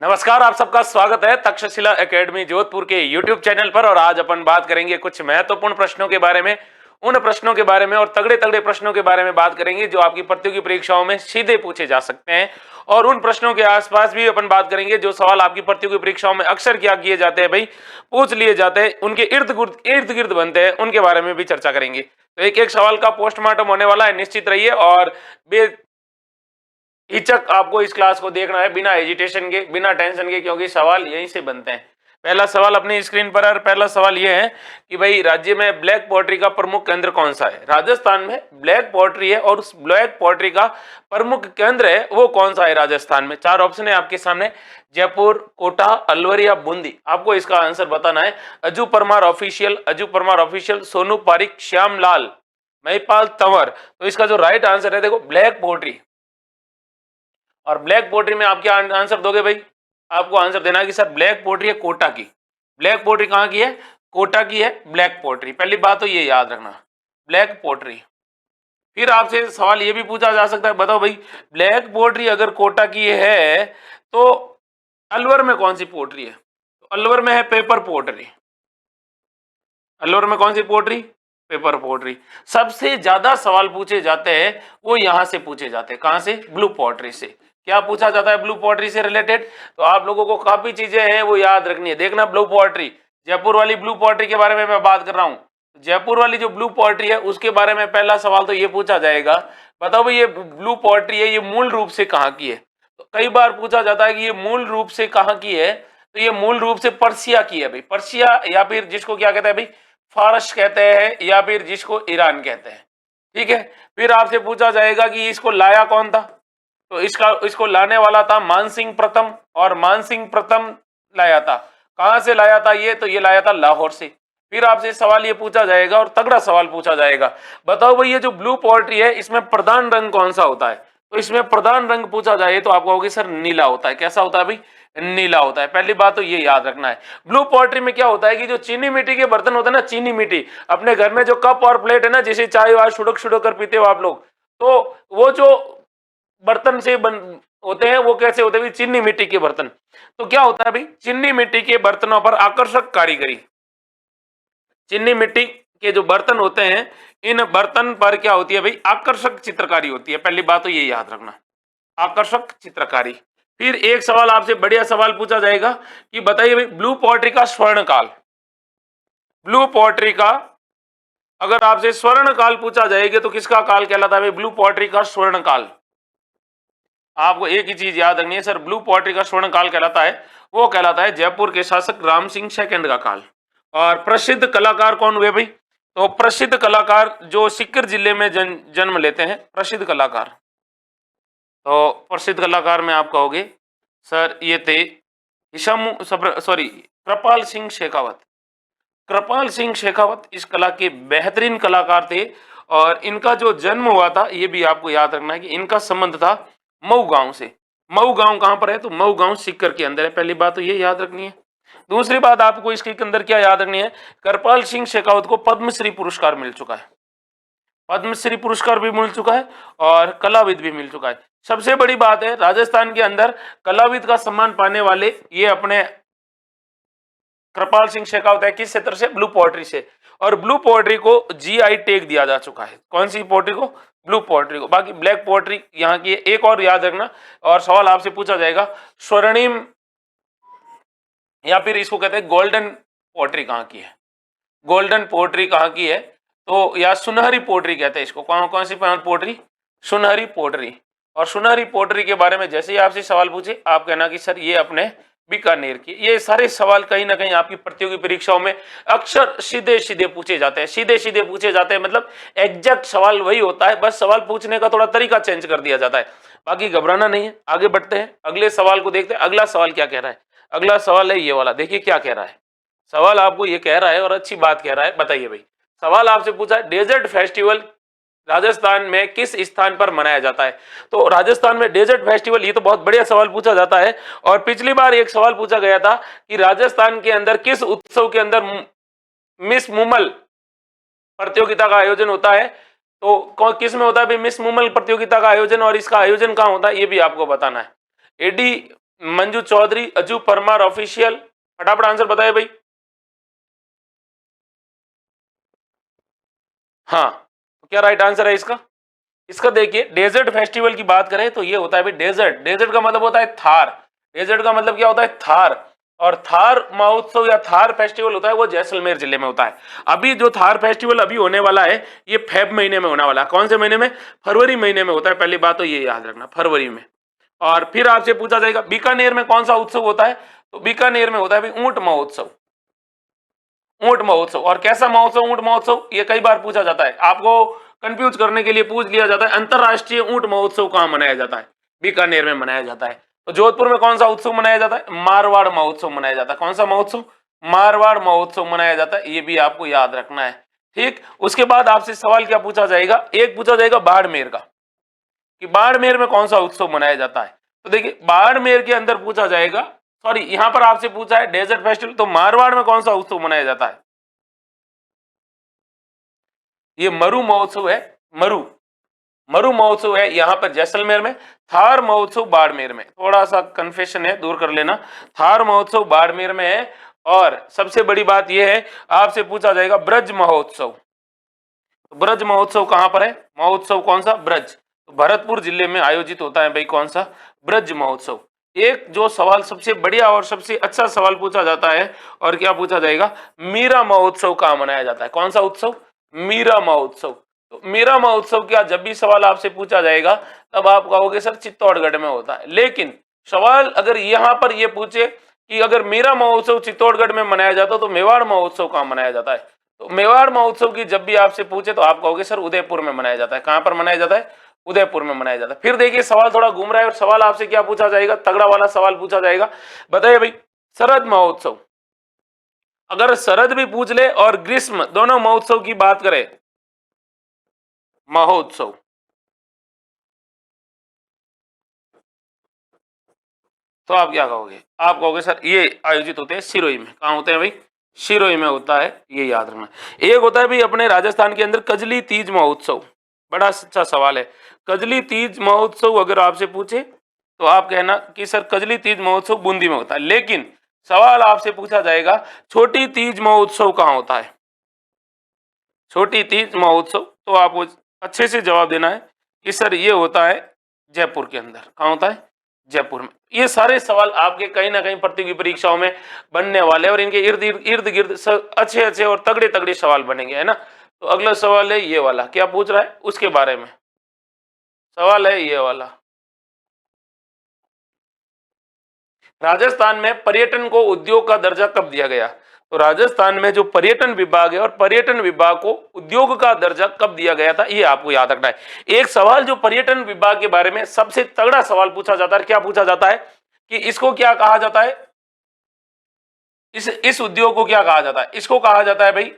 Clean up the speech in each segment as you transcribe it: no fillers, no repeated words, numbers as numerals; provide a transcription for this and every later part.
नमस्कार, आप सबका स्वागत है तक्षशिला एकेडमी जोधपुर के YouTube चैनल पर। और आज अपन बात करेंगे कुछ महत्वपूर्ण प्रश्नों के बारे में, उन प्रश्नों के बारे में और तगड़े तगड़े प्रश्नों के बारे में बात करेंगे जो आपकी प्रतियोगी परीक्षाओं में सीधे पूछे जा सकते हैं। और उन प्रश्नों के आसपास भी अपन बात करेंगे जो सवाल आपकी प्रतियोगी परीक्षाओं में अक्सर क्या किए जाते हैं, भाई पूछ लिए जाते हैं, उनके इर्द गिर्द बनते हैं, उनके बारे में भी चर्चा करेंगे। तो एक एक सवाल का पोस्टमार्टम होने वाला है, निश्चित रहिए और हिचक आपको इस क्लास को देखना है, बिना हेजिटेशन के, बिना टेंशन के, क्योंकि सवाल यहीं से बनते हैं। पहला सवाल अपनी स्क्रीन पर है। पहला सवाल यह है कि भाई राज्य में ब्लैक पोएट्री का प्रमुख केंद्र कौन सा है। राजस्थान में ब्लैक पोएट्री है और उस ब्लैक पोएट्री का प्रमुख केंद्र है वो कौन सा है राजस्थान में। चार ऑप्शन है आपके सामने, जयपुर, कोटा, अलवर या बूंदी। आपको इसका आंसर बताना है। अजू परमार ऑफिशियल, सोनू पारिक, श्यामलाल, महिपाल तंवर। तो इसका जो राइट आंसर है, देखो ब्लैक पोएट्री। और ब्लैक पोएट्री में आप क्या आंसर दोगे भाई? आपको आंसर देना है कि सर ब्लैक पोएट्री है कोटा की। ब्लैक पोएट्री कहाँ की है? कोटा की है ब्लैक पोएट्री। पहली बात तो ये याद रखना, ब्लैक पोएट्री। फिर आपसे सवाल ये भी पूछा जा सकता है, बताओ भाई ब्लैक पोएट्री अगर कोटा की है तो अलवर में कौन सी पोएट्री है? तो अलवर में है पेपर पोएट्री। अलवर में कौन सी पोएट्री? Paper poetry. सबसे ज्यादा सवाल पूछे जाते हैं वो यहां से पूछे जाते हैं। कहां से? ब्लू पोएट्री से। क्या पूछा जाता है ब्लू पोएट्री से रिलेटेड? तो आप लोगों को काफी चीजें हैं वो याद रखनी है। देखना ब्लू पोएट्री, जयपुर वाली ब्लू पोएट्री के बारे में मैं बात कर रहा हूँ। जयपुर वाली जो ब्लू पोएट्री है उसके बारे में पहला सवाल तो ये पूछा जाएगा, बताओ भाई ये ब्लू पोएट्री है ये मूल रूप से कहाँ की है। तो कई बार पूछा जाता है कि ये मूल रूप से कहाँ की है, तो ये मूल रूप से पर्सिया की है भाई। पर्सिया, या फिर जिसको क्या कहते हैं भाई, फारस कहते हैं, या फिर जिसको ईरान कहते हैं। ठीक है। फिर आपसे पूछा जाएगा कि इसको लाया कौन था। तो इसको लाने वाला था मानसिंह प्रथम, और मानसिंह प्रथम लाया था। कहां से लाया था ये? तो ये लाया था लाहौर से। फिर आपसे सवाल ये पूछा जाएगा और तगड़ा सवाल पूछा जाएगा, बताओ भाई ये जो ब्लू पोएट्री है इसमें प्रधान रंग कौन सा होता है। तो इसमें प्रधान रंग पूछा जाए तो आपको होगी सर नीला होता है। कैसा होता है भाई? नीला होता है। पहली बात तो ये याद रखना है। ब्लू पोएट्री में क्या होता है कि जो चीनी मिट्टी के बर्तन होते हैं ना, चीनी मिट्टी, अपने घर में जो कप और प्लेट है ना, जैसे चाय वाय शुड़क शुड़क कर पीते हो आप लोग, तो वो जो बर्तन से बन होते हैं वो कैसे होते हैं? चीनी मिट्टी के बर्तन। तो क्या होता है भाई, चीनी मिट्टी के बर्तनों पर आकर्षक कारीगरी। चीनी मिट्टी के जो बर्तन होते हैं इन बर्तन पर क्या होती है भाई? आकर्षक चित्रकारी होती है। पहली बात तो ये याद रखना, आकर्षक चित्रकारी। फिर एक सवाल आपसे बढ़िया सवाल पूछा जाएगा कि बताइए भाई ब्लू पोएट्री का स्वर्ण काल। ब्लू पोएट्री का अगर आपसे स्वर्ण काल पूछा जाएगा तो किसका काल कहलाता है भाई? ब्लू पोएट्री का स्वर्ण काल। आपको एक ही चीज याद रखनी है सर, ब्लू पोएट्री का स्वर्ण काल कहलाता है, वो कहलाता है जयपुर के शासक राम सिंह सेकंड का काल। और प्रसिद्ध कलाकार कौन हुए भाई? तो प्रसिद्ध कलाकार जो सीकर जिले में जन्म लेते हैं, प्रसिद्ध कलाकार। तो प्रसिद्ध कलाकार में आप कहोगे सर ये थे कृपाल सिंह शेखावत। कृपाल सिंह शेखावत इस कला के बेहतरीन कलाकार थे। और इनका जो जन्म हुआ था ये भी आपको याद रखना है कि इनका संबंध था मऊ गांव से। मऊ गांव कहां पर है? तो मऊ गांव सीकर के अंदर है। पहली बात तो ये याद रखनी है। दूसरी बात आपको इसके अंदर क्या याद रखनी है, कृपाल सिंह शेखावत को पद्मश्री पुरस्कार मिल चुका है। पद्मश्री पुरस्कार भी मिल चुका है और कलाविद भी मिल चुका है। सबसे बड़ी बात है राजस्थान के अंदर कलाविद का सम्मान पाने वाले ये अपने कृपाल सिंह शेखावत है। किस क्षेत्र से? ब्लू पोएट्री से। और ब्लू पोएट्री को जीआई टैग दिया जा चुका है। कौन सी पोएट्री को? ब्लू पोएट्री को। बाकी ब्लैक पोएट्री यहाँ की एक और याद रखना, और सवाल आपसे पूछा जाएगा स्वर्णिम या फिर इसको कहते हैं गोल्डन पोएट्री कहाँ की है। गोल्डन पोएट्री कहाँ की है? तो या सुनहरी पोएट्री कहते हैं इसको। कौन कौन सी पोएट्री? सुनहरी पोएट्री। और सुनहरी पोएट्री के बारे में जैसे ही आपसे सवाल पूछे आप कहना कि सर ये अपने बीकानेर की। ये सारे सवाल कहीं ना कहीं आपकी प्रतियोगी परीक्षाओं में अक्सर सीधे सीधे पूछे जाते हैं। सीधे सीधे पूछे जाते हैं मतलब एग्जैक्ट सवाल वही होता है, बस सवाल पूछने का थोड़ा तरीका चेंज कर दिया जाता है। बाकी घबराना नहीं है, आगे बढ़ते हैं, अगले सवाल को देखते हैं। अगला सवाल क्या कह रहा है? अगला सवाल है ये वाला, देखिए क्या कह रहा है। सवाल आपको ये कह रहा है और अच्छी बात कह रहा है। बताइए भाई, सवाल आपसे पूछा डेजर्ट फेस्टिवल राजस्थान में किस स्थान पर मनाया जाता है। तो राजस्थान में डेजर्ट फेस्टिवल, ये तो बहुत बढ़िया सवाल पूछा जाता है। और पिछली बार एक सवाल पूछा गया था कि राजस्थान के अंदर किस उत्सव के अंदर मिस मुमल प्रतियोगिता का आयोजन होता है। तो किस में होता है मिस मुमल प्रतियोगिता का आयोजन, और इसका आयोजन कहाँ होता है ये भी आपको बताना है। एडी मंजू चौधरी, अजू परमार ऑफिशियल, फटाफट आंसर बताए भाई। हाँ, तो क्या राइट आंसर है इसका? इसका देखिए, डेजर्ट फेस्टिवल की बात करें तो ये होता है भाई डेजर्ट। डेजर्ट का मतलब होता है थार। डेजर्ट का मतलब क्या होता है? थार। और थार महोत्सव या थार फेस्टिवल होता है वो जैसलमेर जिले में होता है। अभी जो थार फेस्टिवल अभी होने वाला है ये फेब महीने में होने वाला है। कौन से महीने में? फरवरी महीने में होता है। पहली बात तो ये याद रखना, फरवरी में। और फिर आपसे पूछा जाएगा बीकानेर में कौन सा उत्सव होता है? तो बीकानेर में होता है भाई ऊंट महोत्सव। ऊंट महोत्सव। और कैसा महोत्सव? ऊंट महोत्सव। ये कई बार पूछा जाता है, आपको कंफ्यूज करने के लिए पूछ लिया जाता है, अंतरराष्ट्रीय ऊंट महोत्सव कहां मनाया जाता है? बीकानेर में मनाया जाता है। तो जोधपुर में कौन सा उत्सव मनाया जाता है? मारवाड़ महोत्सव मनाया जाता है। कौन सा महोत्सव? मारवाड़ महोत्सव मनाया जाता है। ये भी आपको याद रखना है, ठीक। उसके बाद आपसे सवाल क्या पूछा जाएगा? एक पूछा जाएगा बाड़मेर का, कि बाड़मेर में कौन सा उत्सव मनाया जाता है। तो देखिए, बाड़मेर के अंदर पूछा जाएगा, सॉरी यहां पर आपसे पूछा है डेजर्ट फेस्टिवल, तो मारवाड़ में कौन सा उत्सव मनाया जाता है? ये मरु महोत्सव है। मरु मरु महोत्सव है यहां पर जैसलमेर में। थार महोत्सव बाड़मेर में। थोड़ा सा कन्फेशन है, दूर कर लेना। थार महोत्सव बाड़मेर में है। और सबसे बड़ी बात यह है, आपसे पूछा जाएगा ब्रज महोत्सव। ब्रज महोत्सव कहां पर है? महोत्सव कौन सा? ब्रज। तो भरतपुर जिले में आयोजित होता है भाई कौन सा? ब्रज महोत्सव। एक जो सवाल सबसे बढ़िया और सबसे अच्छा सवाल पूछा जाता है, और क्या पूछा जाएगा? मीरा महोत्सव कहां मनाया जाता है? कौन सा उत्सव? मीरा महोत्सव। तो मीरा महोत्सव क्या, जब भी सवाल आपसे पूछा जाएगा तब आप कहोगे सर चित्तौड़गढ़ में होता है। लेकिन सवाल अगर यहां पर यह पूछे कि अगर मीरा महोत्सव चित्तौड़गढ़ में मनाया जाता तो मेवाड़ महोत्सव कहां मनाया जाता है? तो मेवाड़ महोत्सव की जब भी आपसे पूछे तो आप कहोगे सर उदयपुर में मनाया जाता है। कहां पर मनाया जाता है? उदयपुर में मनाया जाता है। फिर देखिए, सवाल थोड़ा घूम रहा है, और सवाल आपसे क्या पूछा जाएगा? तगड़ा वाला सवाल पूछा जाएगा। बताइए भाई, शरद महोत्सव। अगर शरद भी पूछ ले और ग्रीष्म, दोनों महोत्सव की बात करें, महोत्सव, तो आप क्या कहोगे? आप कहोगे सर ये आयोजित होते हैं सिरोही में। कहां होते हैं भाई? सिरोही में होता है, ये याद रखना। एक होता है भाई अपने राजस्थान के अंदर कजली तीज महोत्सव। बड़ा अच्छा सवाल है। कजली तीज महोत्सव अगर आपसे पूछे तो आप कहना कि सर कजली तीज महोत्सव बूंदी में होता है। लेकिन सवाल आपसे पूछा जाएगा छोटी तीज महोत्सव कहां होता है? छोटी तीज महोत्सव, तो आपको अच्छे से जवाब देना है कि सर ये होता है जयपुर के अंदर। कहां होता है? जयपुर में। ये सारे सवाल आपके कहीं ना कहीं प्रतियोगी परीक्षाओं में बनने वाले हैं, और इनके इर्द इर्द गिर्द अच्छे अच्छे और तगड़े तगड़े सवाल बनेंगे, है ना। तो अगला सवाल है ये वाला, क्या पूछ रहा है उसके बारे में सवाल है ये वाला। राजस्थान में पर्यटन को उद्योग का दर्जा कब दिया गया? तो राजस्थान में जो पर्यटन विभाग है, और पर्यटन विभाग को उद्योग का दर्जा कब दिया गया था, ये आपको याद रखना है। एक सवाल जो पर्यटन विभाग के बारे में सबसे तगड़ा सवाल पूछा जाता है, क्या पूछा जाता है कि इसको क्या कहा जाता है? इस उद्योग को क्या कहा जाता है? इसको कहा जाता है भाई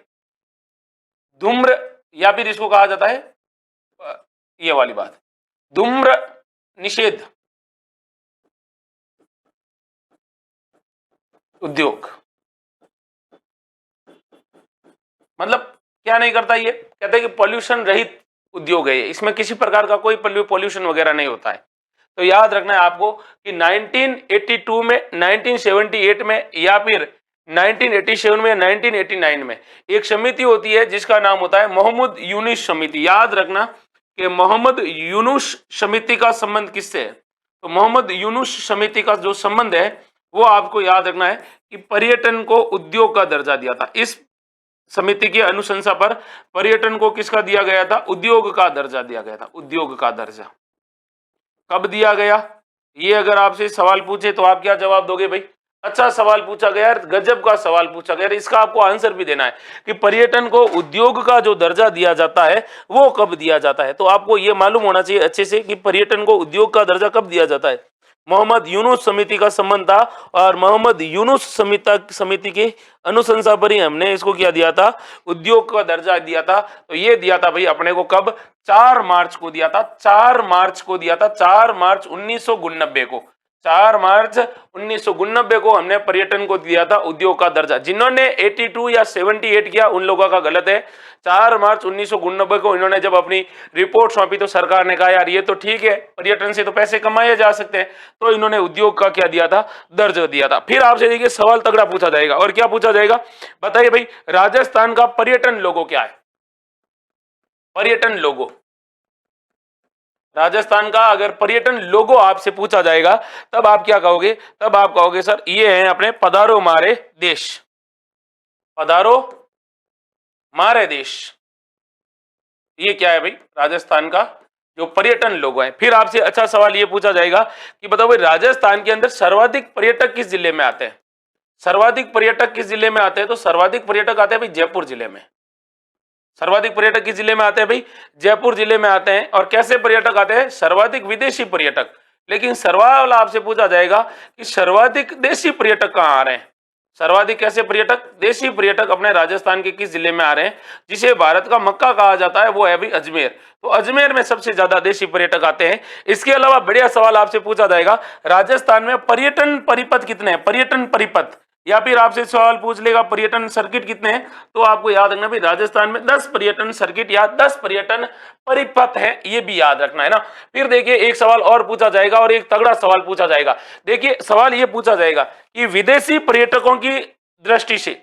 धूम्र, या फिर इसको कहा जाता है ये वाली बात, धूम्र निषेध उद्योग। मतलब क्या नहीं करता, ये कहते हैं कि पॉल्यूशन रहित उद्योग है ये, इसमें किसी प्रकार का कोई पॉल्यूशन वगैरह नहीं होता है। तो याद रखना है आपको कि 1982 में, 1978 में, या फिर 1987 में, 1989 में एक समिति होती है जिसका नाम होता है मोहम्मद यूनुस समिति। याद रखना कि मोहम्मद यूनुस समिति का संबंध किससे है? तो मोहम्मद यूनुस समिति का जो संबंध है वो आपको याद रखना है कि पर्यटन को उद्योग का दर्जा दिया था। इस समिति की अनुशंसा पर पर्यटन को किसका दिया गया था? उद्योग का दर्जा दिया गया था। उद्योग का दर्जा कब दिया गया? ये अगर आपसे सवाल पूछे तो आप क्या जवाब दोगे भाई? अच्छा सवाल पूछा गया, गजब का सवाल पूछा गया। इसका आपको आंसर भी देना है कि पर्यटन को उद्योग का जो दर्जा दिया जाता है वो कब दिया जाता है। तो आपको ये मालूम होना चाहिए अच्छे से कि पर्यटन को उद्योग का दर्जा कब दिया जाता है। मोहम्मद यूनुस समिति का संबंध था, और मोहम्मद यूनुस समिति के अनुशंसा पर ही हमने इसको क्या दिया था? उद्योग का दर्जा दिया था। तो ये दिया था भाई अपने को कब? 4 मार्च को दिया था। 4 मार्च को दिया था, 4 मार्च 1989 को। 4 मार्च 1989 को हमने पर्यटन को दिया था उद्योग का दर्जा। जिन्होंने 82 या 78 किया उन लोगों का गलत है। 4 मार्च 1989 को इन्होंने जब अपनी रिपोर्ट सौंपी तो सरकार ने कहा यार ये तो ठीक है, पर्यटन से तो पैसे कमाए जा सकते हैं, तो इन्होंने उद्योग का क्या दिया था, दर्जा दिया था। फिर आपसे देखिए सवाल तगड़ा पूछा जाएगा, और क्या पूछा जाएगा बताइए भाई, राजस्थान का पर्यटन लोगो क्या है? पर्यटन लोगो, राजस्थान का अगर पर्यटन लोगो आपसे पूछा जाएगा तब आप क्या कहोगे? तब आप कहोगे सर ये है अपने पधारो मारे देश, पधारो मारे देश। ये क्या है भाई? राजस्थान का जो पर्यटन लोगो है। फिर आपसे अच्छा सवाल ये पूछा जाएगा कि बताओ भाई राजस्थान के अंदर सर्वाधिक पर्यटक किस जिले में आते हैं? सर्वाधिक पर्यटक किस जिले में आते हैं? तो सर्वाधिक पर्यटक आते हैं भाई जयपुर जिले में। सर्वाधिक पर्यटक किस जिले में आते हैं भाई? जयपुर जिले में आते हैं। और कैसे पर्यटक आते हैं? सर्वाधिक विदेशी पर्यटक। लेकिन सवाल आपसे पूछा जाएगा कि सर्वाधिक देशी पर्यटक कहाँ आ रहे हैं? सर्वाधिक कैसे पर्यटक? देशी पर्यटक अपने राजस्थान के किस जिले में आ रहे हैं? जिसे भारत का मक्का कहा जाता है वो है भाई अजमेर। तो अजमेर में सबसे ज्यादा देशी पर्यटक आते हैं। इसके अलावा बढ़िया सवाल आपसे पूछा जाएगा, राजस्थान में पर्यटन परिपथ कितने हैं? पर्यटन परिपथ, या फिर आपसे सवाल पूछ लेगा पर्यटन सर्किट कितने हैं, तो आपको याद रखना भाई राजस्थान में 10 पर्यटन सर्किट या 10 पर्यटन परिपथ है, ये भी याद रखना है ना। फिर देखिए एक सवाल और पूछा जाएगा, और एक तगड़ा सवाल पूछा जाएगा। देखिए सवाल ये पूछा जाएगा कि विदेशी पर्यटकों की दृष्टि से,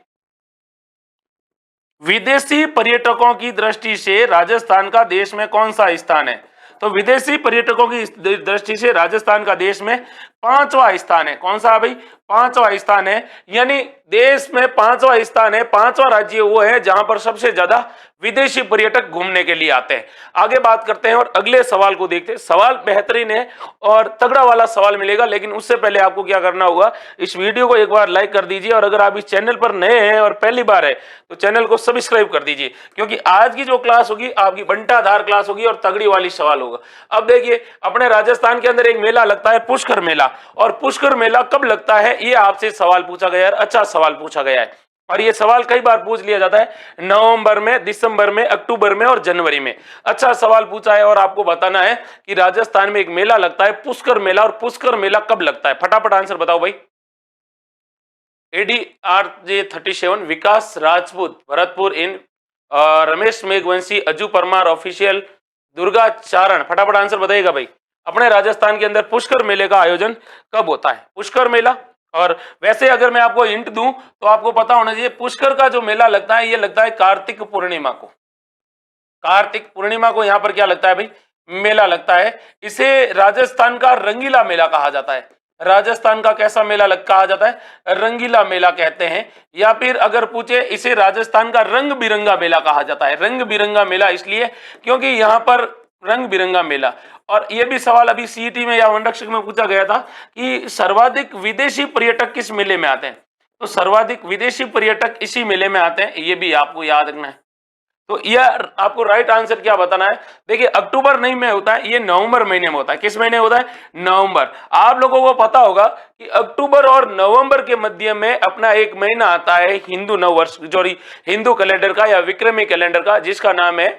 विदेशी पर्यटकों की दृष्टि से राजस्थान का देश में कौन सा स्थान है? तो विदेशी पर्यटकों की दृष्टि से राजस्थान का देश में 5वां स्थान है। कौन सा भाई? 5वां स्थान है। यानी देश में 5वां स्थान है, 5वां राज्य वो है जहां पर सबसे ज्यादा विदेशी पर्यटक घूमने के लिए आते हैं। आगे बात करते हैं और अगले सवाल को देखते हैं। सवाल बेहतरीन है और तगड़ा वाला सवाल मिलेगा, लेकिन उससे पहले आपको क्या करना होगा, इस वीडियो को एक बार लाइक कर दीजिए, और अगर आप इस चैनल पर नए हैं और पहली बार है तो चैनल को सब्सक्राइब कर दीजिए, क्योंकि आज की जो क्लास होगी आपकी बंटाधार क्लास होगी और तगड़ी वाली सवाल होगा। अब देखिए अपने राजस्थान के अंदर एक मेला लगता है पुष्कर मेला, और पुष्कर मेला कब लगता है ये आपसे सवाल पूछा गया है। अच्छा सवाल पूछा गया है, और ये सवाल कई बार पूछ लिया जाता है, नवंबर में, दिसंबर में, अक्टूबर में और जनवरी में। अच्छा सवाल पूछा है और आपको बताना है कि राजस्थान में एक मेला लगता है पुष्कर मेला, और पुष्कर मेला कब लगता है? फटाफट आंसर बताओ भाई। ADRJ 37, विकास राजपूत भरतपुर इन, रमेश मेघवंशी, अजू परमार ऑफिशियल, दुर्गा चारण। फटाफट आंसर बताइएगा भाई, अपने राजस्थान के अंदर पुष्कर मेले का आयोजन कब होता है? पुष्कर मेला। और वैसे अगर मैं आपको हिंट दूं तो आपको पता होना चाहिए पुष्कर का जो मेला लगता है ये लगता है कार्तिक पूर्णिमा को। कार्तिक पूर्णिमा को यहाँ पर क्या लगता है भाई? मेला लगता है। इसे राजस्थान का रंगीला मेला कहा जाता है। राजस्थान का कैसा मेला कहा जाता है? रंगीला मेला कहते हैं। या फिर अगर पूछे इसे राजस्थान का रंग बिरंगा मेला कहा जाता है। रंग बिरंगा मेला इसलिए क्योंकि यहाँ पर रंग बिरंगा मेला। और यह भी सवाल अभी सीईटी में या वनरक्षक में पूछा गया था कि सर्वाधिक विदेशी पर्यटक किस मेले में आते हैं? तो सर्वाधिक विदेशी पर्यटक इसी मेले में आते हैं, ये भी आपको याद रखना है। तो यह आपको राइट आंसर क्या बताना है? देखिए अक्टूबर नहीं में होता है, ये नवंबर महीने में होता है। किस महीने होता है? नवंबर। आप लोगों को पता होगा कि अक्टूबर और नवंबर के मध्य में अपना एक महीना आता है हिंदू नववर्ष, जो हिंदू कैलेंडर का या विक्रमी कैलेंडर का, जिसका नाम है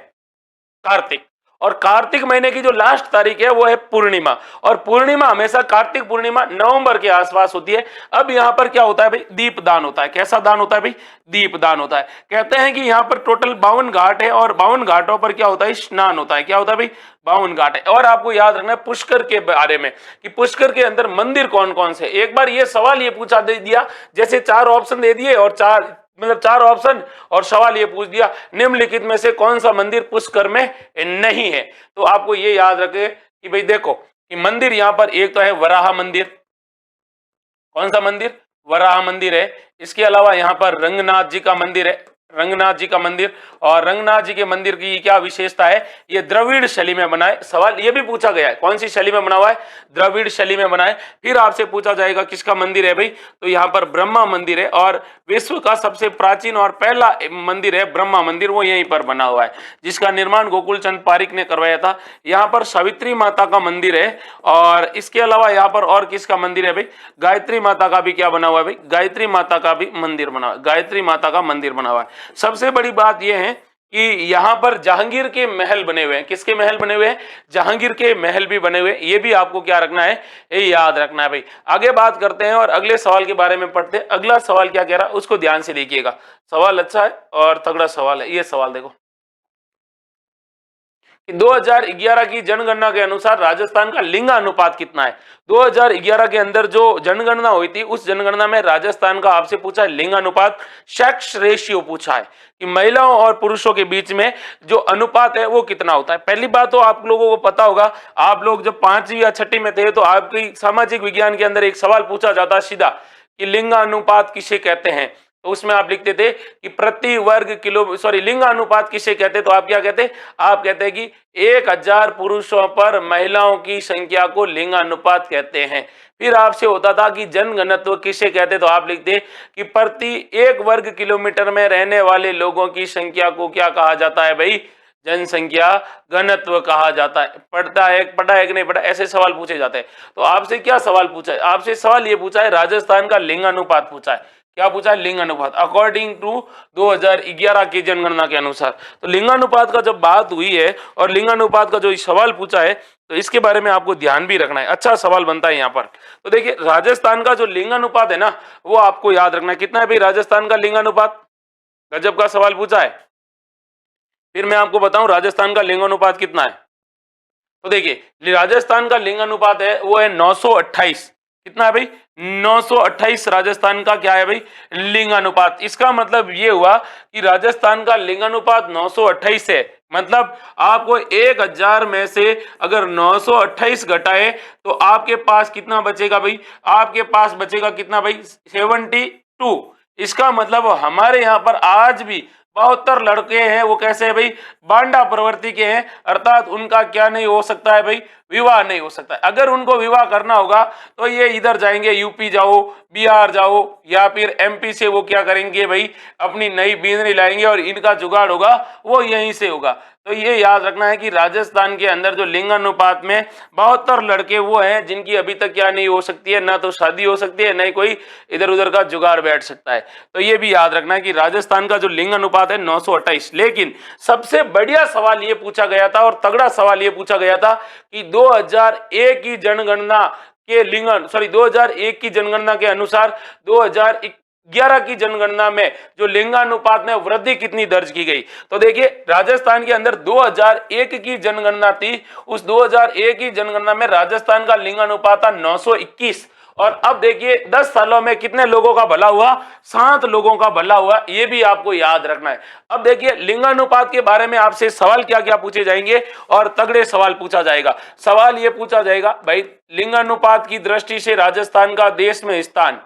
कार्तिक। और कार्तिक महीने की जो लास्ट तारीख है वो है पूर्णिमा, और पूर्णिमा हमेशा कार्तिक पूर्णिमा नवंबर के आसपास होती है। अब यहाँ पर क्या होता है भाई? दीपदान होता है। कैसा दान होता है भाई? दीपदान होता है। कहते हैं कि यहाँ पर टोटल 52 घाट है, और 52 घाटों पर क्या होता है? स्नान होता है। क्या होता है भाई? 52 घाट है। और आपको याद रखना है पुष्कर के बारे में कि पुष्कर के अंदर मंदिर कौन कौन से। एक बार ये सवाल ये पूछा दे दिया, जैसे 4 ऑप्शन दे दिए और 4 ऑप्शन, और सवाल ये पूछ दिया निम्नलिखित में से कौन सा मंदिर पुष्कर में नहीं है, तो आपको ये याद रखे कि भाई देखो कि मंदिर यहां पर एक तो है वराह मंदिर। कौन सा मंदिर? वराह मंदिर है। इसके अलावा यहां पर रंगनाथ जी का मंदिर है, रंगनाथ जी का मंदिर। और रंगनाथ जी के मंदिर की क्या विशेषता है? ये द्रविड़ शैली में बना है। सवाल ये भी पूछा गया है, कौन सी शैली में बना हुआ है? द्रविड़ शैली में बना है। फिर आपसे पूछा जाएगा किसका मंदिर है भाई? तो यहाँ पर ब्रह्मा मंदिर है, और विश्व का सबसे प्राचीन और पहला मंदिर है ब्रह्मा मंदिर, वो यहीं पर बना हुआ है, जिसका निर्माण गोकुल चंद पारिक ने करवाया था। यहाँ पर सावित्री माता का मंदिर है, और इसके अलावा यहाँ पर और किसका मंदिर है भाई? गायत्री माता का भी क्या बना हुआ है भाई? गायत्री माता का भी मंदिर बना हुआ है। गायत्री माता का मंदिर बना हुआ है। सबसे बड़ी बात यह है कि यहाँ पर जहांगीर के महल बने हुए हैं। किसके महल बने हुए हैं? जहांगीर के महल भी बने हुए हैं। ये भी आपको क्या रखना है? ये याद रखना है भाई। आगे बात करते हैं और अगले सवाल के बारे में पढ़ते हैं। अगला सवाल क्या कह रहा है उसको ध्यान से देखिएगा। सवाल अच्छा है और तगड़ा सवाल है। ये सवाल देखो, 2011 की जनगणना के अनुसार राजस्थान का लिंग अनुपात कितना है? 2011 के अंदर जो जनगणना हुई थी उस जनगणना में राजस्थान का आपसे पूछा है लिंग अनुपात, सेक्स रेशियो पूछा है कि महिलाओं और पुरुषों के बीच में जो अनुपात है वो कितना होता है। पहली बात तो आप लोगों को पता होगा, आप लोग जब 5वीं या 6वीं में थे तो आपकी सामाजिक विज्ञान के अंदर एक सवाल पूछा जाता सीधा कि लिंग अनुपात किसे कहते हैं। तो उसमें आप लिखते थे कि प्रति वर्ग किलो लिंग अनुपात किसे कहते, तो आप क्या कहते? आप कहते कि 1000 पुरुषों पर महिलाओं की संख्या को लिंग अनुपात कहते हैं। फिर आपसे होता था कि जनघनत्व किसे कहते, तो आप लिखते कि प्रति 1 वर्ग किलोमीटर में रहने वाले लोगों की संख्या को क्या कहा जाता है भाई? जनसंख्या घनत्व कहा जाता है। पढ़ा है कि नहीं पढ़ा, ऐसे सवाल पूछे जाते हैं। तो आपसे क्या सवाल पूछा है? आपसे सवाल ये पूछा है राजस्थान का लिंग अनुपात पूछा है। क्या पूछा है? लिंग अनुपात अकॉर्डिंग टू 2011 की जनगणना के अनुसार। तो लिंगानुपात का जब बात हुई है और लिंगानुपात का जो सवाल पूछा है तो इसके बारे में आपको ध्यान भी रखना है। अच्छा सवाल बनता है यहाँ पर। तो देखिए राजस्थान का जो लिंगानुपात है ना वो आपको याद रखना है। कितना है भाई राजस्थान का लिंगानुपात? गजब का सवाल पूछा है। फिर मैं आपको बताऊं राजस्थान का लिंगानुपात कितना है। तो देखिए राजस्थान का लिंग अनुपात है वो है 928। कितना है भाई? 928 राजस्थान का क्या है भाई? लिंग अनुपात। इसका मतलब ये हुआ कि राजस्थान का लिंग अनुपात 928 है। मतलब आपको 1000 में से अगर 928 घटाए तो आपके पास कितना बचेगा भाई? आपके पास बचेगा कितना भाई? 72। इसका मतलब हमारे यहाँ पर आज भी 72 लड़के हैं, वो कैसे है भाई? बांडा प्रवृत्ति के हैं, अर्थात उनका क्या नहीं हो सकता है भाई? विवाह नहीं हो सकता है। अगर उनको विवाह करना होगा तो ये इधर जाएंगे, यूपी जाओ, बिहार जाओ या फिर एमपी से वो क्या करेंगे भाई? अपनी नई बीनरी लाएंगे और इनका जुगाड़ होगा वो यहीं से होगा। तो ये याद रखना है कि राजस्थान के अंदर जो लिंग अनुपात में 72 लड़के वो हैं जिनकी अभी तक क्या नहीं हो सकती है? ना तो शादी हो सकती है, ना कोई इधर उधर का जुगाड़ बैठ सकता है। तो ये भी याद रखना है कि राजस्थान का जो लिंग अनुपात है 928। लेकिन सबसे बढ़िया सवाल ये पूछा गया था और तगड़ा सवाल ये पूछा गया था कि 2001 की जनगणना के 2001 की जनगणना के अनुसार 2011 की जनगणना में जो लिंगानुपात में वृद्धि कितनी दर्ज की गई। तो देखिए राजस्थान के अंदर 2001 की जनगणना थी, उस 2001 की जनगणना में राजस्थान का लिंगानुपात था 921। और अब देखिए 10 सालों में कितने लोगों का भला हुआ? 7 लोगों का भला हुआ। ये भी आपको याद रखना है। अब देखिए लिंगानुपात के बारे में आपसे सवाल क्या क्या पूछे जाएंगे और तगड़े सवाल पूछा जाएगा। सवाल ये पूछा जाएगा भाई लिंगानुपात की दृष्टि से राजस्थान का देश में स्थान,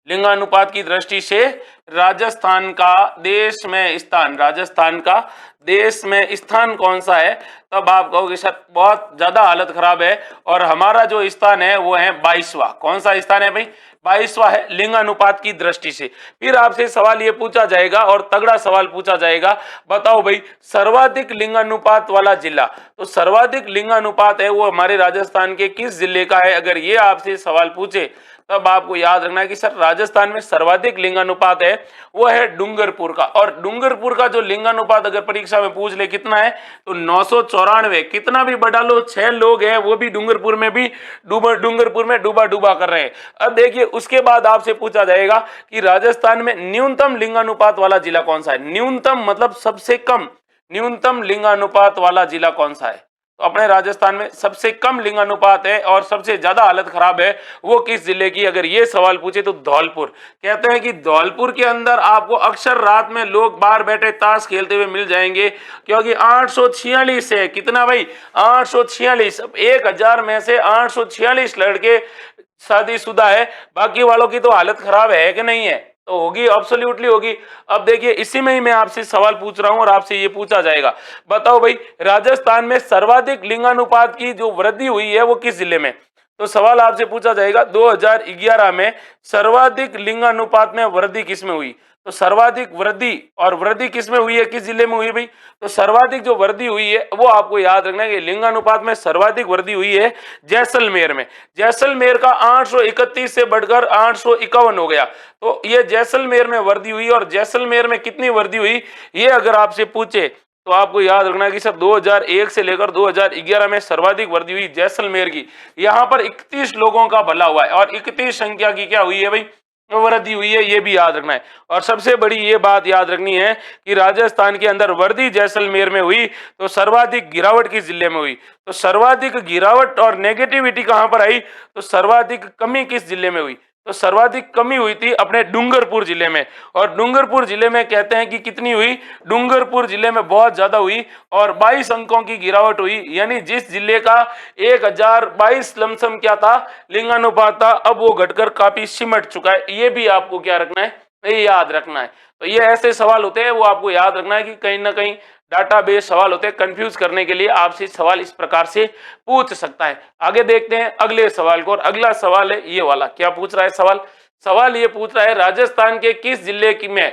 लिंगानुपात की दृष्टि से राजस्थान का देश में स्थान, राजस्थान का देश में स्थान कौन सा है? तब आप कहोगे सर बहुत ज्यादा हालत खराब है और हमारा जो स्थान है वो है 22वां। कौन सा स्थान है भाई? 22वां है लिंगानुपात की दृष्टि से। फिर आपसे सवाल ये पूछा जाएगा और तगड़ा सवाल पूछा जाएगा, बताओ भाई सर्वाधिक लिंगानुपात वाला जिला। तो सर्वाधिक लिंगानुपात है वो हमारे राजस्थान के किस जिले का है? अगर ये आपसे सवाल पूछे तब आपको याद रखना है कि सर राजस्थान में सर्वाधिक लिंगानुपात है वो है डूंगरपुर का। और डूंगरपुर का जो लिंगानुपात अगर परीक्षा में पूछ ले कितना है तो 994। कितना भी बढ़ा लो, 6 लोग हैं वो भी डूंगरपुर में डूबा डूबा कर रहे हैं। अब देखिए उसके बाद आपसे पूछा जाएगा कि राजस्थान में न्यूनतम लिंगानुपात वाला जिला कौन सा है? न्यूनतम मतलब सबसे कम, न्यूनतम लिंगानुपात वाला जिला कौन सा है? तो अपने राजस्थान में सबसे कम लिंगानुपात है और सबसे ज्यादा हालत खराब है वो किस जिले की? अगर ये सवाल पूछे तो धौलपुर। कहते हैं कि धौलपुर के अंदर आपको अक्सर रात में लोग बाहर बैठे ताश खेलते हुए मिल जाएंगे क्योंकि 846 है। कितना भाई? 846। 1000 में से 846 लड़के शादीशुदा है, बाकी वालों की तो हालत खराब है कि नहीं है? तो होगी, एब्सोल्युटली होगी। अब देखिए इसी में ही मैं आपसे सवाल पूछ रहा हूं और आपसे ये पूछा जाएगा, बताओ भाई राजस्थान में सर्वाधिक लिंगानुपात की जो वृद्धि हुई है वो किस जिले में? तो सवाल आपसे पूछा जाएगा 2011 में सर्वाधिक लिंगानुपात में वृद्धि किसमें हुई। तो सर्वाधिक वृद्धि, और वृद्धि किसमें हुई है, किस जिले में हुई है भाई। तो सर्वाधिक जो वृद्धि हुई है वो आपको याद रखना है कि लिंगानुपात में सर्वाधिक वृद्धि हुई है जैसलमेर में। जैसलमेर का 831 से बढ़कर 851 हो गया। तो ये जैसलमेर में वृद्धि हुई, और जैसलमेर में कितनी वृद्धि हुई ये अगर आपसे पूछे तो आपको याद रखना है कि सर 2001 से लेकर 2011 में सर्वाधिक वृद्धि हुई जैसलमेर की। यहां पर 31 लोगों का भला हुआ है, और 31 संख्या की क्या हुई है भाई, वृद्धि हुई है, ये भी याद रखना है। और सबसे बड़ी ये बात याद रखनी है कि राजस्थान के अंदर वृद्धि जैसलमेर में हुई तो सर्वाधिक गिरावट किस जिले में हुई। तो सर्वाधिक गिरावट और नेगेटिविटी कहां पर आई, तो सर्वाधिक कमी किस जिले में हुई। तो सर्वाधिक कमी हुई थी अपने डूंगरपुर जिले में, और डूंगरपुर जिले में कहते हैं कि कितनी हुई, डूंगरपुर जिले में बहुत ज्यादा हुई और 22 अंकों की गिरावट हुई। यानी जिस जिले का 1022 लमसम क्या था, लिंगानुपात था, अब वो घटकर काफी सिमट चुका है। ये भी आपको क्या रखना है, ये याद रखना है। तो ये ऐसे सवाल होते हैं, वो आपको याद रखना है कि कहीं ना कहीं डाटाबेस सवाल होते हैं, कंफ्यूज करने के लिए आपसे सवाल इस प्रकार से पूछ सकता है। आगे देखते हैं अगले सवाल को, और अगला सवाल है ये वाला। क्या पूछ रहा है सवाल, सवाल ये पूछ रहा है राजस्थान के किस जिले की में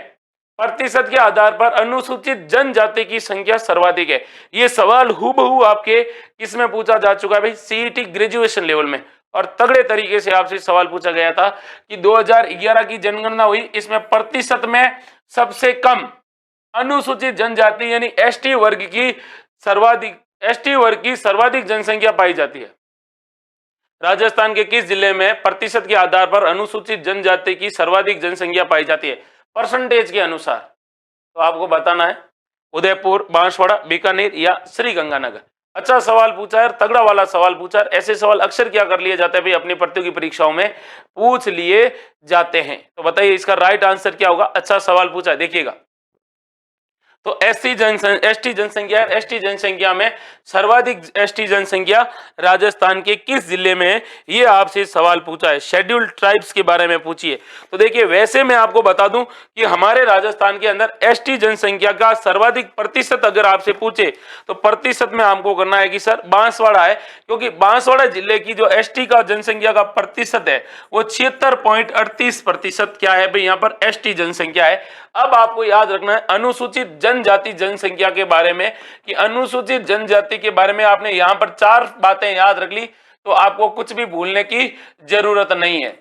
प्रतिशत के आधार पर अनुसूचित जनजाति की संख्या सर्वाधिक है। ये सवाल हूबहू आपके किसमें पूछा जा चुका है भाई, सीईटी ग्रेजुएशन लेवल में, और तगड़े तरीके से आपसे सवाल पूछा गया था कि 2011 की जनगणना हुई, इसमें प्रतिशत में सबसे कम अनुसूचित जनजाति यानी एसटी वर्ग की सर्वाधिक जनसंख्या पाई जाती है। राजस्थान के किस जिले में प्रतिशत के आधार पर अनुसूचित जनजाति की सर्वाधिक जनसंख्या पाई जाती है परसेंटेज के अनुसार। तो आपको बताना है उदयपुर, बांसवाड़ा, बीकानेर या श्रीगंगानगर। अच्छा सवाल पूछा है, तगड़ा वाला सवाल पूछा है। ऐसे सवाल अक्सर क्या कर लिए जाते हैं भाई, अपनी प्रतियोगी परीक्षाओं में पूछ लिए जाते हैं। तो बताइए इसका राइट आंसर क्या होगा। अच्छा सवाल पूछा है, देखिएगा। तो एसटी जनसंख्या, एसटी जनसंख्या में सर्वाधिक एसटी जनसंख्या राजस्थान के किस जिले में है, ये आपसे सवाल पूछा है। शेड्यूल्ड ट्राइब्स के बारे में पूछिए। तो देखिए वैसे मैं आपको बता दूं कि हमारे राजस्थान के अंदर एसटी जनसंख्या का सर्वाधिक प्रतिशत अगर आपसे पूछे तो प्रतिशत में आपको करना है कि सर बांसवाड़ा है, क्योंकि बांसवाड़ा जिले की जो एसटी का जनसंख्या का प्रतिशत है वो 76.38% क्या है भाई, यहाँ पर एसटी जनसंख्या है। अब आपको याद रखना है अनुसूचित जनजाति जनसंख्या के बारे में, कि अनुसूचित जनजाति के बारे में आपने यहां पर 4 बातें याद रख ली तो आपको कुछ भी भूलने की जरूरत नहीं है।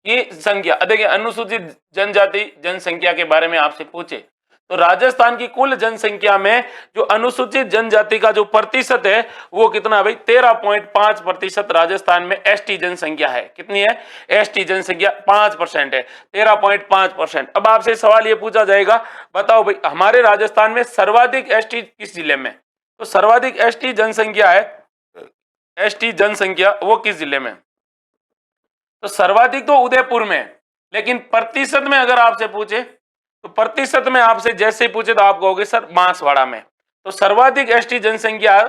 ये संख्या देखिए, अनुसूचित जनजाति जनसंख्या के बारे में आपसे पूछे तो राजस्थान की कुल जनसंख्या में जो अनुसूचित जनजाति का जो प्रतिशत है वो कितना भाई, 13.5% राजस्थान में एसटी जनसंख्या है। कितनी है, एसटी जनसंख्या 5% है, 13.5%। अब आपसे सवाल ये पूछा जाएगा, बताओ भाई हमारे राजस्थान में सर्वाधिक एसटी किस जिले में। तो सर्वाधिक एसटी जनसंख्या है, एसटी जनसंख्या वो किस जिले में। तो सर्वाधिक तो उदयपुर में, लेकिन प्रतिशत में अगर आपसे पूछे तो प्रतिशत में आपसे जैसे पूछे तो आप कहोगे सर बांसवाड़ा में। तो सर्वाधिक एसटी जनसंख्या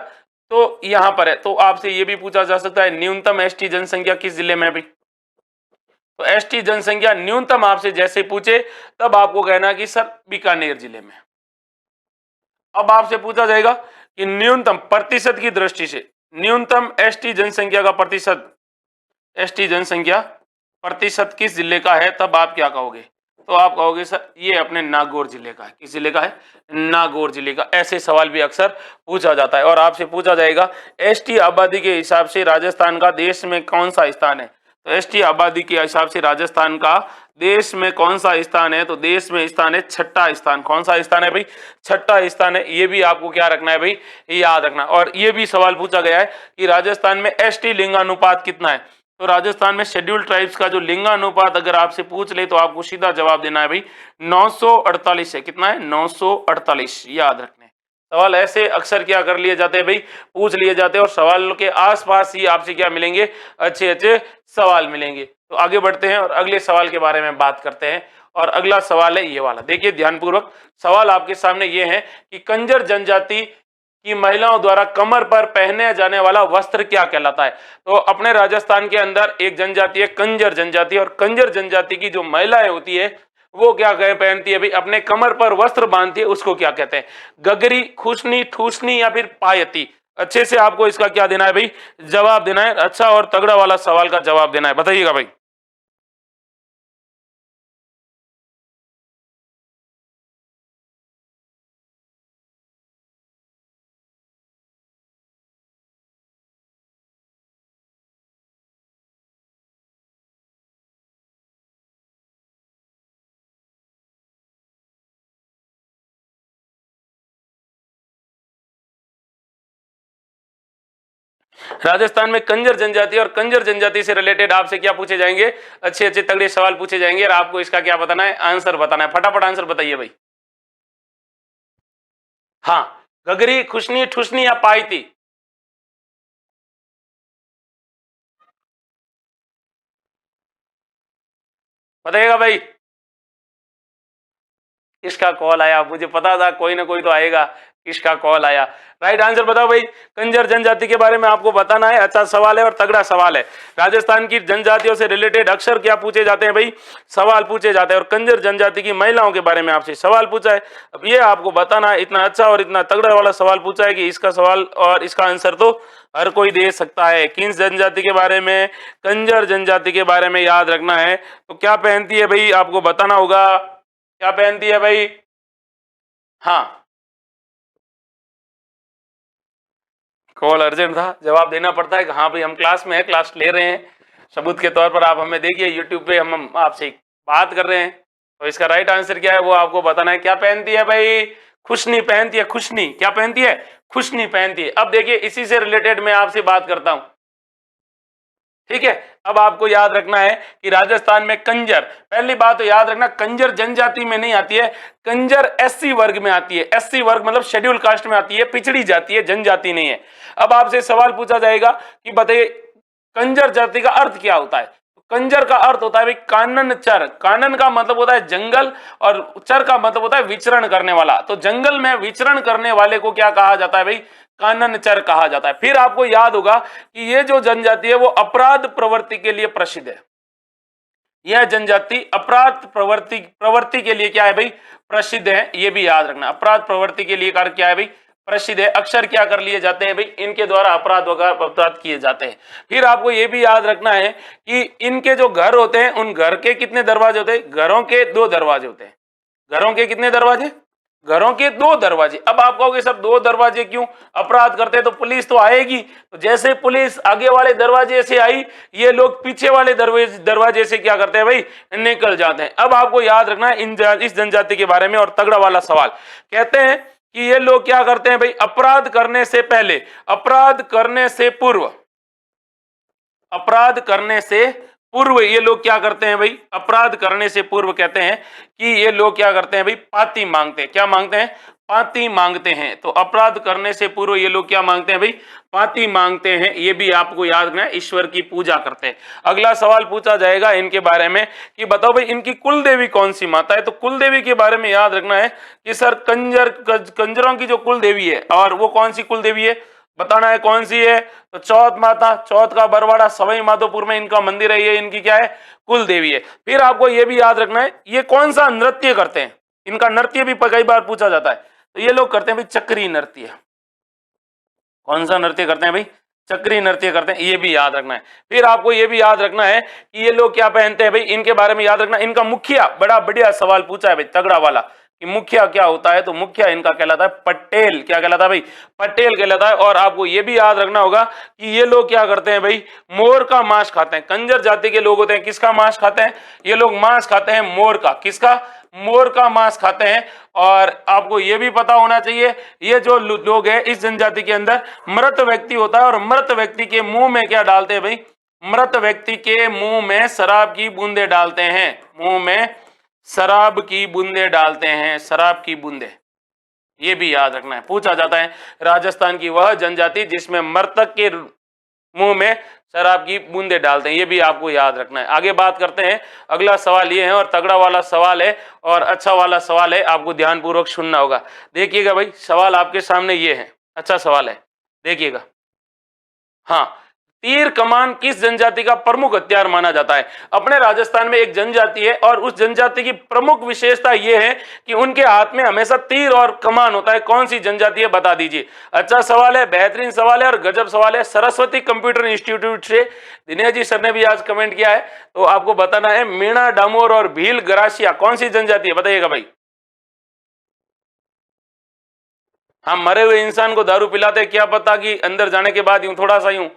तो यहां पर है। तो आपसे यह भी पूछा जा सकता है न्यूनतम एसटी जनसंख्या किस जिले में भी। तो एसटी जनसंख्या न्यूनतम आपसे जैसे पूछे तब आपको कहना कि सर बीकानेर जिले में। अब आपसे पूछा जाएगा कि न्यूनतम प्रतिशत की दृष्टि से न्यूनतम एसटी जनसंख्या का प्रतिशत, एसटी जनसंख्या प्रतिशत किस जिले का है, तब आप क्या कहोगे। तो आप कहोगे सर ये अपने नागौर जिले का है। किस जिले का है, नागौर जिले का। ऐसे सवाल भी अक्सर पूछा जाता है। और आपसे पूछा जाएगा एसटी आबादी के हिसाब से राजस्थान का देश में कौन सा स्थान है। तो एसटी आबादी के हिसाब से राजस्थान का देश में कौन सा स्थान है, तो देश में स्थान है 6ठा स्थान। कौन सा स्थान है भाई, 6ठा स्थान है। ये भी आपको क्या रखना है भाई, याद रखना। और ये भी सवाल पूछा गया है कि राजस्थान में एसटी लिंगानुपात कितना है। तो राजस्थान में शेड्यूल्ड ट्राइब्स का जो लिंगानुपात अगर आपसे पूछ ले तो आपको सीधा जवाब देना है भाई 948 है। कितना है, 948। याद रखने सवाल ऐसे अक्सर क्या कर लिए जाते हैं भाई, पूछ लिए जाते हैं, और सवाल के आसपास ही आपसे क्या मिलेंगे, अच्छे अच्छे सवाल मिलेंगे। तो आगे बढ़ते हैं और अगले सवाल के बारे में बात करते हैं। और अगला सवाल है ये वाला, देखिए ध्यानपूर्वक। सवाल आपके सामने ये है कि कंजर जनजाति कि महिलाओं द्वारा कमर पर पहने जाने वाला वस्त्र क्या कहलाता है। तो अपने राजस्थान के अंदर एक जनजाति है कंजर जनजाति, और कंजर जनजाति की जो महिलाएं होती है वो क्या पहनती है भाई, अपने कमर पर वस्त्र बांधती है, उसको क्या कहते हैं, गगरी, खुशनी, ठूसनी या फिर पायती। अच्छे से आपको इसका क्या देना है भाई, जवाब देना है, अच्छा और तगड़ा वाला सवाल का जवाब देना है। बताइएगा भाई। राजस्थान में कंजर जनजाति और कंजर जनजाति से रिलेटेड आपसे क्या पूछे जाएंगे, अच्छे अच्छे तगड़े सवाल पूछे जाएंगे और आपको इसका क्या बताना है, आंसर बताना है। फटाफट आंसर बताइए भाई। हाँ, गगरी, खुशनी, ठुसनी या पाईती? बताइएगा भाई। किसका कॉल आया, मुझे पता था कोई ना कोई तो आएगा। किसका कॉल आया? राइट आंसर बताओ भाई। कंजर जनजाति के बारे में आपको बताना है, अच्छा सवाल है और तगड़ा सवाल है। राजस्थान की जनजातियों से रिलेटेड अक्सर क्या पूछे जाते हैं भाई, सवाल पूछे जाते हैं। और कंजर जनजाति की महिलाओं के बारे में आपसे सवाल पूछा है। अब ये आपको बताना है, इतना अच्छा और इतना तगड़ा वाला सवाल पूछा है कि इसका सवाल और इसका आंसर तो हर कोई दे सकता है। किस जनजाति के बारे में, कंजर जनजाति के बारे में याद रखना है। तो क्या पहनती है भाई, आपको बताना होगा। क्या पहनती है भाई? हाँ, कॉल अर्जेंट था, जवाब देना पड़ता है कि हाँ भाई हम क्लास में है, क्लास ले रहे हैं। सबूत के तौर पर आप हमें देखिए, यूट्यूब पे हम आपसे बात कर रहे हैं। तो इसका राइट आंसर क्या है वो आपको बताना है। क्या पहनती है भाई? खुशनी पहनती है। खुशनी क्या पहनती है? खुशनी पहनती है। अब देखिए, इसी से रिलेटेड मैं आपसे बात करता हूं, ठीक है। अब आपको याद रखना है कि राजस्थान में कंजर, पहली बात तो याद रखना, कंजर जनजाति में नहीं आती है, कंजर एससी वर्ग में आती है। एससी वर्ग मतलब शेड्यूल कास्ट में आती है, पिछड़ी जाति है, जनजाति नहीं है। अब आपसे सवाल पूछा जाएगा कि बताइए कंजर जाति का अर्थ क्या होता है। कंजर का अर्थ होता है भाई कानन चर। कानन का मतलब होता है जंगल और चर का मतलब होता है विचरण करने वाला। तो जंगल में विचरण करने वाले को क्या कहा जाता है भाई? कानन चर कहा जाता है। फिर आपको याद होगा कि ये जो जनजाति है वो अपराध प्रवृत्ति के लिए प्रसिद्ध है। यह जनजाति अपराध प्रवृत्ति प्रवृत्ति के लिए क्या है भाई? प्रसिद्ध है। ये भी याद रखना, अपराध प्रवृत्ति के लिए कार्य क्या है भाई? प्रसिद्ध है। अक्सर क्या कर लिए जाते हैं भाई, इनके द्वारा अपराध किए जाते हैं। फिर आपको ये भी याद रखना है कि इनके जो घर होते हैं, उन घर के कितने दरवाजे होते हैं? घरों के 2 दरवाजे होते हैं। घरों के कितने दरवाजे? घरों के 2 दरवाजे। अब आप कहोगे सर 2 दरवाजे क्यों? अपराध करते तो पुलिस तो आएगी। तो जैसे पुलिस आगे वाले दरवाजे से आई, ये लोग पीछे वाले दरवाजे से क्या करते हैं भाई? निकल जाते हैं। अब आपको याद रखना है इस जनजाति के बारे में और तगड़ा वाला सवाल। कहते हैं कि ये लोग क्या करते हैं भाई? अपराध करने से पहले, अपराध करने से पूर्व, अपराध करने से पूर्व ये लोग क्या करते हैं भाई? अपराध करने से पूर्व कहते हैं कि ये लोग क्या करते हैं भाई? पाती मांगते हैं। क्या मांगते हैं? पाती मांगते हैं। तो अपराध करने से पूर्व ये लोग क्या मांगते हैं भाई? पाती मांगते हैं। ये भी आपको याद रखना है, ईश्वर की पूजा करते हैं। अगला सवाल पूछा जाएगा इनके बारे में कि बताओ भाई इनकी कुल देवी कौन सी माता है। तो कुल देवी के बारे में याद रखना है कि सर कंजरों की जो कुल देवी है, और वो कौन सी कुल देवी है बताना है, कौन सी है? तो चौथ माता। चौथ का बरवाड़ा सवाई माधोपुर में इनका मंदिर है। ये इनकी क्या है? कुल देवी है। फिर आपको ये भी याद रखना है ये कौन सा नृत्य करते हैं। इनका नृत्य भी कई बार पूछा जाता है। तो ये लोग करते हैं भाई चक्री नृत्य। कौन सा नृत्य करते हैं भाई? चक्री नृत्य करते हैं। ये भी याद रखना है। फिर आपको ये भी याद रखना है कि ये लोग क्या पहनते हैं भाई, इनके बारे में याद रखना। इनका मुखिया, बड़ा बढ़िया सवाल पूछा है भाई, तगड़ा वाला, कि मुखिया क्या होता है। तो मुखिया इनका कहलाता है पटेल। क्या कहलाता है भाई? पटेल कहलाता है। और आपको ये भी याद रखना होगा कि ये लोग क्या करते हैं भाई? मोर का मांस खाते हैं। कंजर जाति के लोग होते हैं, किसका मांस खाते हैं? ये लोग मांस खाते हैं मोर का। किसका? मोर का मांस खाते हैं। और आपको यह भी पता होना चाहिए, ये जो लोग हैं इस जनजाति के अंदर मृत व्यक्ति होता है, और मृत व्यक्ति के मुंह में क्या डालते हैं भाई? मृत व्यक्ति के मुंह में शराब की बूंदे डालते हैं। मुंह में शराब की बूंदे डालते हैं, शराब की बूंदे। ये भी याद रखना है। पूछा जाता है राजस्थान की वह जनजाति जिसमें मृतक के मुंह में शराब की बूंदे डालते हैं। ये भी आपको याद रखना है। आगे बात करते हैं। अगला सवाल ये है, और तगड़ा वाला सवाल है और अच्छा वाला सवाल है, आपको ध्यानपूर्वक सुनना होगा। देखिएगा भाई, सवाल आपके सामने ये है, अच्छा सवाल है, देखिएगा। हाँ, तीर कमान किस जनजाति का प्रमुख हथियार माना जाता है? अपने राजस्थान में एक जनजाति है और उस जनजाति की प्रमुख विशेषता यह है कि उनके हाथ में हमेशा तीर और कमान होता है। कौन सी जनजाति है, बता दीजिए। अच्छा सवाल है, बेहतरीन सवाल है और गजब सवाल है। सरस्वती कंप्यूटर इंस्टीट्यूट से दिनेश जी सर ने भी आज कमेंट किया है, तो आपको बताना है मीणा डामोर और भील गरासिया कौन सी जनजाति है, बताइएगा भाई। हम मरे हुए इंसान को दारू पिलाते, क्या पता कि अंदर जाने के बाद यूं थोड़ा सा यूं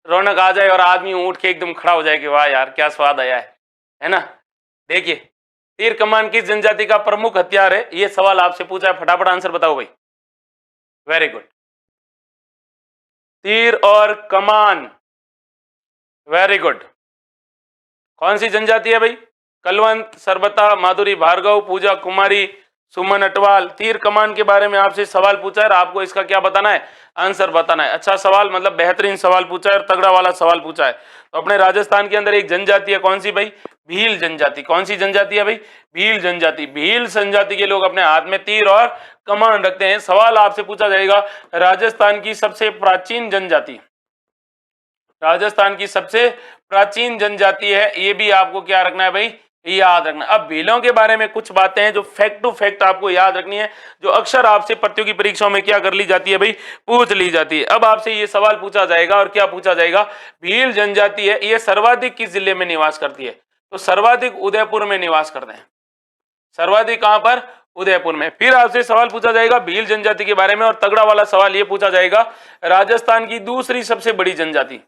रौनक आ जाए और आदमी उठ के एकदम खड़ा हो जाए कि वाह यार क्या स्वाद आया है ना। देखिए, तीर कमान किस जनजाति का प्रमुख हथियार है, ये सवाल आपसे पूछा है, फटाफट आंसर बताओ भाई। वेरी गुड, तीर और कमान, वेरी गुड। कौन सी जनजाति है भाई? कलवंत, सरबता, माधुरी भार्गव, पूजा कुमारी, सुमन अटवाल। तीर कमान के बारे में आपसे सवाल पूछा है और आपको इसका क्या बताना है, आंसर बताना है। अच्छा सवाल, मतलब बेहतरीन सवाल पूछा है और तगड़ा वाला सवाल पूछा है। तो अपने राजस्थान के अंदर एक जनजाति है, कौन सी भाई? भील जनजाति। कौन सी जनजाति है भाई? भील जनजाति। भील जनजाति के लोग अपने हाथ में तीर और कमान रखते हैं। सवाल आपसे पूछा जाएगा, राजस्थान की सबसे प्राचीन जनजाति, राजस्थान की सबसे प्राचीन जनजाति है, ये भी आपको क्या रखना है भाई, याद रखना। अब भीलों के बारे में कुछ बातें हैं जो फैक्ट टू फैक्ट आपको याद रखनी है, जो अक्सर आपसे प्रतियोगी परीक्षाओं में क्या कर ली जाती है भाई, पूछ ली जाती है। अब आपसे ये सवाल पूछा जाएगा और क्या पूछा जाएगा, भील जनजाति है ये सर्वाधिक किस जिले में निवास करती है? तो सर्वाधिक उदयपुर में निवास करते हैं। सर्वाधिक कहां पर? उदयपुर में। फिर आपसे सवाल पूछा जाएगा भील जनजाति के बारे में और तगड़ा वाला सवाल ये पूछा जाएगा, राजस्थान की दूसरी सबसे बड़ी जनजाति,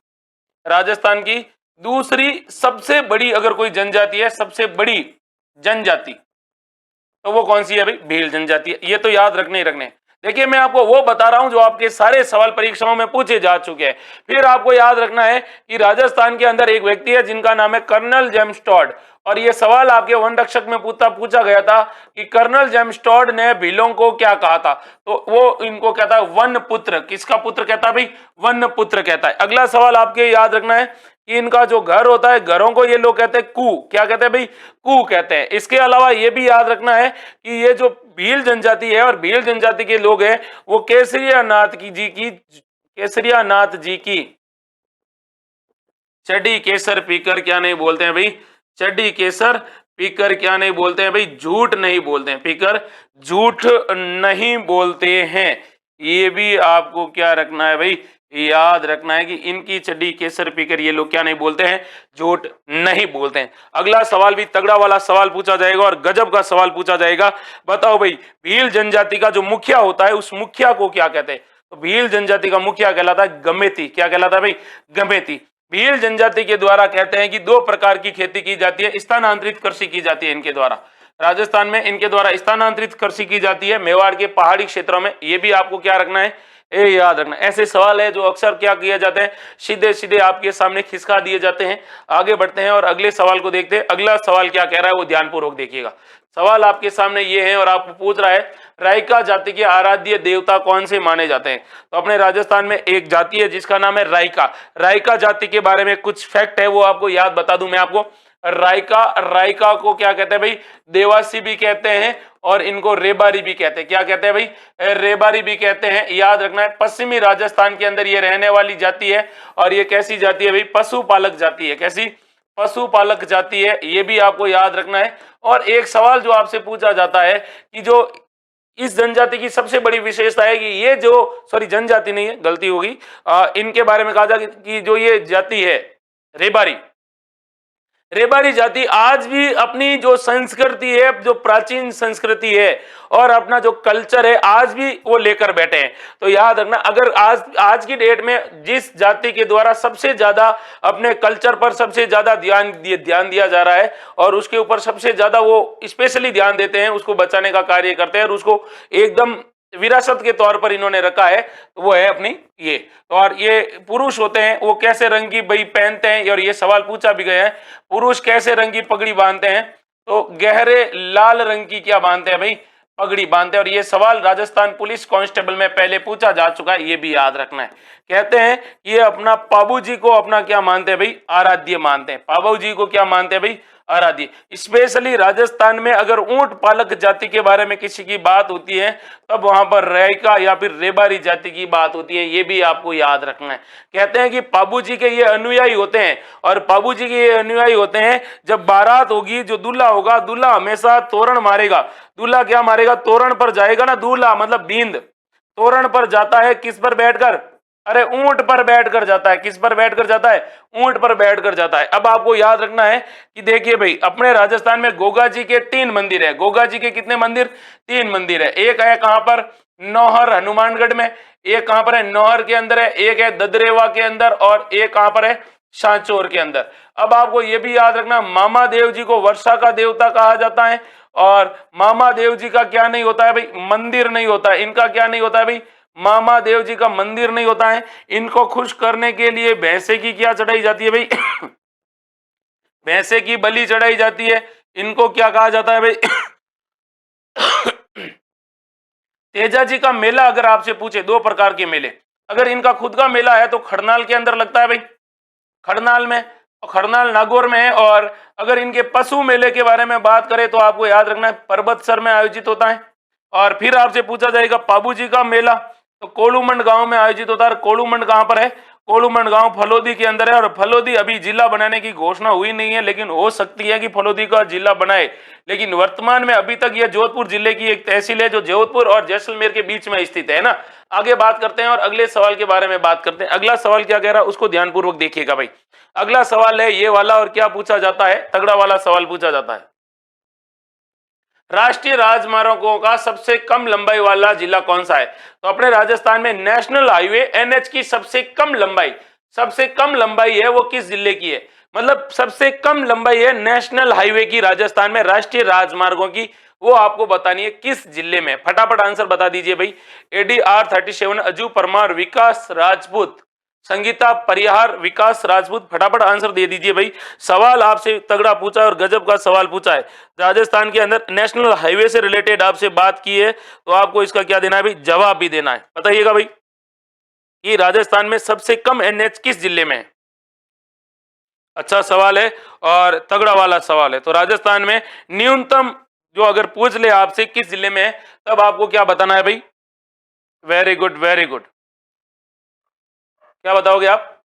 राजस्थान की दूसरी सबसे बड़ी अगर कोई जनजाति है, सबसे बड़ी जनजाति, तो वो कौन सी है भाई? भील जनजाति है। ये तो याद रखने ही रखने। देखिए मैं आपको वो बता रहा हूं जो आपके सारे सवाल परीक्षाओं में पूछे जा चुके हैं। फिर आपको याद रखना है कि राजस्थान के अंदर एक व्यक्ति है जिनका नाम है कर्नल जेम्स टॉड, और ये सवाल आपके वन रक्षक में पूछा गया था कि कर्नल जेम्स टॉड ने भीलों को क्या कहा था, तो वो इनको कहता है वन पुत्र। किसका पुत्र कहता है भाई? वन पुत्र कहता है। अगला सवाल आपके याद रखना है कि इनका जो घर होता है, घरों को ये लोग कहते हैं कू। क्या कहते हैं भाई? कू कहते हैं। इसके अलावा ये भी याद रखना है कि ये जो भील जनजाति है और भील जनजाति के लोग हैं वो केसरिया नाथ जी की चड्डी केसर पीकर क्या नहीं बोलते हैं भाई? चड्डी केसर पीकर क्या नहीं बोलते हैं भाई? झूठ नहीं बोलते हैं, पीकर झूठ नहीं बोलते हैं। ये भी आपको क्या रखना है भाई, याद रखना है कि इनकी चड्डी केसर पीकर ये लोग क्या नहीं बोलते हैं, झूठ नहीं बोलते हैं। अगला सवाल भी तगड़ा वाला सवाल पूछा जाएगा और गजब का सवाल पूछा जाएगा। बताओ भाई, भील जनजाति का जो मुखिया होता है उस मुखिया को क्या कहते हैं? तो भील जनजाति का मुखिया कहलाता है गमेती। क्या कहलाता है भाई? गमेती। भील जनजाति के द्वारा कहते हैं कि दो प्रकार की खेती की जाती है, स्थानांतरित कृषि की जाती है इनके द्वारा। राजस्थान में इनके द्वारा स्थानांतरित कृषि की जाती है, मेवाड़ के पहाड़ी क्षेत्रों में। ये भी आपको क्या रखना है, ये याद रखना। ऐसे सवाल है जो अक्सर क्या किया जाते हैं, सीधे सीधे आपके सामने खिसका दिए जाते हैं। आगे बढ़ते हैं और अगले सवाल को देखते हैं। अगला सवाल क्या कह रहा है वो ध्यानपूर्वक देखिएगा। सवाल आपके सामने ये है और आपको पूछ रहा है, रायका जाति के आराध्य देवता कौन से माने जाते हैं? तो अपने राजस्थान में एक जाति है जिसका नाम है रायका। रायका जाति के बारे में कुछ फैक्ट है वो आपको याद बता दूं मैं आपको। रायका को क्या कहते हैं भाई? देवासी भी कहते हैं और इनको रेबारी भी कहते हैं। क्या कहते हैं भाई? रेबारी भी कहते हैं। याद रखना है, पश्चिमी राजस्थान के अंदर ये रहने वाली जाति है और ये कैसी जाति है भाई? पशुपालक जाति है। कैसी? पशुपालक जाति है। ये भी आपको याद रखना है। और एक सवाल जो आपसे पूछा जाता है कि जो इस जनजाति की सबसे बड़ी विशेषता है कि ये जो, सॉरी जनजाति नहीं है, गलती होगी, इनके बारे में कहा जाए कि जो ये जाति है रेबारी, रेबारी जाति आज भी अपनी जो संस्कृति है, जो प्राचीन संस्कृति है और अपना जो कल्चर है आज भी वो लेकर बैठे हैं। तो याद रखना, अगर आज की डेट में जिस जाति के द्वारा सबसे ज्यादा अपने कल्चर पर सबसे ज्यादा ध्यान दिया जा रहा है और उसके ऊपर सबसे ज्यादा वो स्पेशली ध्यान देते हैं, उसको बचाने का कार्य करते हैं और उसको एकदम विरासत के तौर पर इन्होंने रखा है, तो वो है अपनी ये। और ये पुरुष होते हैं, वो कैसे रंग की भाई पहनते हैं, और ये सवाल पूछा भी गया है, पुरुष कैसे रंग की पगड़ी बांधते हैं? तो गहरे लाल रंग की क्या बांधते हैं भाई? पगड़ी बांधते हैं। और ये सवाल राजस्थान पुलिस कांस्टेबल में पहले पूछा जा चुका है, ये भी याद रखना है। कहते हैं ये अपना पाबू जी को अपना क्या मानते हैं भाई? आराध्य मानते हैं। पाबू जी को क्या मानते हैं भाई? आराध्य। स्पेशली राजस्थान में अगर ऊंट पालक जाति के बारे में किसी की बात होती है तब वहां पर रायका या फिर रेबारी जाति की बात होती है, ये भी आपको याद रखना है। कहते हैं कि पाबू जी के ये अनुयायी होते हैं, और पाबू जी के ये अनुयायी होते हैं, जब बारात होगी, जो दूल्हा होगा, दूल्हा हमेशा तोरण मारेगा। दूल्हा क्या मारेगा? तोरण पर जाएगा ना, दूल्हा मतलब बींद तोरण पर जाता है, किस पर बैठकर? अरे ऊंट पर बैठकर जाता है। किस पर बैठकर जाता है? ऊंट पर बैठकर जाता है। अब आपको याद रखना है कि देखिए भाई, अपने राजस्थान में गोगा जी के 3 मंदिर है। गोगा जी के कितने मंदिर? 3 मंदिर है। एक है कहां पर? नौहर हनुमानगढ़ में। एक कहां पर है? नौहर के अंदर है। एक है ददरेवा के अंदर, और एक कहां पर है? सांचौर के अंदर। अब आपको यह भी याद रखना, मामा देव जी को वर्षा का देवता कहा जाता है, और मामा देव जी का क्या नहीं होता है भाई? मंदिर नहीं होता है। इनका क्या नहीं होता है भाई? मामा देव जी का मंदिर नहीं होता है। इनको खुश करने के लिए भैंसे की क्या चढ़ाई जाती है भाई? भैंसे की बलि चढ़ाई जाती है। इनको क्या कहा जाता है भाई? तेजा जी का मेला अगर आपसे पूछे, 2 प्रकार के मेले, अगर इनका खुद का मेला है तो खड़नाल के अंदर लगता है भाई, खड़नाल में, और खड़नाल नागौर में है। और अगर इनके पशु मेले के बारे में बात करें तो आपको याद रखना है पर्वतसर में आयोजित होता है। और फिर आपसे पूछा जाएगा पाबू जी का मेला, तो कोलूमंड गांव में आयोजित होता है। कोलूमंड कहां पर है? कोलूमंड गांव फलोदी के अंदर है। और फलोदी अभी जिला बनाने की घोषणा हुई नहीं है, लेकिन हो सकती है कि फलोदी का जिला बनाए। लेकिन वर्तमान में अभी तक यह जोधपुर जिले की एक तहसील है, जो जोधपुर और जैसलमेर के बीच में स्थित है ना। आगे बात करते हैं और अगले सवाल के बारे में बात करते हैं। अगला सवाल क्या कह रहा है उसको ध्यानपूर्वक देखिएगा भाई। अगला सवाल है ये वाला, और क्या पूछा जाता है? तगड़ा वाला सवाल पूछा जाता है। राष्ट्रीय राजमार्गों का सबसे कम लंबाई वाला जिला कौन सा है? तो अपने राजस्थान में नेशनल हाईवे एनएच की सबसे कम लंबाई है वो किस जिले की है? मतलब सबसे कम लंबाई है नेशनल हाईवे की राजस्थान में, राष्ट्रीय राजमार्गों की, वो आपको बतानी है किस जिले में। फटाफट आंसर बता दीजिए भाई। ADR 37, अजू परमार, विकास राजपूत, संगीता परिहार, विकास राजपूत। फटाफट आंसर दे दीजिए भाई। सवाल आपसे तगड़ा पूछा और गजब का सवाल पूछा है। राजस्थान के अंदर नेशनल हाईवे से रिलेटेड आपसे बात की है, तो आपको इसका क्या देना है भाई? जवाब भी देना है। बताइएगा भाई कि राजस्थान में सबसे कम NH किस जिले में है? अच्छा सवाल है और तगड़ा वाला सवाल है। तो राजस्थान में न्यूनतम जो अगर पूछ ले आपसे किस जिले में है, तब आपको क्या बताना है भाई? Very good, very good. क्या बताओगे आप?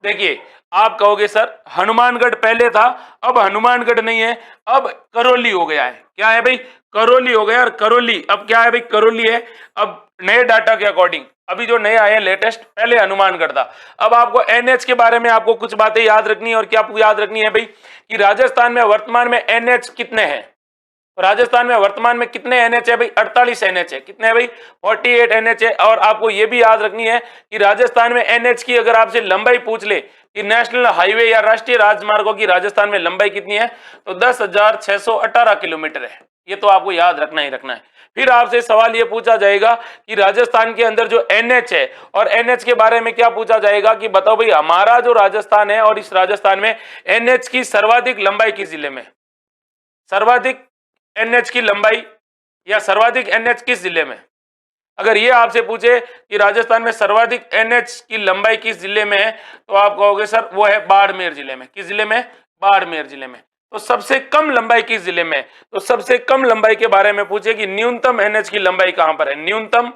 देखिए, आप कहोगे सर हनुमानगढ़ पहले था, अब हनुमानगढ़ नहीं है, अब करौली हो गया है। क्या है भाई? करौली हो गया। और करौली अब क्या है भाई? करौली है। अब नए डाटा के अकॉर्डिंग अभी जो नए आए हैं लेटेस्ट, पहले हनुमानगढ़ था। अब आपको NH के बारे में आपको कुछ बातें याद रखनी है। और क्या याद रखनी है भाई? कि राजस्थान में वर्तमान में NH कितने हैं? राजस्थान में वर्तमान में कितने NH है भाई? 48 NH है। कितने है भाई? 48 NH है। और आपको यह भी याद रखनी है कि राजस्थान में NH की अगर आपसे लंबाई पूछ ले कि नेशनल हाईवे या राष्ट्रीय राजमार्गों की राजस्थान में लंबाई कितनी है, तो 10,618 किलोमीटर है। ये तो आपको याद रखना ही रखना है। फिर आपसे सवाल ये पूछा जाएगा कि राजस्थान के अंदर जो NH है, और NH के बारे में क्या पूछा जाएगा कि बताओ भाई हमारा जो राजस्थान है और इस राजस्थान में NH की सर्वाधिक लंबाई किस जिले में? सर्वाधिक NH की लंबाई या सर्वाधिक NH किस जिले में? अगर ये आपसे पूछे कि राजस्थान में सर्वाधिक NH की लंबाई किस जिले में है, तो आप कहोगे सर वो है बाड़मेर जिले में। किस जिले में? बाड़मेर जिले में। तो सबसे कम लंबाई किस जिले में? तो सबसे कम लंबाई के बारे में पूछे कि न्यूनतम NH की लंबाई कहां पर है? न्यूनतम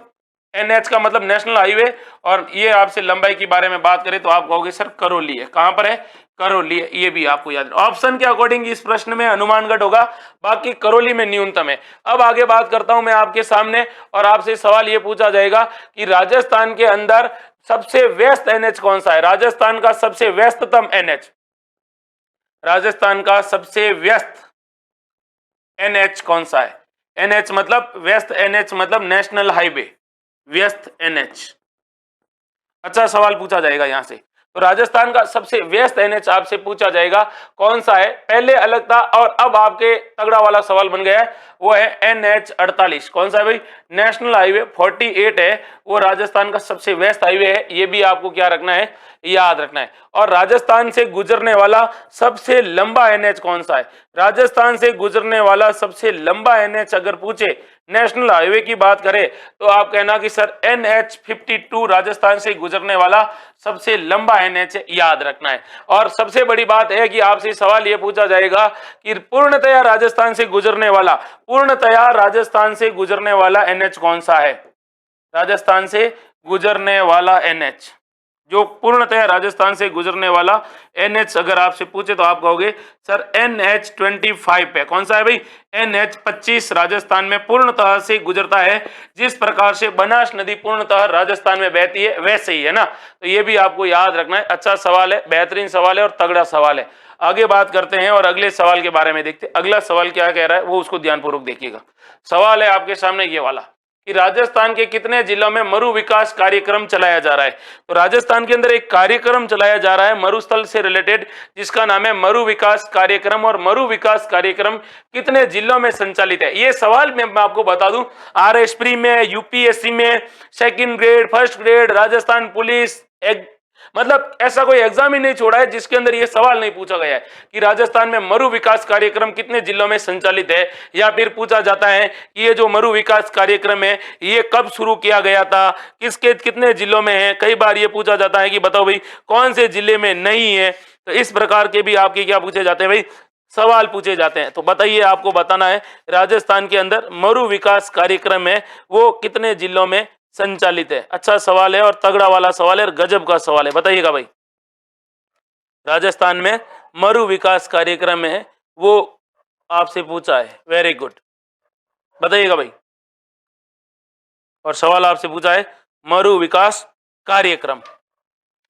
NH का मतलब नेशनल हाईवे, और ये आपसे लंबाई के बारे में बात करें तो आप कहोगे सर करौली है। कहां पर है? करौली है। ये भी आपको याद, ऑप्शन के अकॉर्डिंग इस प्रश्न में हनुमानगढ़ होगा, बाकी करौली में न्यूनतम है। अब आगे बात करता हूं मैं आपके सामने, और आपसे सवाल ये पूछा जाएगा कि राजस्थान के अंदर सबसे व्यस्त NH कौन सा है? राजस्थान का सबसे व्यस्ततम NH, राजस्थान का सबसे व्यस्त NH कौन सा है? NH मतलब व्यस्त, NH मतलब नेशनल हाईवे, व्यस्त NH। अच्छा सवाल पूछा जाएगा यहां से। तो राजस्थान का सबसे व्यस्त NH आपसे पूछा जाएगा कौन सा है? पहले अलग था और अब आपके तगड़ा वाला सवाल बन गया है, वो है NH 48। कौन सा है भाई? नेशनल हाईवे 48 है, वो राजस्थान का सबसे व्यस्त हाईवे है। ये भी आपको क्या रखना है? याद रखना है। और राजस्थान से गुजरने वाला सबसे लंबा NH कौन सा है? राजस्थान से गुजरने वाला सबसे लंबा NH अगर पूछे नेशनल हाईवे की बात करें तो आप कहना कि सर NH52 राजस्थान से गुजरने वाला सबसे लंबा NH याद रखना है। और सबसे बड़ी बात है कि आपसे सवाल ये पूछा जाएगा कि पूर्णतया राजस्थान से गुजरने वाला NH कौन सा है। राजस्थान से गुजरने वाला NH, जो पूर्णतः राजस्थान से गुजरने वाला NH अगर आपसे पूछे तो आप कहोगे सर NH25 है। कौन सा है भाई? NH25 राजस्थान में पूर्णतः से गुजरता है। जिस प्रकार से बनास नदी पूर्णतः राजस्थान में बहती है वैसे ही है ना, तो ये भी आपको याद रखना है। अच्छा सवाल है, बेहतरीन सवाल है और तगड़ा सवाल है। आगे बात करते हैं और अगले सवाल के बारे में देखते हैं। अगला सवाल क्या कह रहा है वो उसको ध्यानपूर्वक देखिएगा। सवाल है आपके सामने ये वाला कि राजस्थान के कितने जिलों में मरु विकास कार्यक्रम चलाया जा रहा है। तो राजस्थान के अंदर एक कार्यक्रम चलाया जा रहा है मरुस्थल से रिलेटेड, जिसका नाम है मरु विकास कार्यक्रम। और मरु विकास कार्यक्रम कितने जिलों में संचालित है? ये सवाल मैं आपको बता दूं, RS प्री में, UPSC में, second grade, first grade, Rajasthan police, मतलब ऐसा कोई एग्जाम ही नहीं छोड़ा है जिसके अंदर ये सवाल नहीं पूछा गया है कि राजस्थान में मरु विकास कार्यक्रम कितने जिलों में संचालित है। या फिर पूछा जाता है कि ये जो मरु विकास कार्यक्रम है ये कब शुरू किया गया था, किसके कितने जिलों में है। कई बार ये पूछा जाता है कि बताओ भाई कौन से जिले में नहीं है। तो इस प्रकार के भी आपके क्या पूछे जाते हैं भाई, सवाल पूछे जाते हैं। तो बताइए, आपको बताना है राजस्थान के अंदर मरु विकास कार्यक्रम है वो कितने जिलों में संचालित है। अच्छा सवाल है और तगड़ा वाला सवाल है और गजब का सवाल है। बताइएगा भाई, राजस्थान में मरु विकास कार्यक्रम है वो आपसे पूछा है। वेरी गुड, बताइएगा भाई। और सवाल आपसे पूछा है मरु विकास कार्यक्रम,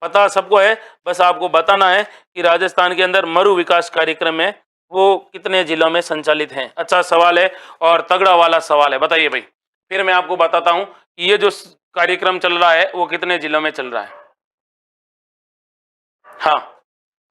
पता सबको है, बस आपको बताना है कि राजस्थान के अंदर मरु विकास कार्यक्रम है वो कितने जिलों में संचालित है। अच्छा सवाल है और तगड़ा वाला सवाल है। बताइए भाई, फिर मैं आपको बताता हूं कि ये जो कार्यक्रम चल रहा है वो कितने जिलों में चल रहा है। हाँ,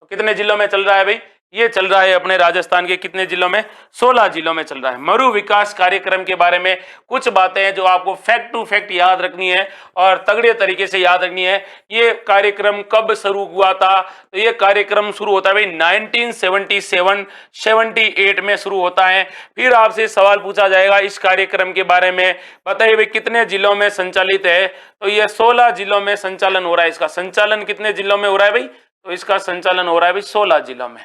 तो कितने जिलों में चल रहा है भाई? ये चल रहा है अपने राजस्थान के कितने जिलों में? 16 जिलों में चल रहा है। मरु विकास कार्यक्रम के बारे में कुछ बातें हैं जो आपको फैक्ट टू फैक्ट याद रखनी है और तगड़े तरीके से याद रखनी है। ये कार्यक्रम कब शुरू हुआ था? तो ये कार्यक्रम शुरू होता है भाई 1977-78 में शुरू होता है। फिर आपसे सवाल पूछा जाएगा इस कार्यक्रम के बारे में, बताइए भाई कितने जिलों में संचालित है। तो ये 16 जिलों में संचालन हो रहा है। इसका संचालन कितने जिलों में हो रहा है भाई? तो इसका संचालन हो रहा है भाई 16 जिलों में।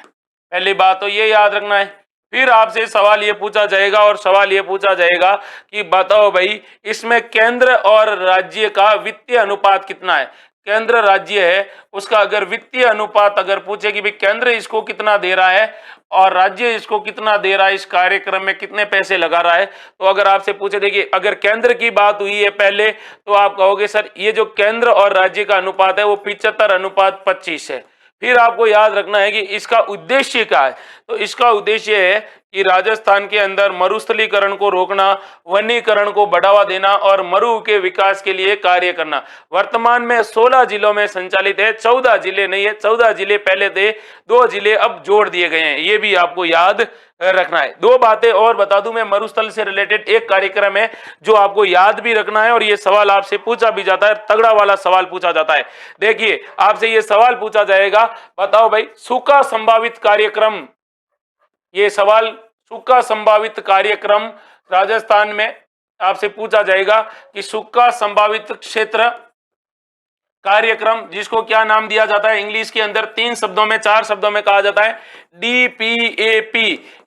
पहली बात तो ये याद रखना है। फिर आपसे सवाल ये पूछा जाएगा और सवाल ये पूछा जाएगा कि बताओ भाई इसमें केंद्र और राज्य का वित्तीय अनुपात कितना है। केंद्र राज्य है उसका अगर वित्तीय अनुपात अगर पूछे कि भाई केंद्र इसको कितना दे रहा है और राज्य इसको कितना दे रहा है, इस कार्यक्रम में कितने पैसे लगा रहा है, तो अगर आपसे पूछे, देखिए अगर केंद्र की बात हुई है पहले तो आप कहोगे सर ये जो केंद्र और राज्य का अनुपात है वो 75:25 है। फिर आपको याद रखना है कि इसका उद्देश्य क्या है। तो इसका उद्देश्य है कि राजस्थान के अंदर मरुस्थलीकरण को रोकना, वनीकरण को बढ़ावा देना और मरु के विकास के लिए कार्य करना। वर्तमान में 16 जिलों में संचालित है, 14 जिले नहीं है। 14 जिले पहले थे, 2 जिले अब जोड़ दिए गए हैं। ये भी आपको याद रखना है। 2 बातें और बता दूं मैं, मरुस्थल से रिलेटेड एक कार्यक्रम है जो आपको याद भी रखना है और ये सवाल आपसे पूछा भी जाता है, तगड़ा वाला सवाल पूछा जाता है। देखिए आपसे ये सवाल पूछा जाएगा, बताओ भाई सूखा संभावित कार्यक्रम, ये सवाल सूखा संभावित कार्यक्रम राजस्थान में आपसे पूछा जाएगा कि सूखा संभावित क्षेत्र कार्यक्रम, जिसको क्या नाम दिया जाता है इंग्लिश के अंदर 3 शब्दों में 4 शब्दों में कहा जाता है DPAP।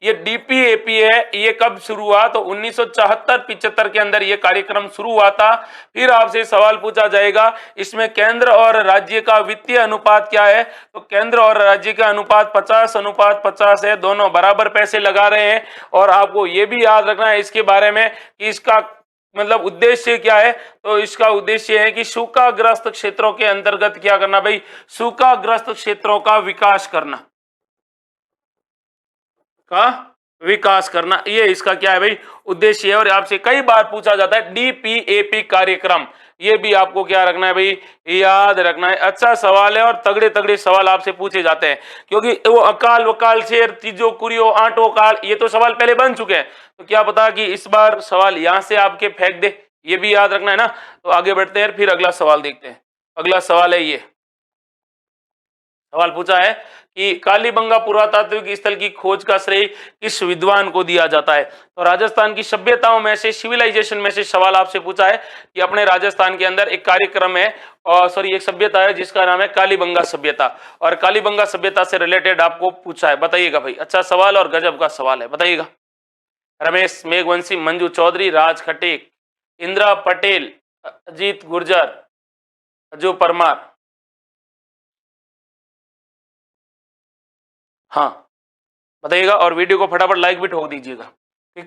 ये DPAP है, ये कब शुरू हुआ? तो 1974-75 के अंदर ये कार्यक्रम शुरू हुआ था। फिर आपसे सवाल पूछा जाएगा इसमें केंद्र और राज्य का वित्तीय अनुपात क्या है। तो केंद्र और राज्य का अनुपात 50:50 है, दोनों बराबर पैसे लगा रहे हैं। और आपको ये भी याद रखना है इसके बारे में कि इसका मतलब उद्देश्य क्या है। तो इसका उद्देश्य है कि सूखाग्रस्त क्षेत्रों के अंतर्गत क्या करना भाई, सूखाग्रस्त क्षेत्रों का विकास करना, ये इसका क्या है भाई उद्देश्य है। और आपसे कई बार पूछा जाता है DPAP कार्यक्रम, ये भी आपको क्या रखना है भाई, याद रखना है। अच्छा सवाल है और तगड़े तगड़े सवाल आपसे पूछे जाते हैं, क्योंकि वो अकाल वकाल शेर तीजो कुरियो आंटो काल, ये तो सवाल पहले बन चुके हैं। तो क्या पता कि इस बार सवाल यहां से आपके फेंक दे, ये भी याद रखना है ना। तो आगे बढ़ते हैं, फिर अगला सवाल देखते हैं। अगला सवाल है ये, सवाल पूछा है कि कालीबंगा पुरातात्विक स्थल की खोज का श्रेय किस विद्वान को दिया जाता है। तो राजस्थान की सभ्यताओं में से, सिविलाइजेशन में से सवाल आपसे पूछा है कि अपने राजस्थान के अंदर एक कार्यक्रम है, और सॉरी एक सभ्यता है जिसका नाम है कालीबंगा सभ्यता, और कालीबंगा सभ्यता से रिलेटेड आपको पूछा है। बताइएगा भाई, अच्छा सवाल और गजब का सवाल है, बताइएगा। रमेश मेघवंशी, मंजू चौधरी, राज खटीक, इंदिरा पटेल, अजीत गुर्जर, अजू परमार। हाँ बताइएगा, और वीडियो को फटाफट लाइक भी ठोक दीजिएगा।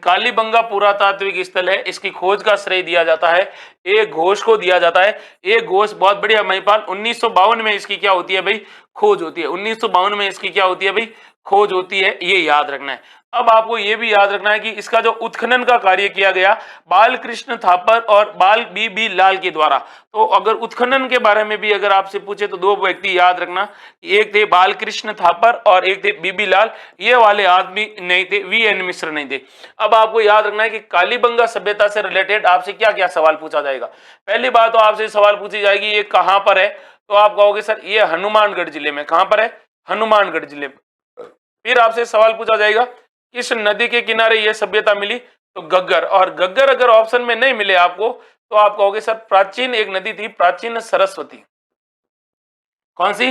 कालीबंगा पुरातात्विक स्थल है, इसकी खोज का श्रेय दिया जाता है एक घोष को दिया जाता है। एक घोष बहुत बढ़िया महिपाल, 1952 में इसकी क्या होती है भाई, खोज होती है। 1952 में इसकी क्या होती है भाई, खोज होती है, ये याद रखना है। अब आपको ये भी याद रखना है कि इसका जो उत्खनन का कार्य किया गया बालकृष्ण थापर और बाल बी लाल के द्वारा। तो अगर उत्खनन के बारे में भी अगर आपसे पूछे तो दो व्यक्ति याद रखना, एक थे बालकृष्ण थापर और एक थे बीबी लाल। ये वाले आदमी नहीं थे, वी.एन. मिश्र नहीं थे। अब आपको याद रखना है कि कालीबंगा सभ्यता से रिलेटेड आपसे क्या क्या सवाल पूछा जाएगा। पहली बात तो आपसे सवाल पूछी जाएगी ये कहां पर है, तो आप कहोगे सर ये हनुमानगढ़ जिले में। कहां पर है, हनुमानगढ़ जिले में। फिर आपसे सवाल पूछा जाएगा किस नदी के किनारे यह सभ्यता मिली, तो गग्गर। और गग्गर अगर ऑप्शन में नहीं मिले आपको तो आप कहोगे सर प्राचीन एक नदी थी, प्राचीन सरस्वती। कौन सी,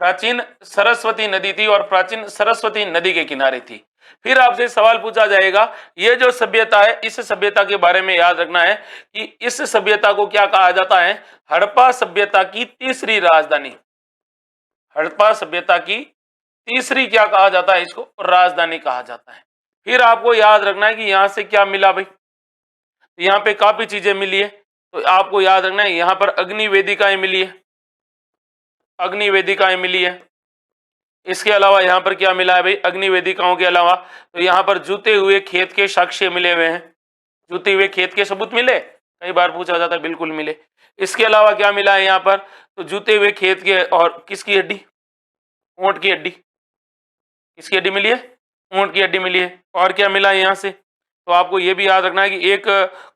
प्राचीन सरस्वती नदी थी, और प्राचीन सरस्वती नदी के किनारे थी। फिर आपसे सवाल पूछा जाएगा ये जो सभ्यता है, इस सभ्यता के बारे में याद रखना है कि इस सभ्यता को क्या कहा जाता है, हड़प्पा सभ्यता की तीसरी राजधानी। हड़प्पा सभ्यता की तीसरी क्या कहा जाता है, इसको राजधानी कहा जाता है। फिर आपको याद रखना है कि यहां से क्या मिला भाई, यहाँ पे काफी चीजें मिली है, तो आपको याद रखना है यहाँ पर अग्नि वेदिकाएं मिली है, अग्नि वेदिकाएं मिली है। इसके अलावा यहाँ पर क्या मिला है भाई, अग्नि वेदिकाओं के अलावा तो यहाँ पर जूते हुए खेत के साक्ष्य मिले हुए हैं। जूते हुए खेत के सबूत मिले, कई बार पूछा जाता है, बिल्कुल मिले। इसके अलावा क्या मिला है यहाँ पर, तो जूते हुए खेत के, और किसकी हड्डी, ऊंट की हड्डी। किसकी हड्डी मिली है, ऊंट की हड्डी मिली है। और क्या मिला है यहाँ से, तो आपको ये भी याद रखना है कि एक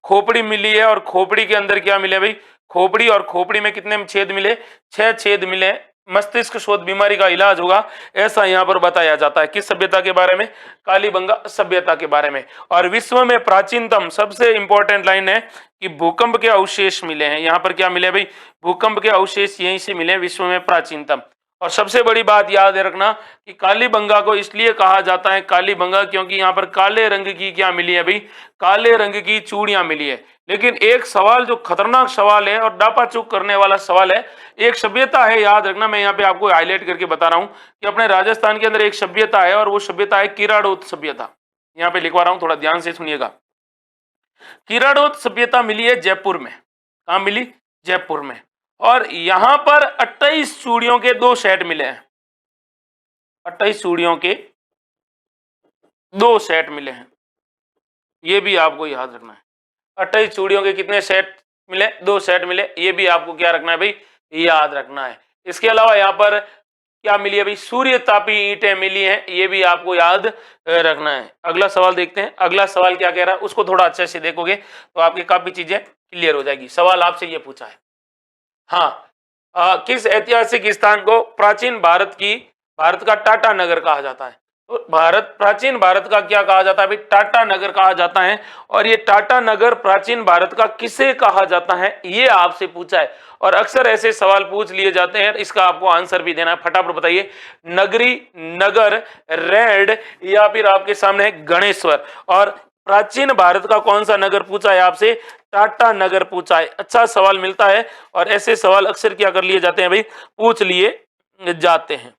खोपड़ी मिली है, और खोपड़ी के अंदर क्या मिले भाई, खोपड़ी, और खोपड़ी में कितने छेद मिले, 6 छेद मिले। मस्तिष्क शोथ बीमारी का इलाज होगा, ऐसा यहाँ पर बताया जाता है। किस सभ्यता के बारे में, कालीबंगा सभ्यता के बारे में। और विश्व में प्राचीनतम, सबसे इंपॉर्टेंट लाइन है कि भूकंप के अवशेष मिले हैं। यहाँ पर क्या मिले भाई, भूकंप के अवशेष यहीं से मिले, विश्व में प्राचीनतम। और सबसे बड़ी बात याद रखना कि कालीबंगा को इसलिए कहा जाता है कालीबंगा क्योंकि यहाँ पर काले रंग की क्या मिली है भाई, काले रंग की चूड़ियां मिली है। लेकिन एक सवाल जो खतरनाक सवाल है और डापाचूक करने वाला सवाल है, एक सभ्यता है, याद रखना, मैं यहाँ पे आपको हाईलाइट करके बता रहा हूँ कि अपने राजस्थान के अंदर एक सभ्यता है, और वो सभ्यता है किराड़ोत सभ्यता। यहाँ पे लिखवा रहा हूँ, थोड़ा ध्यान से सुनिएगा। किराड़ोत सभ्यता मिली है जयपुर में। कहाँ मिली, जयपुर में। और यहां पर 28 चूड़ियों के 2 सेट मिले हैं, 28 चूड़ियों के 2 सेट मिले हैं, ये भी आपको याद रखना है। 28 चूड़ियों के कितने सेट मिले, 2 सेट मिले, ये भी आपको क्या रखना है भाई, याद रखना है। इसके अलावा यहाँ पर क्या मिली है भाई, सूर्य तापी ईंटें मिली हैं, ये भी आपको याद रखना है। अगला सवाल देखते हैं, अगला सवाल क्या कह रहा है, उसको थोड़ा अच्छे से देखोगे तो आपकी काफी चीजें क्लियर हो जाएगी। सवाल आपसे ये पूछा है, हाँ, किस ऐतिहासिक स्थान को प्राचीन भारत का टाटा नगर कहा जाता है। तो प्राचीन भारत का क्या कहा जाता है भाई, टाटा नगर कहा जाता है। और ये टाटा नगर प्राचीन भारत का किसे कहा जाता है, ये आपसे पूछा है। और अक्सर ऐसे सवाल पूछ लिए जाते हैं, इसका आपको आंसर भी देना है। फटाफट बताइए, नगरी, नगर, रेड, या फिर आपके सामने है गणेश्वर। और प्राचीन भारत का कौन सा नगर पूछा है आपसे, टाटा नगर पूछा है। अच्छा सवाल मिलता है, और ऐसे सवाल अक्सर क्या कर लिए जाते हैं भाई, पूछ लिए जाते हैं।